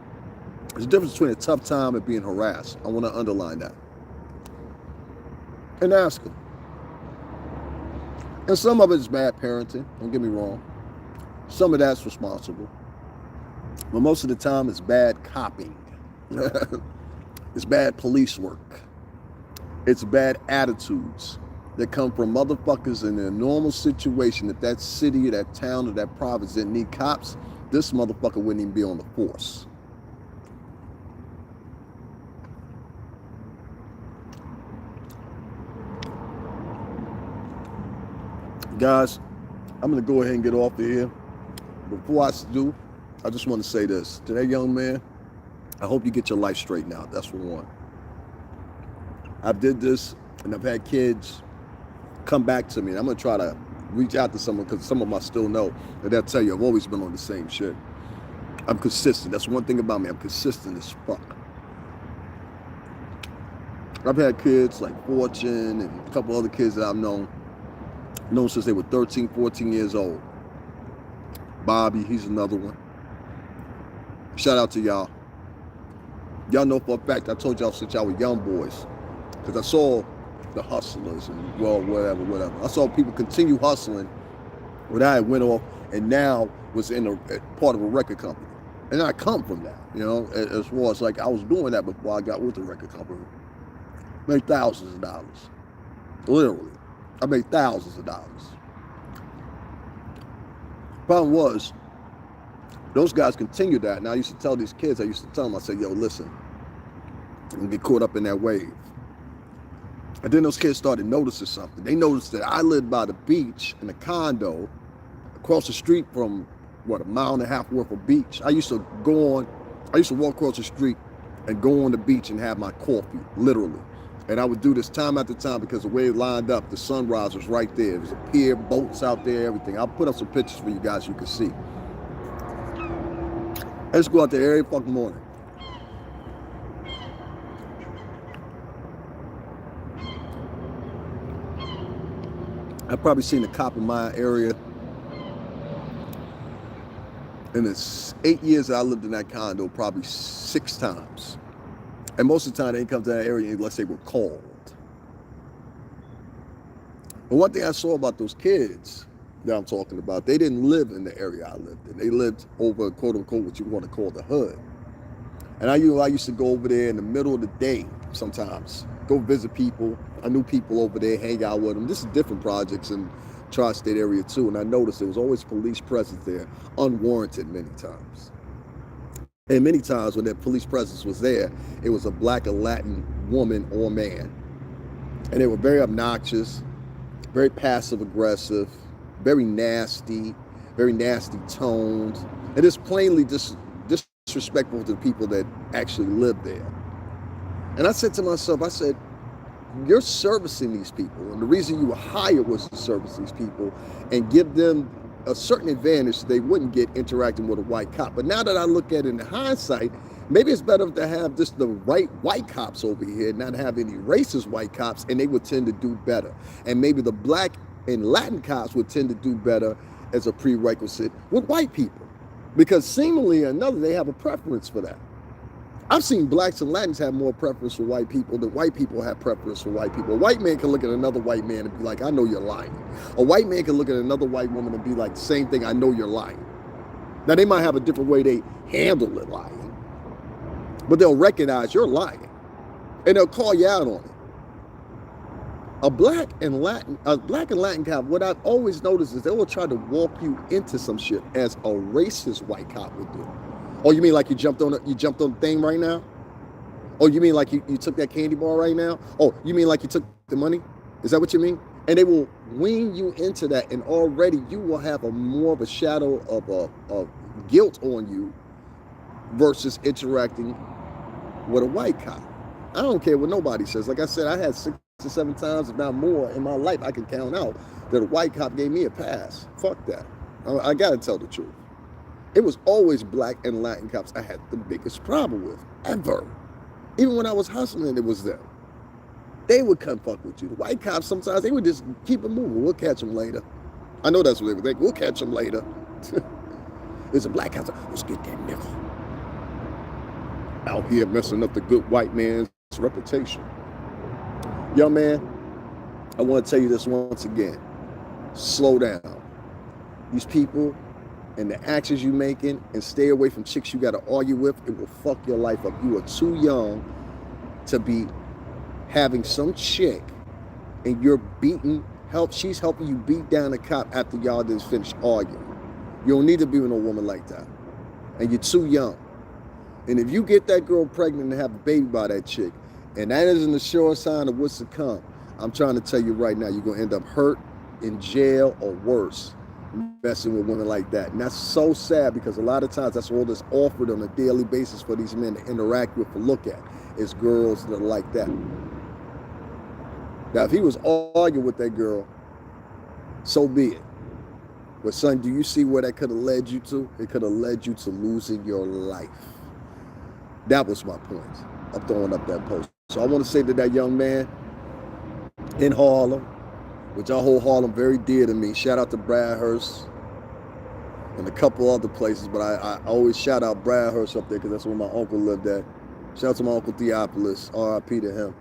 There's a difference between a tough time and being harassed. I want to underline that. And ask them. And some of it is bad parenting, don't get me wrong. Some of that's responsible. But most of the time it's bad copying. It's bad police work. It's bad attitudes that come from motherfuckers in a normal situation. If that city or that town or that province didn't need cops, this motherfucker wouldn't even be on the force. Guys, I'm going to go ahead and get off of here. Before I do, I just want to say this. To that young man, I hope you get your life straightened out. That's for one. I did this, and I've had kids come back to me. And I'm going to try to Reach out to someone, because some of them I still know, and they'll tell you I've always been on the same shit. I'm consistent. That's one thing about me. I'm consistent as fuck. I've had kids like Fortune and a couple other kids that I've known since they were 13, 14 years old. Bobby, he's another one. Shout out to y'all. Y'all know for a fact I told y'all since y'all were young boys, because I saw the hustlers and, well, whatever. I saw people continue hustling when I went off and now was in a part of a record company. And I come from that, you know, as far as like I was doing that before I got with the record company. Made thousands of dollars. Literally. I made thousands of dollars. Problem was, those guys continued that. And I used to tell these kids, I said, yo, listen, don't get caught up in that wave. And then those kids started noticing something. They noticed that I lived by the beach in a condo across the street from, what, 1.5 miles worth of beach. I used to walk across the street and go on the beach and have my coffee, literally. And I would do this time after time because the way it lined up, the sunrise was right there. There was a pier, boats out there, everything. I'll put up some pictures for you guys you can see. I just go out there every fucking morning. I've probably seen a cop in my area in the 8 years that I lived in that condo, probably 6 times. And most of the time they didn't come to that area unless they were called. But one thing I saw about those kids that I'm talking about, they didn't live in the area I lived in. They lived over, quote unquote, what you want to call the hood. And I used to go over there in the middle of the day sometimes, go visit people. I knew people over there, hang out with them. This is different projects in tri-state area too. And I noticed there was always police presence there, unwarranted many times. And many times when that police presence was there, it was a black or Latin woman or man. And they were very obnoxious, very passive aggressive, very nasty tones, and just plainly disrespectful to the people that actually lived there. And I said to myself, you're servicing these people, and the reason you were hired was to service these people and give them a certain advantage so they wouldn't get interacting with a white cop. But now that I look at it in hindsight, maybe it's better to have just the right white cops over here, not have any racist white cops, and they would tend to do better. And maybe the black and Latin cops would tend to do better as a prerequisite with white people, because seemingly or another, they have a preference for that. I've seen blacks and Latins have more preference for white people than white people have preference for white people. A white man can look at another white man and be like, I know you're lying. A white man can look at another white woman and be like, the same thing, I know you're lying. Now, they might have a different way they handle it lying, but they'll recognize you're lying, and they'll call you out on it. A black and Latin cop, what I've always noticed is they will try to walk you into some shit as a racist white cop would do. Oh, you mean like you jumped on the thing right now? Oh, you mean like you took that candy bar right now? Oh, you mean like you took the money? Is that what you mean? And they will wean you into that, and already you will have more of a shadow of guilt on you versus interacting with a white cop. I don't care what nobody says. Like I said, I had 6 or 7 times, if not more, in my life I can count out that a white cop gave me a pass. Fuck that. I gotta tell the truth. It was always black and Latin cops I had the biggest problem with, ever. Even when I was hustling, it was them. They would come fuck with you. The white cops, sometimes, they would just keep it moving. We'll catch them later. I know that's what they would think. We'll catch them later. There's a black cop, let's get that nigga. Out here messing up the good white man's reputation. Young man, I want to tell you this once again. Slow down. These people and the actions you making, and stay away from chicks you got to argue with. It will fuck your life up. You are too young to be having some chick and you're she's helping you beat down a cop after y'all just finished arguing. You don't need to be with a woman like that. And you're too young. And if you get that girl pregnant and have a baby by that chick, and that isn't a sure sign of what's to come, I'm trying to tell you right now, you're going to end up hurt, in jail, or worse, messing with women like that. And that's so sad, because a lot of times that's all that's offered on a daily basis for these men to interact with or look at, is girls that are like that. Now, if he was arguing with that girl So be it. But son, do you see where that could have led you to? It could have led you to losing your life. That was my point. I'm throwing up that post. So I want to say to that young man in Harlem, which I hold Harlem very dear to me. Shout out to Bradhurst and a couple other places, but I always shout out Bradhurst up there because that's where my uncle lived at. Shout out to my uncle Theophilus, R.I.P. to him.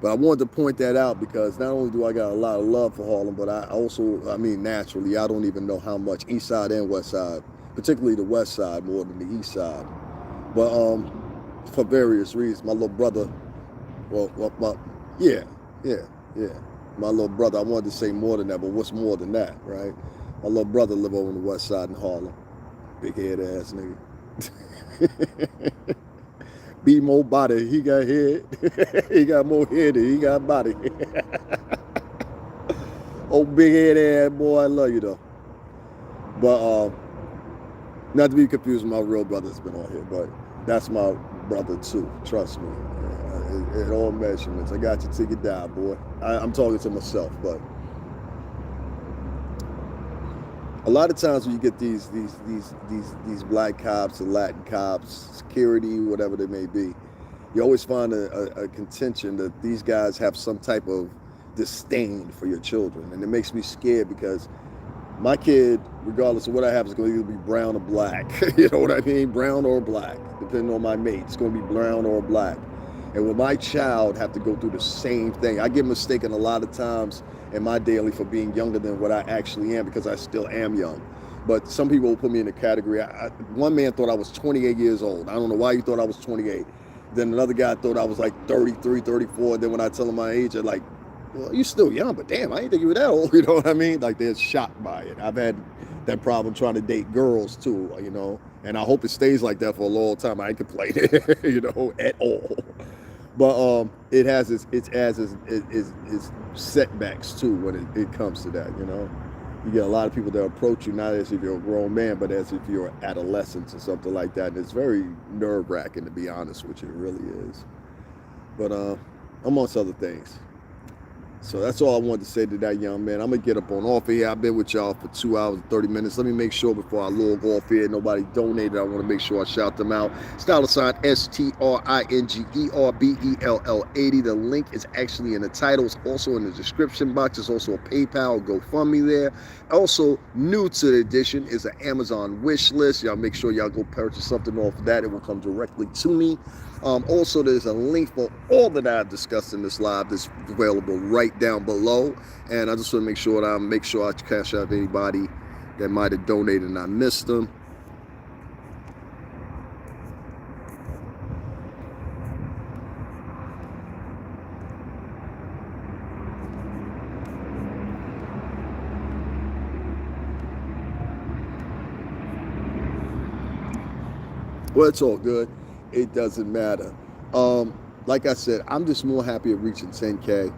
But I wanted to point that out because not only do I got a lot of love for Harlem, but I also, I mean, naturally, I don't even know how much East Side and West Side, particularly the West Side more than the East Side. But for various reasons, my little brother, yeah. My little brother, I wanted to say more than that, but what's more than that, right? My little brother live over on the West Side in Harlem. Big head ass nigga. Be more body, he got head. He got more head than he got body. Oh, big head ass boy, I love you though. But not to be confused with my real brother that's been on here, but that's my brother too, trust me. In all measurements, I got you till you die, boy. I'm talking to myself, but a lot of times when you get these black cops and Latin cops, security, whatever they may be, you always find a contention that these guys have some type of disdain for your children, and it makes me scared because my kid, regardless of what I have, is going to either be brown or black. You know what I mean? Brown or black, depending on my mate. It's going to be brown or black. And when my child have to go through the same thing, I get mistaken a lot of times in my daily for being younger than what I actually am because I still am young. But some people will put me in a category. One man thought I was 28 years old. I don't know why he thought I was 28. Then another guy thought I was like 33, 34. Then when I tell him my age, they're like, well, you're still young, but damn, I didn't think you were that old. You know what I mean? Like, they're shocked by it. I've had that problem trying to date girls too, you know, and I hope it stays like that for a long time. I ain't complaining, you know, at all. But it has its setbacks too when it comes to that, you know. You get a lot of people that approach you not as if you're a grown man, but as if you're adolescent or something like that. And it's very nerve-wracking, to be honest with you. It really is. But amongst other things. So that's all I wanted to say to that young man. I'm going to get up on off of here. I've been with y'all for 2 hours and 30 minutes. Let me make sure before I log off here, nobody donated. I want to make sure I shout them out. $STRINGERBELL80. The link is actually in the title. It's also in the description box. There's also a PayPal, GoFundMe there. Also, new to the edition is an Amazon wish list. Y'all make sure y'all go purchase something off of that. It will come directly to me. Also, there's a link for all that I've discussed in this live that's available right down below. And I just want to make sure I cash out anybody that might have donated and I missed them. Well, it's all good. It doesn't matter. Like I said, I'm just more happy at reaching 10K.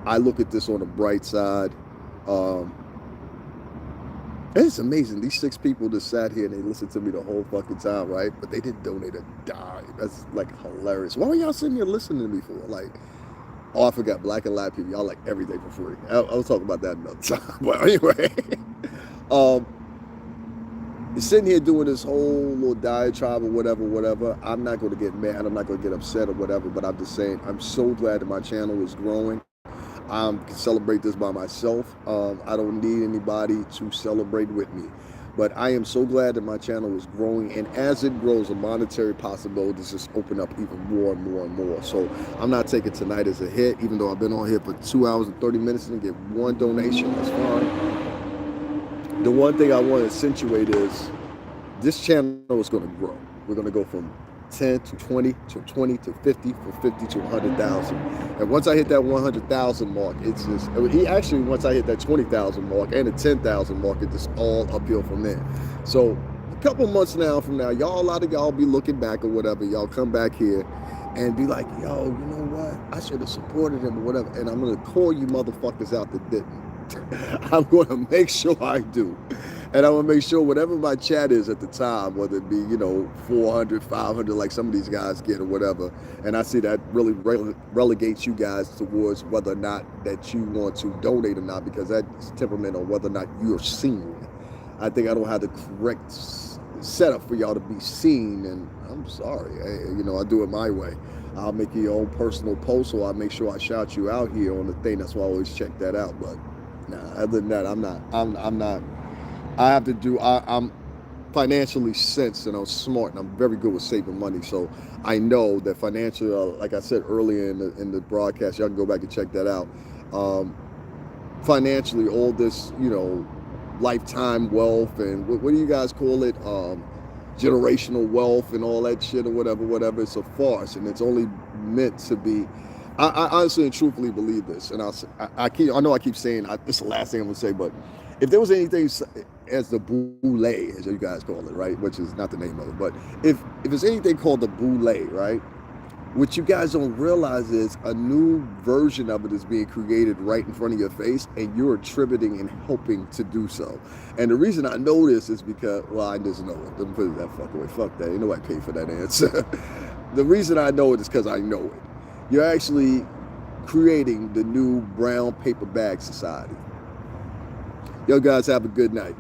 I look at this on the bright side. It's amazing. These 6 people that sat here and they listened to me the whole fucking time, right? But they didn't donate a dime. That's like hilarious. Why were y'all sitting here listening to me for? Like, oh, I forgot, black and Latin people, y'all like everything for free. I'll talk about that another time. But anyway, sitting here doing this whole little diatribe or whatever, I'm not going to get mad. I'm not going to get upset or whatever, but I'm just saying I'm so glad that my channel is growing. I can celebrate this by myself. I don't need anybody to celebrate with me. But I am so glad that my channel is growing. And as it grows, the monetary possibilities just open up even more and more and more. So I'm not taking tonight as a hit, even though I've been on here for 2 hours and 30 minutes and get one donation. That's fine. The one thing I want to accentuate is this channel is going to grow. We're going to go from 10 to 20 to 20 to 50, from 50 to 100,000. And once I hit that 100,000 mark, it's just, once I hit that 20,000 mark and the 10,000 mark, it's just all uphill from there. So a couple months now from now, a lot of y'all be looking back or whatever, y'all come back here and be like, yo, you know what? I should have supported him or whatever. And I'm going to call you motherfuckers out that didn't. I'm going to make sure I do. And I want to make sure whatever my chat is at the time, whether it be, 400, 500, like some of these guys get or whatever, and I see that really relegates you guys towards whether or not that you want to donate or not, because that's temperament on whether or not you're seen. I think I don't have the correct setup for y'all to be seen, and I'm sorry. I do it my way. I'll make your own personal post, or I'll make sure I shout you out here on the thing. That's why I always check that out. But nah, other than that, I'm not. I'm financially sensed and I'm smart and I'm very good with saving money. So I know that financially, like I said earlier in the broadcast, y'all can go back and check that out. Financially, all this, lifetime wealth and what do you guys call it? Generational wealth and all that shit or whatever. It's a farce, and it's only meant to be. I honestly and truthfully believe this, and I know I keep saying this is the last thing I'm gonna say, but if there was anything as the boule, as you guys call it, right, which is not the name of it, but if there's anything called the boule, right, what you guys don't realize is a new version of it is being created right in front of your face, and you're attributing and helping to do so. And the reason I know this is because, well, I just know it. Let me put it that fuck away. Fuck that. Ain't nobody pay for that answer. The reason I know it is because I know it. You're actually creating the new brown paper bag society. Yo, guys, have a good night.